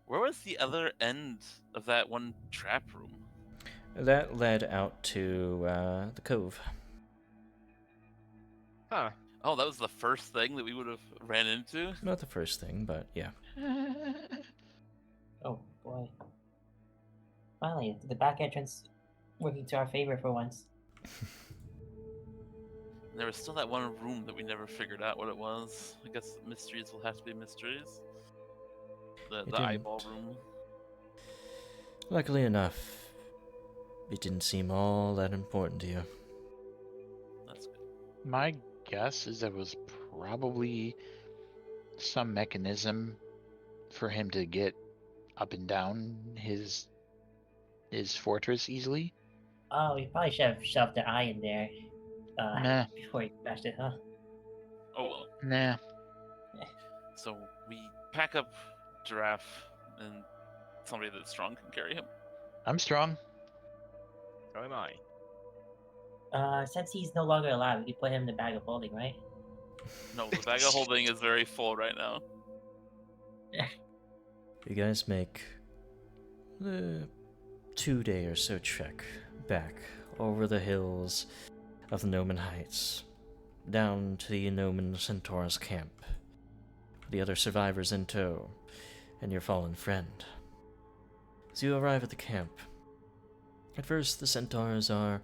Where was the other end of that one trap room? That led out to the cove. Huh. Oh, that was the first thing that we would have ran into? Not the first thing, but yeah. Oh boy. Finally, the back entrance working to our favor for once. There was still that one room that we never figured out what it was. I guess mysteries will have to be mysteries. The didn't. eyeball room. Luckily enough, it didn't seem all that important to you. That's good. My guess is there was probably some mechanism for him to get up and down his fortress easily. Oh, we probably should have shoved the eye in there Nah. before he crashed it, huh? Oh well. Nah. So we pack up Giraffe and somebody that's strong can carry him. I'm strong. So am I. Since he's no longer alive, we can put him in the bag of holding, right? No, the bag of holding is very full right now. You guys make the 2-day or so trek back over the hills of the Nomen Heights, down to the Nomen Centaur's camp, the other survivors in tow, and your fallen friend. As you arrive at the camp, at first the centaurs are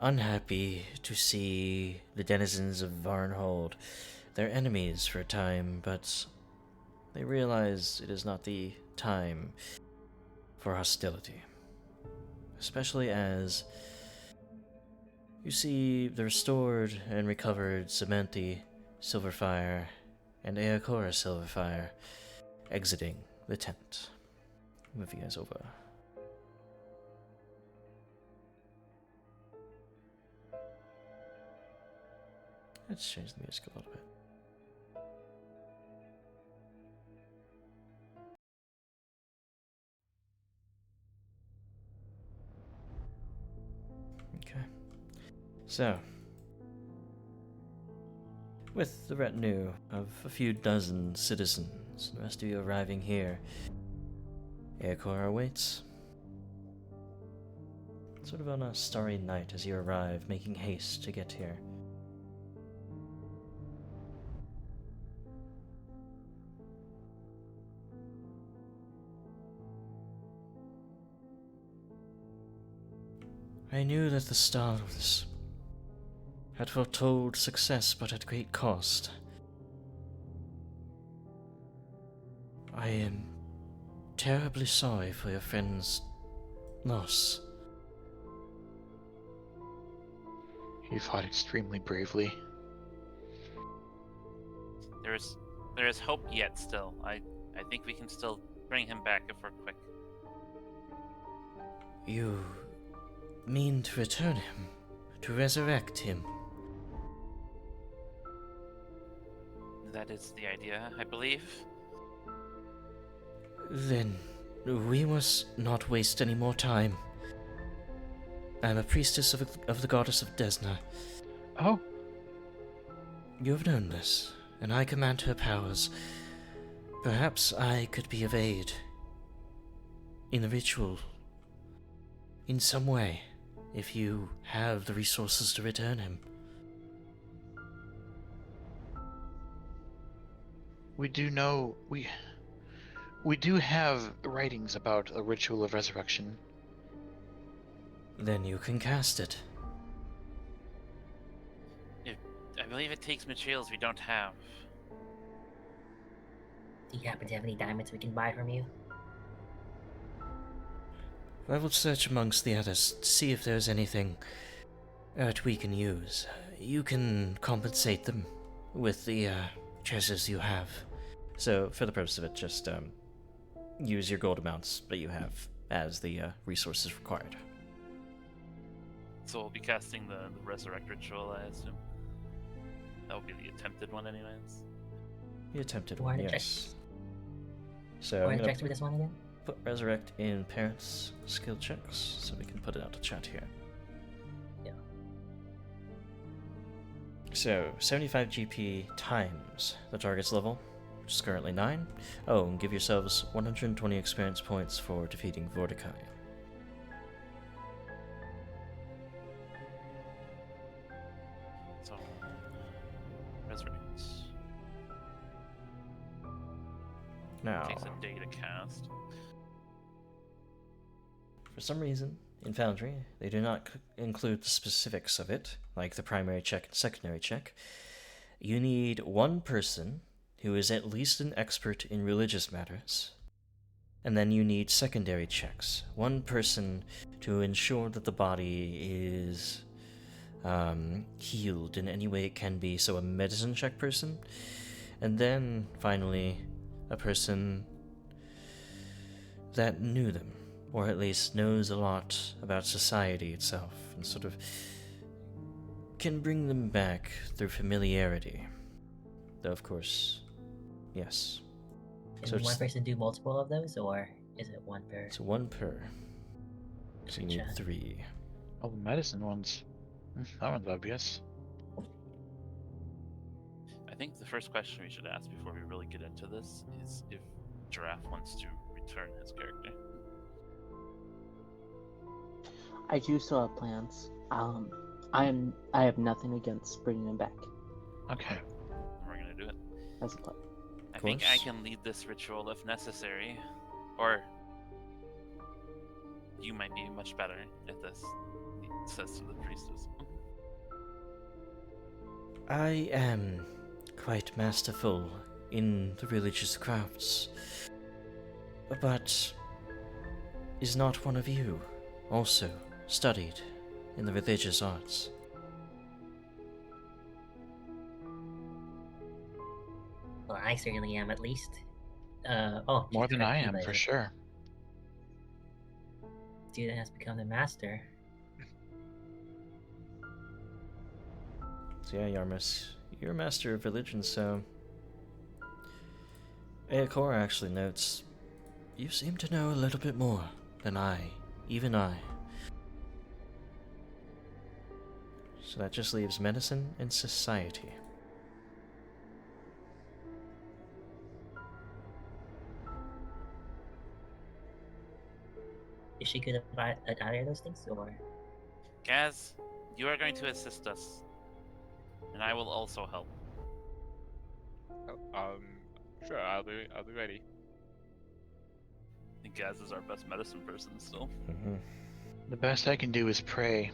unhappy to see the denizens of Varnhold, their enemies for a time, but they realize it is not the time for hostility. Especially as you see the restored and recovered Sementhi Silverfire and Eakora Silverfire exiting the tent. Move you guys over. Let's change the music a little bit. Okay. So, with the retinue of a few dozen citizens, the rest of you arriving here, Eakora awaits. Sort of on a starry night as you arrive, making haste to get here. I knew that the stars had foretold success, but at great cost. I am terribly sorry for your friend's loss. He fought extremely bravely. There is hope yet still. I think we can still bring him back if we're quick. You mean to return him? To resurrect him? That is the idea, I believe. Then we must not waste any more time. I am a priestess of the goddess of Desna. Oh, You have known this, and I command her powers. Perhaps I could be of aid in the ritual in some way, if you have the resources to return him. we do know we do have writings about a ritual of resurrection. Then you can cast it. I believe it takes materials we don't have. Do you happen to have any diamonds we can buy from you? I will search amongst the others to see if there's anything that we can use. You can compensate them with the treasures you have. So, for the purpose of it, just use your gold amounts that you have as the resources required. So we'll be casting the resurrect ritual, I assume. That will be the attempted one, anyways. The attempted What one, are the yes. So What I'm checks going for to this one again? put resurrect in parents' skill checks, so we can put it out to chat here. Yeah. So 75 GP times the target's level, which is currently 9. Oh, and give yourselves 120 experience points for defeating Vordakai. So, resurrect. Now, Takes a day to cast. for some reason, in Foundry, they do not include the specifics of it, like the primary check and secondary check. You need one person who is at least an expert in religious matters, and then you need secondary checks. One person to ensure that the body is healed in any way it can be, so a medicine check person, and then finally a person that knew them, or at least knows a lot about society itself, and sort of can bring them back through familiarity. Though, of course, yes. Can So one just- person do multiple of those, or is it one per? It's one per. So you need Gotcha. 3. Oh, the medicine ones. That one's obvious. I think the first question we should ask before we really get into this is if Giraffe wants to return his character. I do still have plans. I have nothing against bringing him back Okay. And we're gonna do it. as a player. I think I course. can lead this ritual if necessary. Or you might be much better at this, he says to the priestess. I am quite masterful in the religious crafts, but is not one of you also studied in the religious arts? Well, I certainly am, at least. More than I correct, am, Kiva, for the sure. Student has become the master. So yeah, Yarmus, you're a master of religion, so... Eokora actually notes, you seem to know a little bit more than even I. So that just leaves medicine and society. Is she good at either of those things, or? Gaz, you are going to assist us. And I will also help. Oh, sure, I'll be ready. I think Gaz is our best medicine person still. Mm-hmm. The best I can do is pray.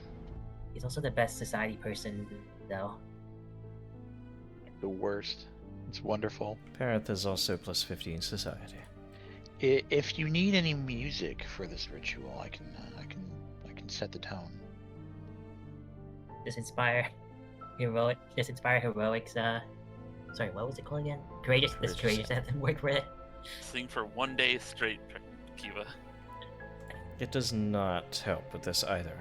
He's also the best society person, though. The worst. It's wonderful. Parath is also plus 50 in society. If you need any music for this ritual, I can set the tone. Just inspire heroics. Sorry, what was it called again? Courageous. This Courageous. courageous anthem word for it. Sing for 1 day straight, Kiva. It does not help with this either,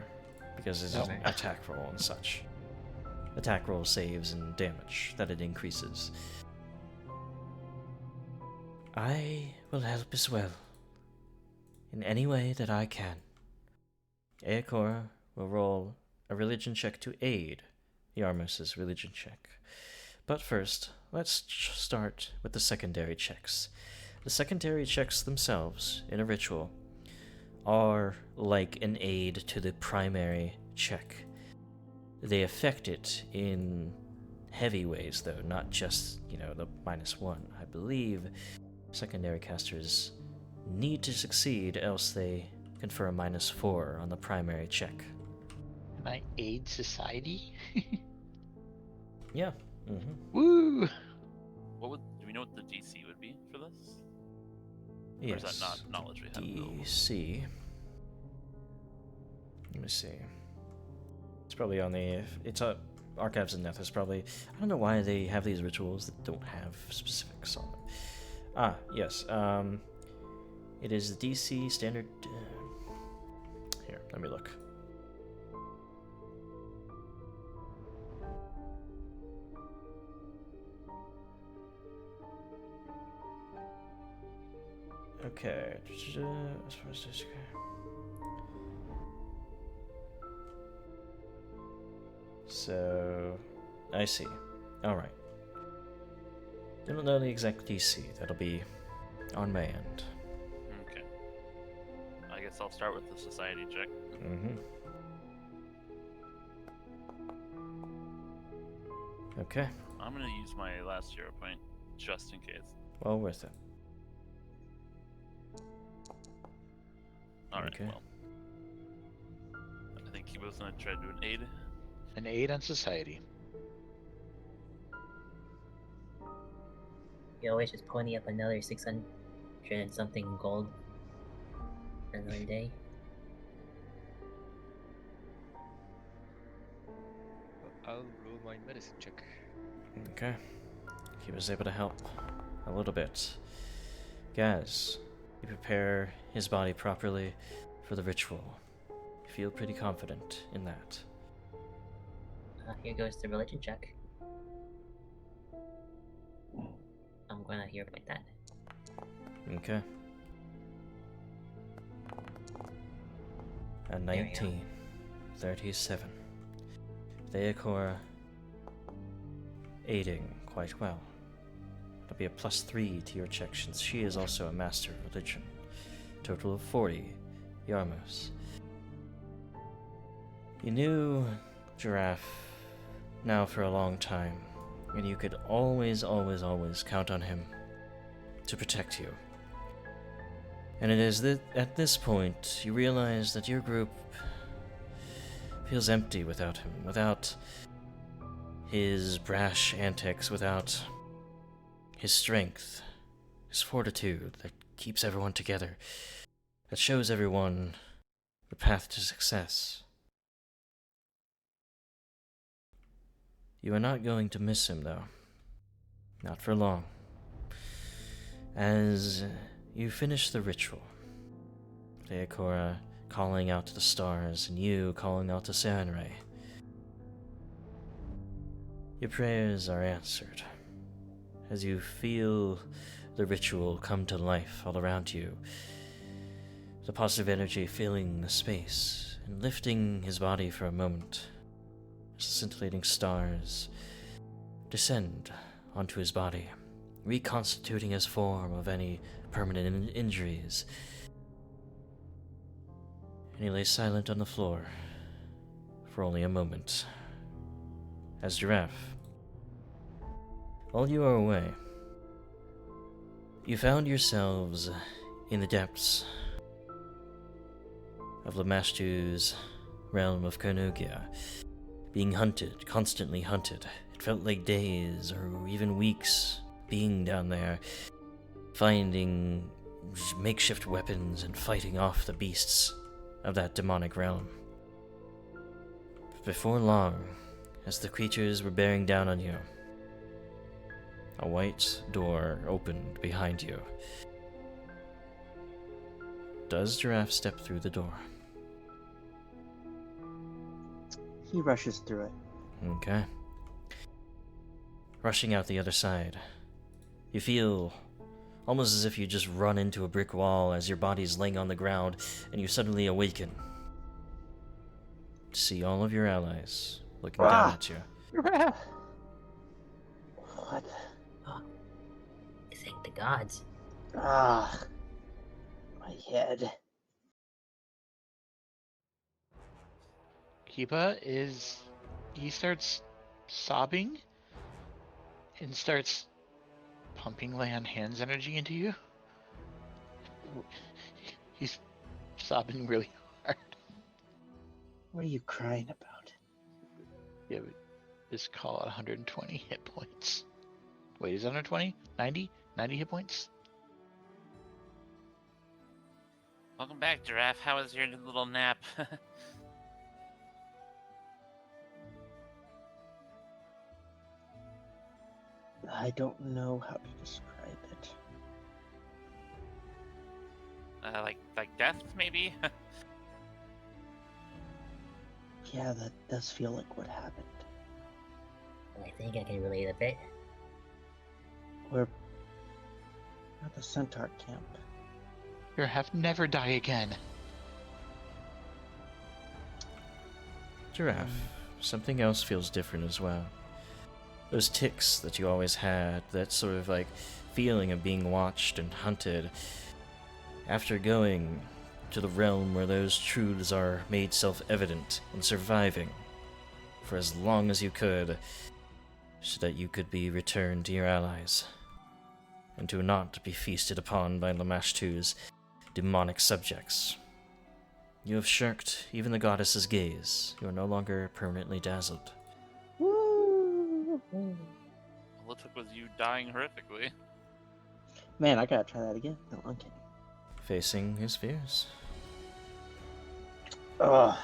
because it's Okay. an attack roll and such. Attack roll saves and damage that it increases. I will help as well, in any way that I can. Eokora will roll a religion check to aid Yarmus's religion check. But first, let's start with the secondary checks. The secondary checks themselves, in a ritual, are like an aid to the primary check. They affect it in heavy ways, though, not just, the -1. I believe secondary casters need to succeed, else they confer a -4 on the primary check. Can I aid society? Yeah. Mm-hmm. Woo! Do we know what the DC would be for this? Or Yes. is that not knowledge we have available? DC. Let me see. It's probably on the. It's up Archives of Neth is probably... I don't know why they have these rituals that don't have specifics on them. Ah, yes. It is the DC standard... Here, let me look. Okay. As far as this... So, I see. Alright. Don't know the exact DC. That'll be on my end. Okay. I guess I'll start with the society check. Mm-hmm. Okay. I'm gonna use my last hero point just in case. Well worth it. Alright, Okay. well. I think he was gonna try to do an aid. An 8 on society. You always just pony up another 600 and something gold for another day. I'll roll my medicine check. Okay. He was able to help a little bit. Guys, you prepare his body properly for the ritual. You feel pretty confident in that. Here goes the religion check. I'm gonna hear about that. Okay. A we 19. 37. Theokora aiding quite well. It'll be a +3 to your check since she is also a master of religion. Total of 40. Yarmos. You knew Giraffe now for a long time, and you could always count on him to protect you. And it is that at this point you realize that your group feels empty without him, without his brash antics, without his strength, his fortitude that keeps everyone together, that shows everyone the path to success. You are not going to miss him, though. Not for long. As you finish the ritual, Theokora calling out to the stars and you calling out to Sarenrae, your prayers are answered. As you feel the ritual come to life all around you, the positive energy filling the space and lifting his body for a moment, as the scintillating stars descend onto his body, reconstituting his form of any permanent injuries. And he lay silent on the floor for only a moment. As Giraffe, while you are away, you found yourselves in the depths of Lamashtu's realm of Carnogia, being hunted, constantly hunted. It felt like days or even weeks being down there, finding makeshift weapons and fighting off the beasts of that demonic realm. But before long, as the creatures were bearing down on you, a white door opened behind you. Does Giraffe step through the door? He rushes through it. Okay. Rushing out the other side, you feel almost as if you just run into a brick wall as your body's laying on the ground and you suddenly awaken to see all of your allies looking down at you. What? Thank the gods. Ah, my head. Kiba he starts sobbing and starts pumping lay on hands energy into you. He's sobbing really hard. What are you crying about? Yeah, but just call it 120 hit points. Wait, is it 120? 90? 90 hit points? Welcome back, Giraffe. How was your little nap? I don't know how to describe it. Like death, maybe? Yeah, that does feel like what happened. I think I can relate a bit. We're at the Centaur camp. Have never die again. Giraffe, something else feels different as well. Those tics that you always had, that sort of like feeling of being watched and hunted. After going to the realm where those truths are made self-evident and surviving for as long as you could, so that you could be returned to your allies, and to not be feasted upon by Lamashtu's demonic subjects. You have shirked even the goddess's gaze. You are no longer permanently dazzled. Woo! All it took was you dying horrifically. Man, I gotta try that again. No, I'm kidding. Facing his fears. Ugh.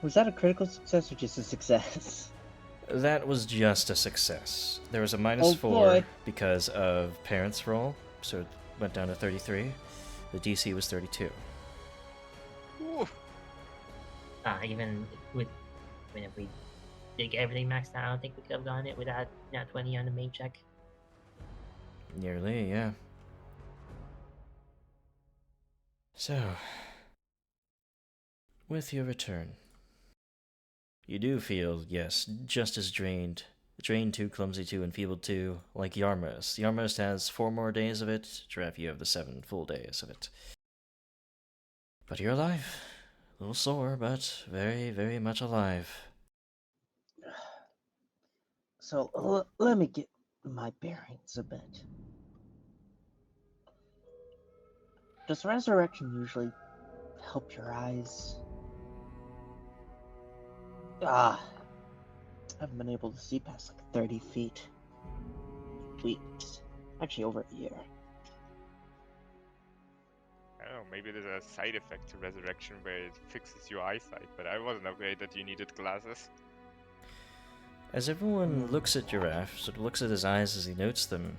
Was that a critical success or just a success? That was just a success. There was a minus Oh, 4 boy. because of parents' roll, so it went down to 33. The DC was 32. Ooh. Even with if we did get everything maxed out, I don't think we could have gotten it without nat 20 on the main check. Nearly, yeah. So, with your return, you do feel, yes, just as drained. Drained 2, Clumsy 2, Enfeebled 2, like Yarmos. Yarmos has 4 more days of it. Giraffe, you have the 7 full days of it. But you're alive. A little sore, but very, very much alive. So let me get my bearings a bit. Does resurrection usually help your eyes? I haven't been able to see past like 30 feet. Weeks. Actually, over a year. I don't know, maybe there's a side effect to resurrection where it fixes your eyesight, but I wasn't aware that you needed glasses. As everyone looks at Giraffe, sort of looks at his eyes as he notes them,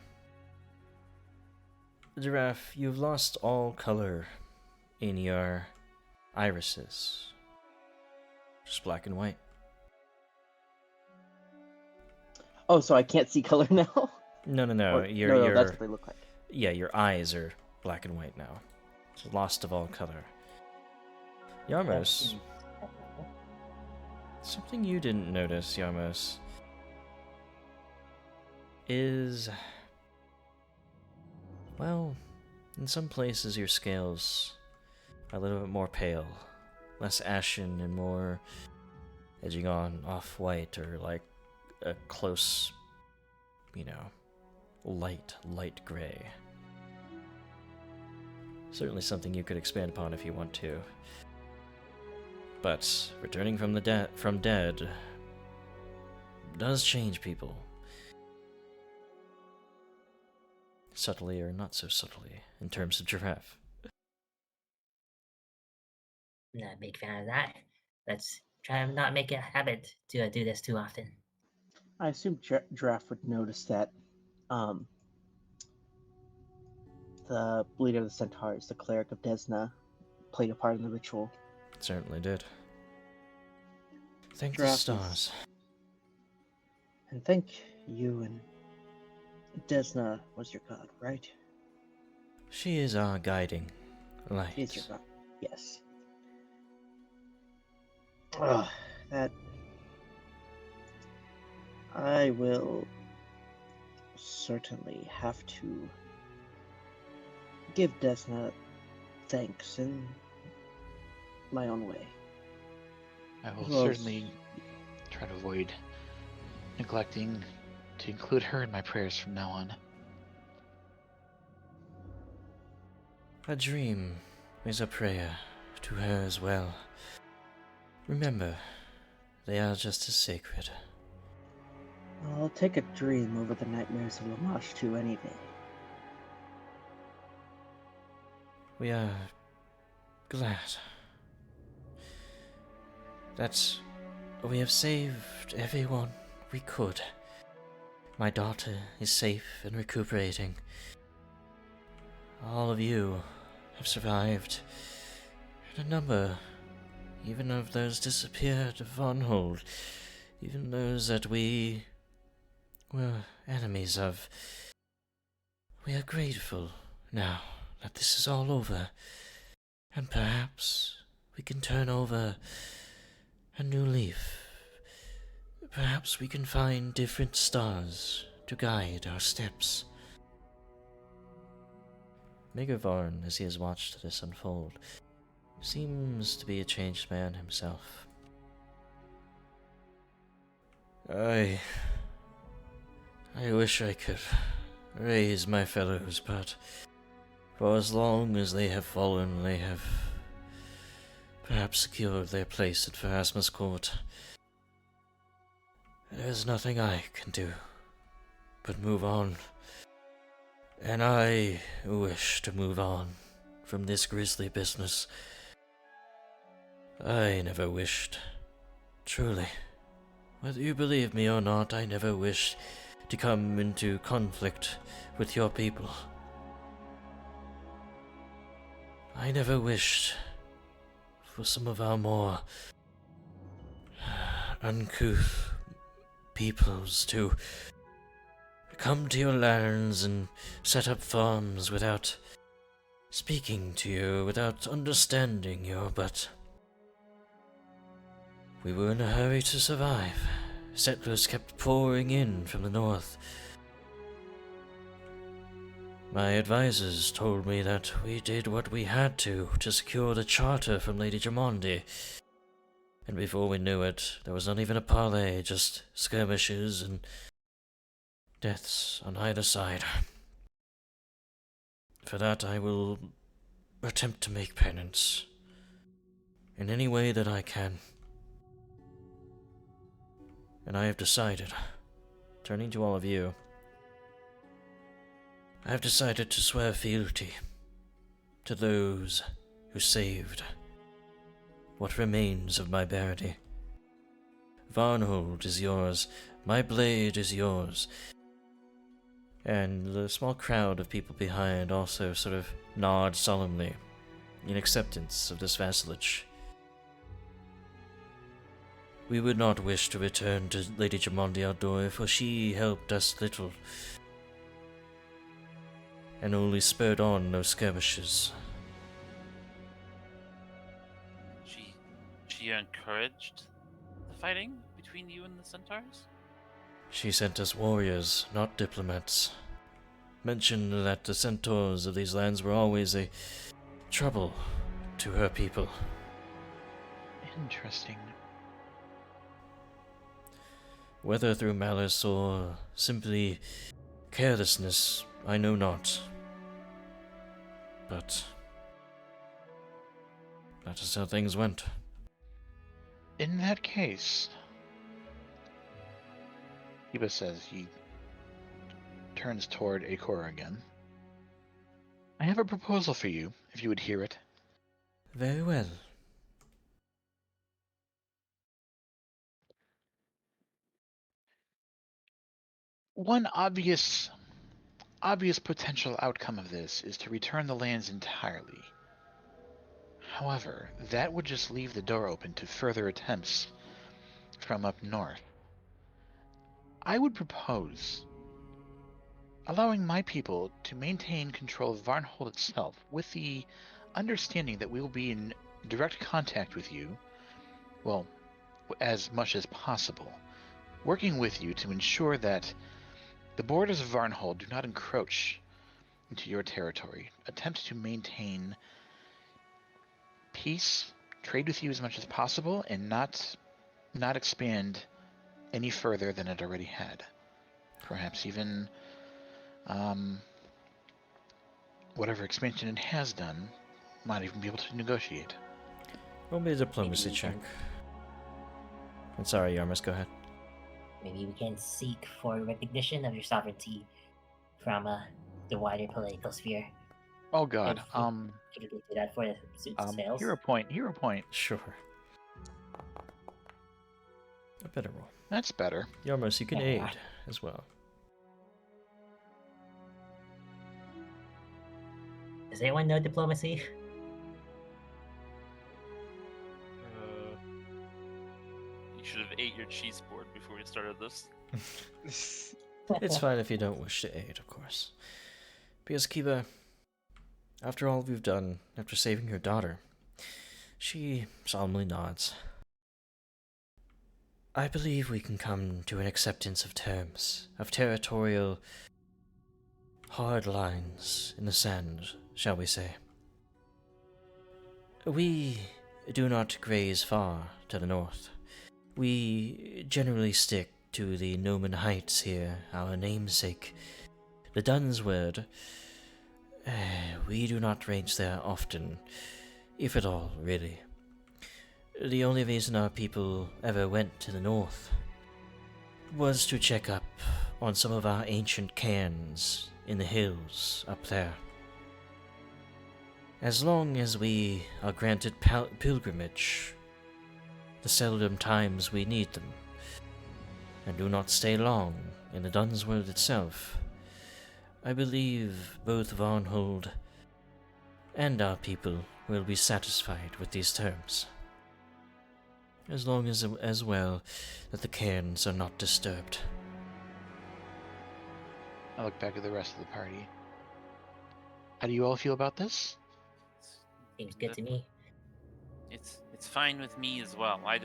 Giraffe, you've lost all color in your irises. Just black and white. Oh, so I can't see color now? No, No, that's what they look like. Yeah, your eyes are black and white now. So lost of all color. Yarmos, something you didn't notice, Yarmos, is, well, in some places your scales are a little bit more pale, less ashen and more edging on off-white or like a close, light gray. Certainly something you could expand upon if you want to. But returning from dead does change people. Subtly or not so subtly, in terms of Giraffe. Not a big fan of that. Let's try and not make it a habit to do this too often. I assume Giraffe would notice that the leader of the Centaurs, the cleric of Desna, played a part in the ritual. It certainly did. Thank the Giraffe stars. And thank you, and Desna was your god, right? She is our guiding light. She's your god. Yes. Ugh, that... I will certainly have to give Desna thanks in my own way. I will Well, certainly try to avoid neglecting to include her in my prayers from now on. A dream is a prayer to her as well. Remember, they are just as sacred. I'll take a dream over the nightmares of Lamash too any day. We are glad that we have saved everyone we could. My daughter is safe and recuperating. All of you have survived, and a number, even of those disappeared of Vonhold, even those that we were enemies of. We are grateful now that this is all over, and perhaps we can turn over a new leaf. Perhaps we can find different stars to guide our steps. Mager Varn, as he has watched this unfold, seems to be a changed man himself. I wish I could raise my fellows, but for as long as they have fallen, they have perhaps secured their place at Pharasma's court. There's nothing I can do but move on. And I wish to move on from this grisly business. I never wished, truly, whether you believe me or not, I never wished to come into conflict with your people. I never wished for some of our more uncouth peoples to come to your lands and set up farms without speaking to you, without understanding you, but we were in a hurry to survive. Settlers kept pouring in from the north. My advisors told me that we did what we had to secure the charter from Lady Jamondi. And before we knew it, there was not even a parley, just skirmishes and deaths on either side. For that I will attempt to make penance in any way that I can. And I have decided, turning to all of you, I have decided to swear fealty to those who saved what remains of my barony. Varnhold is yours, my blade is yours. And the small crowd of people behind also sort of nod solemnly in acceptance of this vassalage. We would not wish to return to Lady Jamondi Aldoi, for she helped us little, and only spurred on those skirmishes. She encouraged the fighting between you and the centaurs? She sent us warriors, not diplomats. Mentioned that the centaurs of these lands were always a trouble to her people. Interesting. Whether through malice or simply carelessness, I know not. But that is how things went. In that case, Heba says he turns toward Akor again. I have a proposal for you, if you would hear it. Very well. One obvious potential outcome of this is to return the lands entirely. However, that would just leave the door open to further attempts from up north. I would propose allowing my people to maintain control of Varnhold itself, with the understanding that we will be in direct contact with you, well, as much as possible, working with you to ensure that the borders of Varnhold do not encroach into your territory. Attempt to maintain peace, trade with you as much as possible, and not expand any further than it already had. Perhaps even whatever expansion it has done, might even be able to negotiate. Roll me a diplomacy Maybe we check. can- I'm sorry, Yarmus, go ahead. Maybe we can seek for recognition of your sovereignty from the wider political sphere. Oh God. If you could do that for the suit's sales. Hero point. Sure. A better roll. That's better. Yarmos, you can Yeah. aid as well. Does anyone know diplomacy? You should have ate your cheese board before we started this. It's fine if you don't wish to aid, of course. Because Kiba, after all we've done, after saving your daughter, she solemnly nods. I believe we can come to an acceptance of terms, of territorial hard lines in the sand, shall we say. We do not graze far to the north. We generally stick to the Noman Heights here, our namesake, the Dunsword. We do not range there often, if at all, really. The only reason our people ever went to the north was to check up on some of our ancient cairns in the hills up there. As long as we are granted pilgrimage, the seldom times we need them, and do not stay long in the Dunsworld itself, I believe both Varnhold and our people will be satisfied with these terms. As long as well that the cairns are not disturbed. I look back at the rest of the party. How do you all feel about this? Seems good to me. It's fine with me as well. I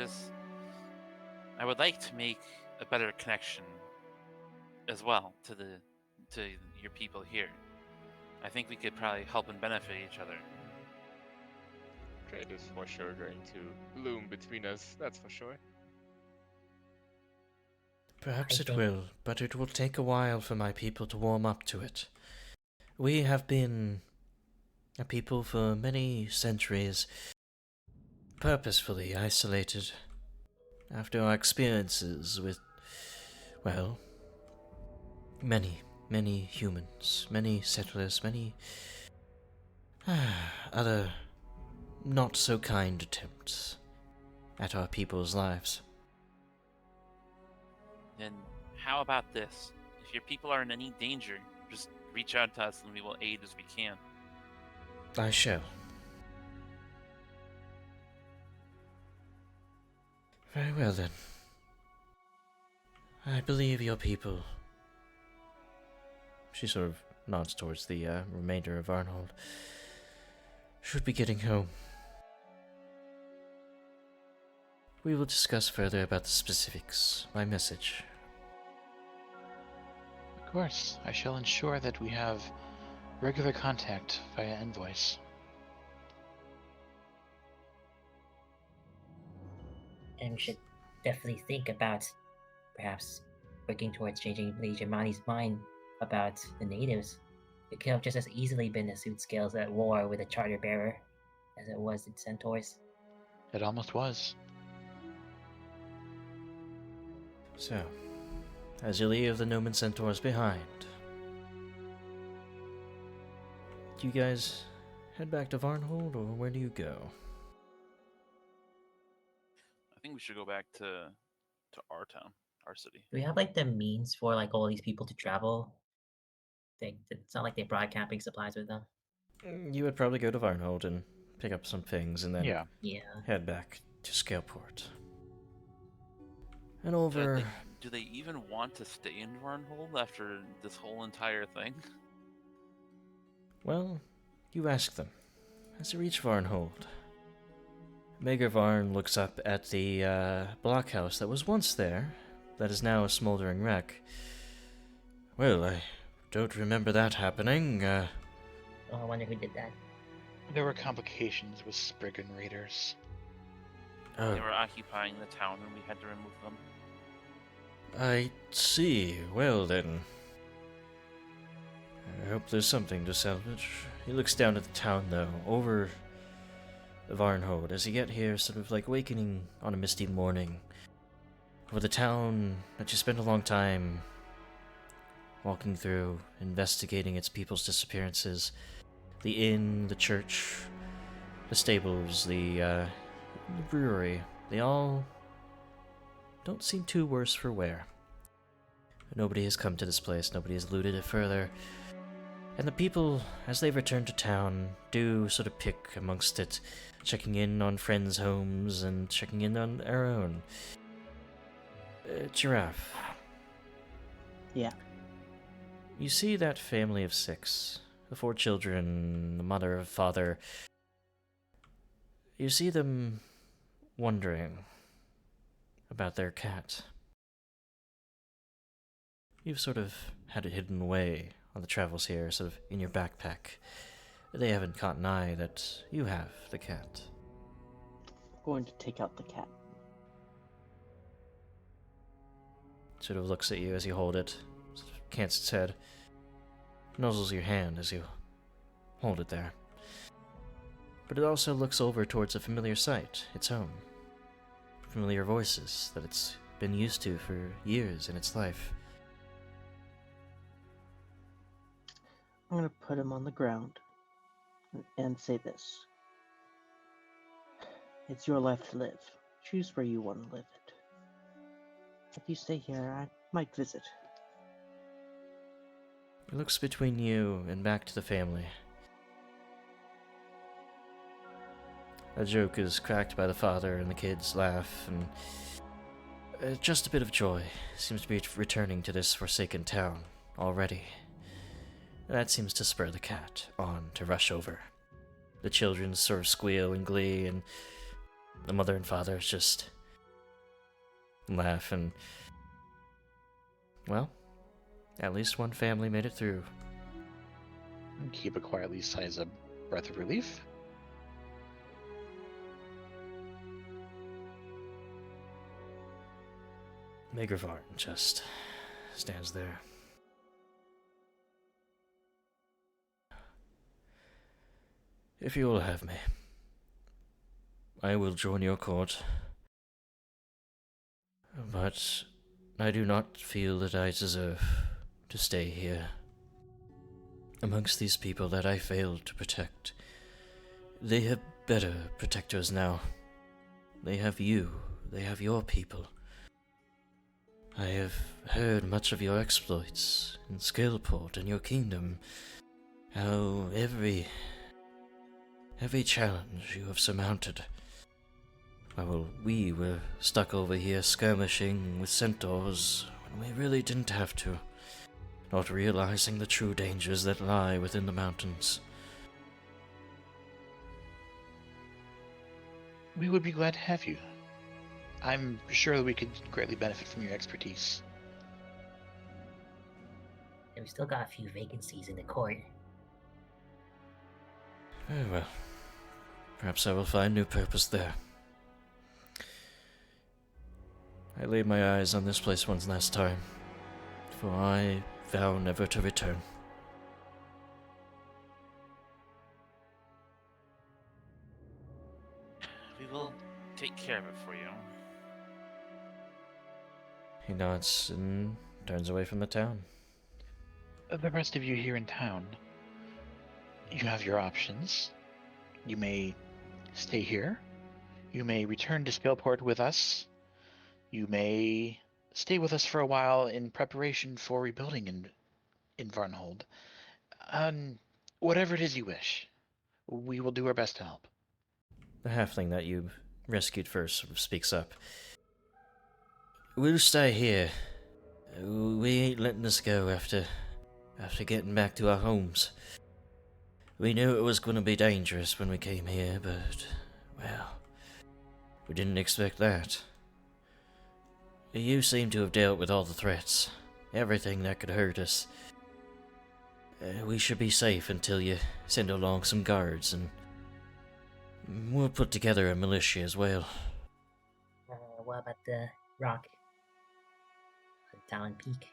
would like to make a better connection as well to your people here. I think we could probably help and benefit each other. Trade is for sure going to loom between us, that's for sure. Perhaps I it think- will, but it will take a while for my people to warm up to it. We have been a people for many centuries, purposefully isolated after our experiences with, well, many humans, many settlers, many other not so kind attempts at our people's lives. Then how about this? If your people are in any danger, just reach out to us and we will aid as we can. I shall. Very well then. I believe your people. She sort of nods towards the remainder of Arnold. Should be getting home. We will discuss further about the specifics by message. Of course, I shall ensure that we have regular contact via invoice. And we should definitely think about perhaps working towards changing Lady Mani's mind about the natives. It could have just as easily been the suit scales at war with a charter bearer as it was in Centaurs. It almost was. So, as you leave the Noman Centaurs behind, do you guys head back to Varnhold, or where do you go? I think we should go back to our town, our city. Do we have like the means for like all these people to travel? It's not like they brought camping supplies with them. You would probably go to Varnhold and pick up some things, and then Yeah. Yeah. head back to Scaleport. And over. Do they even want to stay in Varnhold after this whole entire thing? Well, you ask them. As you reach Varnhold, Mager Varn looks up at the blockhouse that was once there, that is now a smoldering wreck. Well, I don't remember that happening. Oh, I wonder who did that. There were complications with Spriggan raiders. Oh, They were occupying the town and we had to remove them. I see. Well then. I hope there's something to salvage. He looks down at the town, though, over Varnhold, as you get here, sort of like awakening on a misty morning. Over the town that you spent a long time walking through, investigating its people's disappearances. The inn, the church, the stables, the brewery. They all don't seem too worse for wear. Nobody has come to this place, nobody has looted it further, and the people, as they return to town, do sort of pick amongst it, checking in on friends' homes and checking in on their own. Giraffe. Yeah. You see that family of 6, the 4 children, the mother and father. You see them wondering about their cat. You've sort of had it hidden away on the travels here, sort of in your backpack. They haven't caught an eye that you have the cat. Going to take out the cat. Sort of looks at you as you hold it, sort of cants its head, nuzzles your hand as you hold it there. But it also looks over towards a familiar sight, its home. Familiar voices that it's been used to for years in its life. I'm going to put him on the ground and say this. It's your life to live. Choose where you want to live it. If you stay here, I might visit. It looks between you and back to the family. A joke is cracked by the father, and the kids laugh, and just a bit of joy seems to be returning to this forsaken town already. That seems to spur the cat on to rush over. The children sort of squeal in glee, and the mother and father just laugh, and, well, at least one family made it through. Kiba quietly sighs a breath of relief. Megavarn just stands there. If you will have me, I will join your court. But I do not feel that I deserve to stay here amongst these people that I failed to protect. They have better protectors now. They have you. They have your people. I have heard much of your exploits in Scaleport and your kingdom. How every challenge you have surmounted. While we were stuck over here skirmishing with centaurs when we really didn't have to, not realizing the true dangers that lie within the mountains. We would be glad to have you. I'm sure that we could greatly benefit from your expertise. And we still got a few vacancies in the court. Very well. Perhaps I will find new purpose there. I laid my eyes on this place one last time, for I vow never to return. We will take care of it for you. He nods and turns away from the town. The rest of you here in town, you have your options. You may stay here. You may return to Scaleport with us. You may stay with us for a while in preparation for rebuilding in Varnhold. Whatever it is you wish, we will do our best to help. The halfling that you rescued first sort of speaks up. We'll stay here. We ain't letting us go after getting back to our homes. We knew it was going to be dangerous when we came here, but, well, we didn't expect that. You seem to have dealt with all the threats, everything that could hurt us. We should be safe until you send along some guards, and we'll put together a militia as well. What about the rock? The Talon Peak?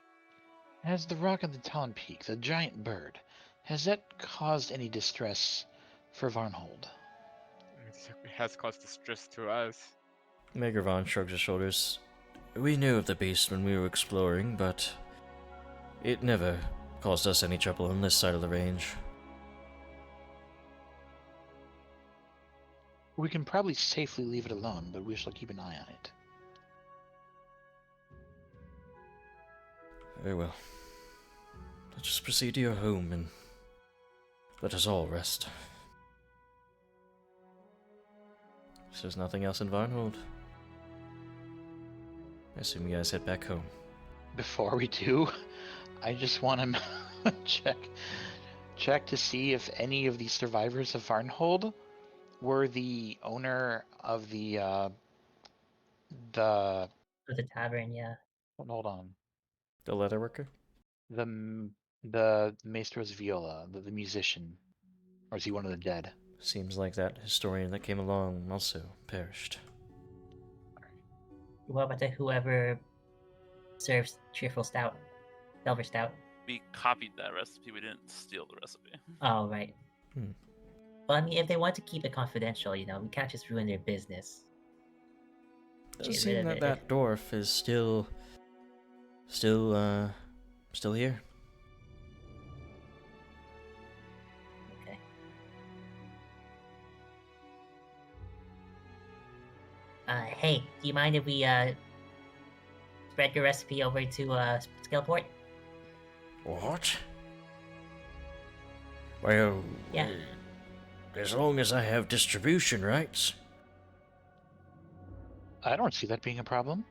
Has the rock on the Talon Peak, the giant bird, has that caused any distress for Varnhold? It has caused distress to us. Megavan shrugs his shoulders. We knew of the beast when we were exploring, but it never caused us any trouble on this side of the range. We can probably safely leave it alone, but we shall keep an eye on it. Very well. Let's just proceed to your home and let us all rest. If there's nothing else in Varnhold, I assume you guys head back home. Before we do, I just want to check to see if any of the survivors of Varnhold were the owner of the For the tavern, yeah. hold on, The leatherworker? the Maestro's viola, the musician, or is he one of the dead? Seems like that historian that came along also perished. What about whoever serves cheerful stout, silver stout? We copied that recipe. We didn't steal the recipe. Oh, right. Hmm. Well, I mean, if they want to keep it confidential, you know, we can't just ruin their business. Does Get rid seem of that it. that dwarf is still here. Okay. Hey, do you mind if we spread your recipe over to Skillport? What? Well, Yeah. as long as I have distribution rights. I don't see that being a problem.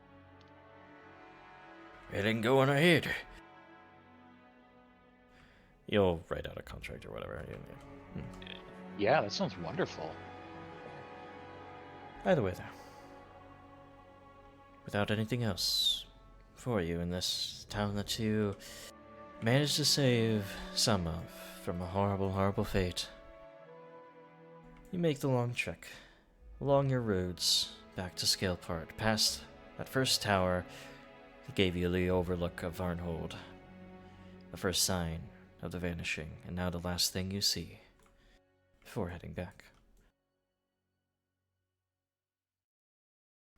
Then go on ahead. You'll write out a contract or whatever. Yeah, that sounds wonderful. Either way, though. Without anything else for you in this town that you managed to save some of from a horrible, horrible fate, you make the long trek along your roads back to Scalepart, past that first tower that gave you the overlook of Varnhold, the first sign of the vanishing, and now the last thing you see before heading back.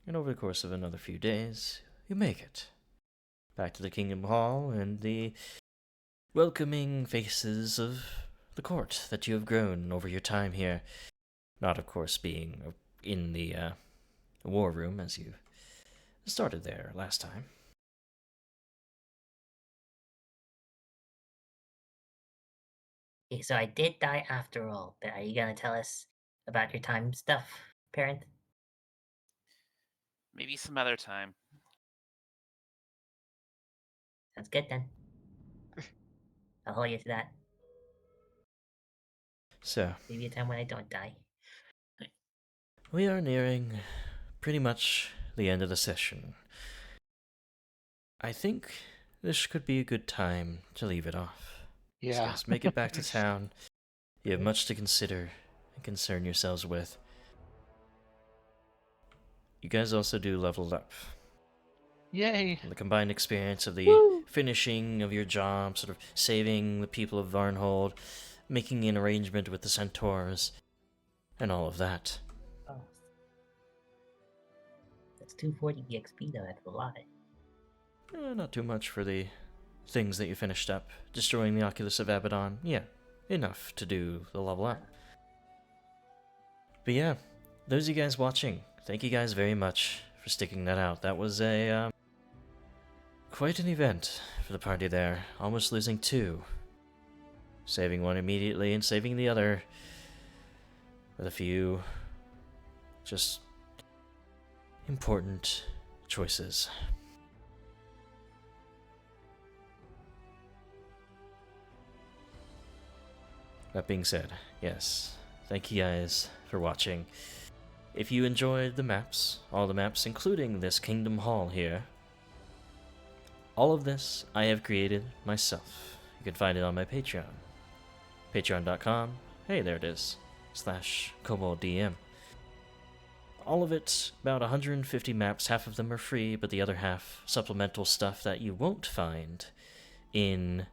And over the course of another few days, you make it back to the Kingdom Hall and the welcoming faces of the court that you have grown over your time here. Not, of course, being in the war room as you started there last time. Okay, so I did die after all, but are you gonna tell us about your time stuff, parent? Maybe some other time. Sounds good then. I'll hold you to that. So, Maybe a time when I don't die. we are nearing pretty much the end of the session. I think this could be a good time to leave it off. So Yeah. guys, make it back to town. You have much to consider and concern yourselves with. You guys also do level up. Yay. The combined experience of the Woo! finishing of your job, sort of saving the people of Varnhold, making an arrangement with the centaurs, and all of that. Oh. That's 240 EXP though, that's a lot. Not too much for the things that you finished up. Destroying the Oculus of Abaddon, yeah, enough to do the level up. But yeah, those of you guys watching, thank you guys very much for sticking that out. That was a quite an event for the party there, almost losing two. Saving one immediately and saving the other with a few just important choices. That being said, yes, thank you guys for watching. If you enjoyed the maps, all the maps, including this Kingdom Hall here, all of this I have created myself. You can find it on my Patreon. Patreon.com, hey, there it is, /KoboldDM. All of it, about 150 maps, half of them are free, but the other half, supplemental stuff that you won't find in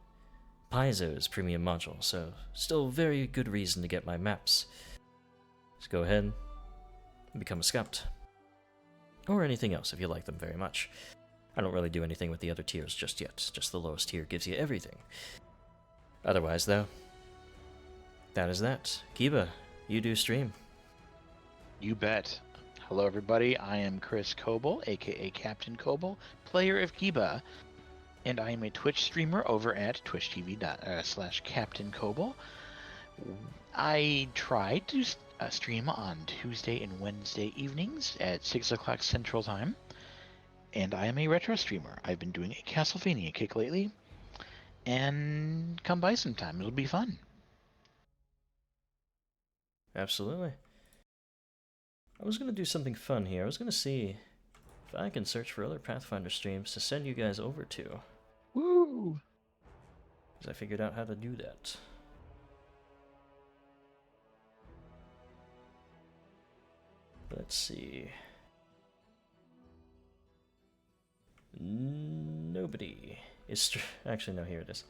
Paizo's premium module, so still very good reason to get my maps. So go ahead and become a scout. Or anything else if you like them very much. I don't really do anything with the other tiers just yet, just the lowest tier gives you everything. Otherwise though, that is that. Kiba, you do stream. You bet. Hello, everybody. I am Chris Kobold, aka Captain Kobold, player of Kiba. and I am a Twitch streamer over at twitch.tv/Captain Kobold. I try to stream on Tuesday and Wednesday evenings at 6 o'clock Central Time, and I am a retro streamer. I've been doing a Castlevania kick lately, and come by sometime. It'll be fun. Absolutely. I was going to do something fun here. I was going to see if I can search for other Pathfinder streams to send you guys over to. Woo! Because I figured out how to do that. Let's see. Nobody is actually, no, here it is.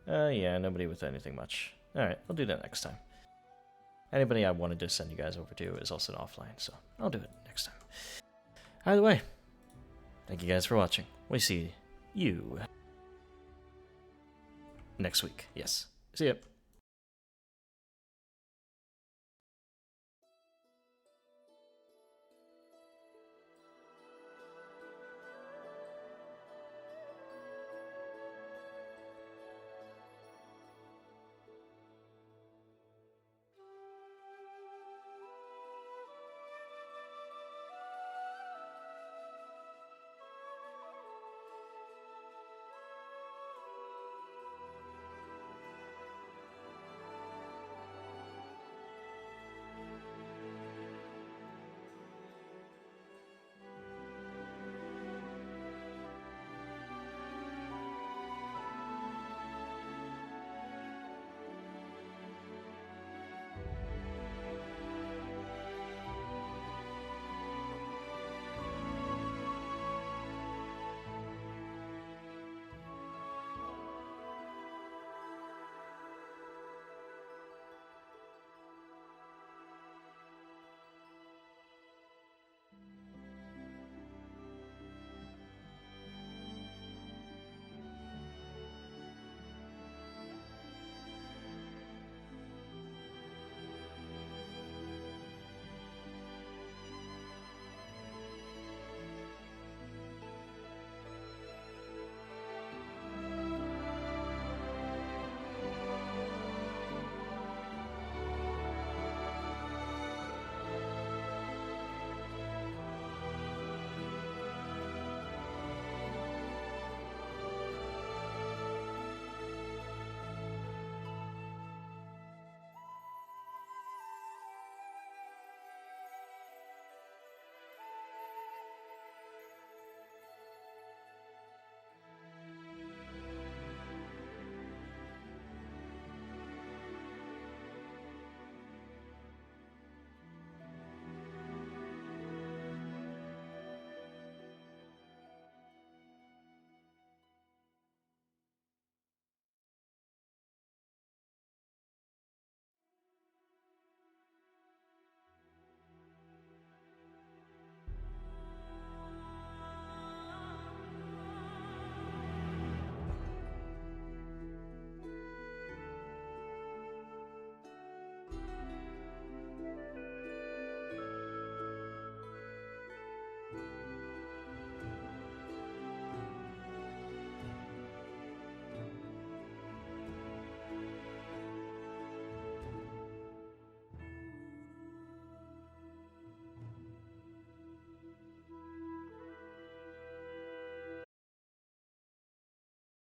Yeah, nobody with anything much. Alright, I'll do that next time. Anybody I wanted to send you guys over to is also offline, so I'll do it next time. Either way, thank you guys for watching. We see you next week. Yes. See ya.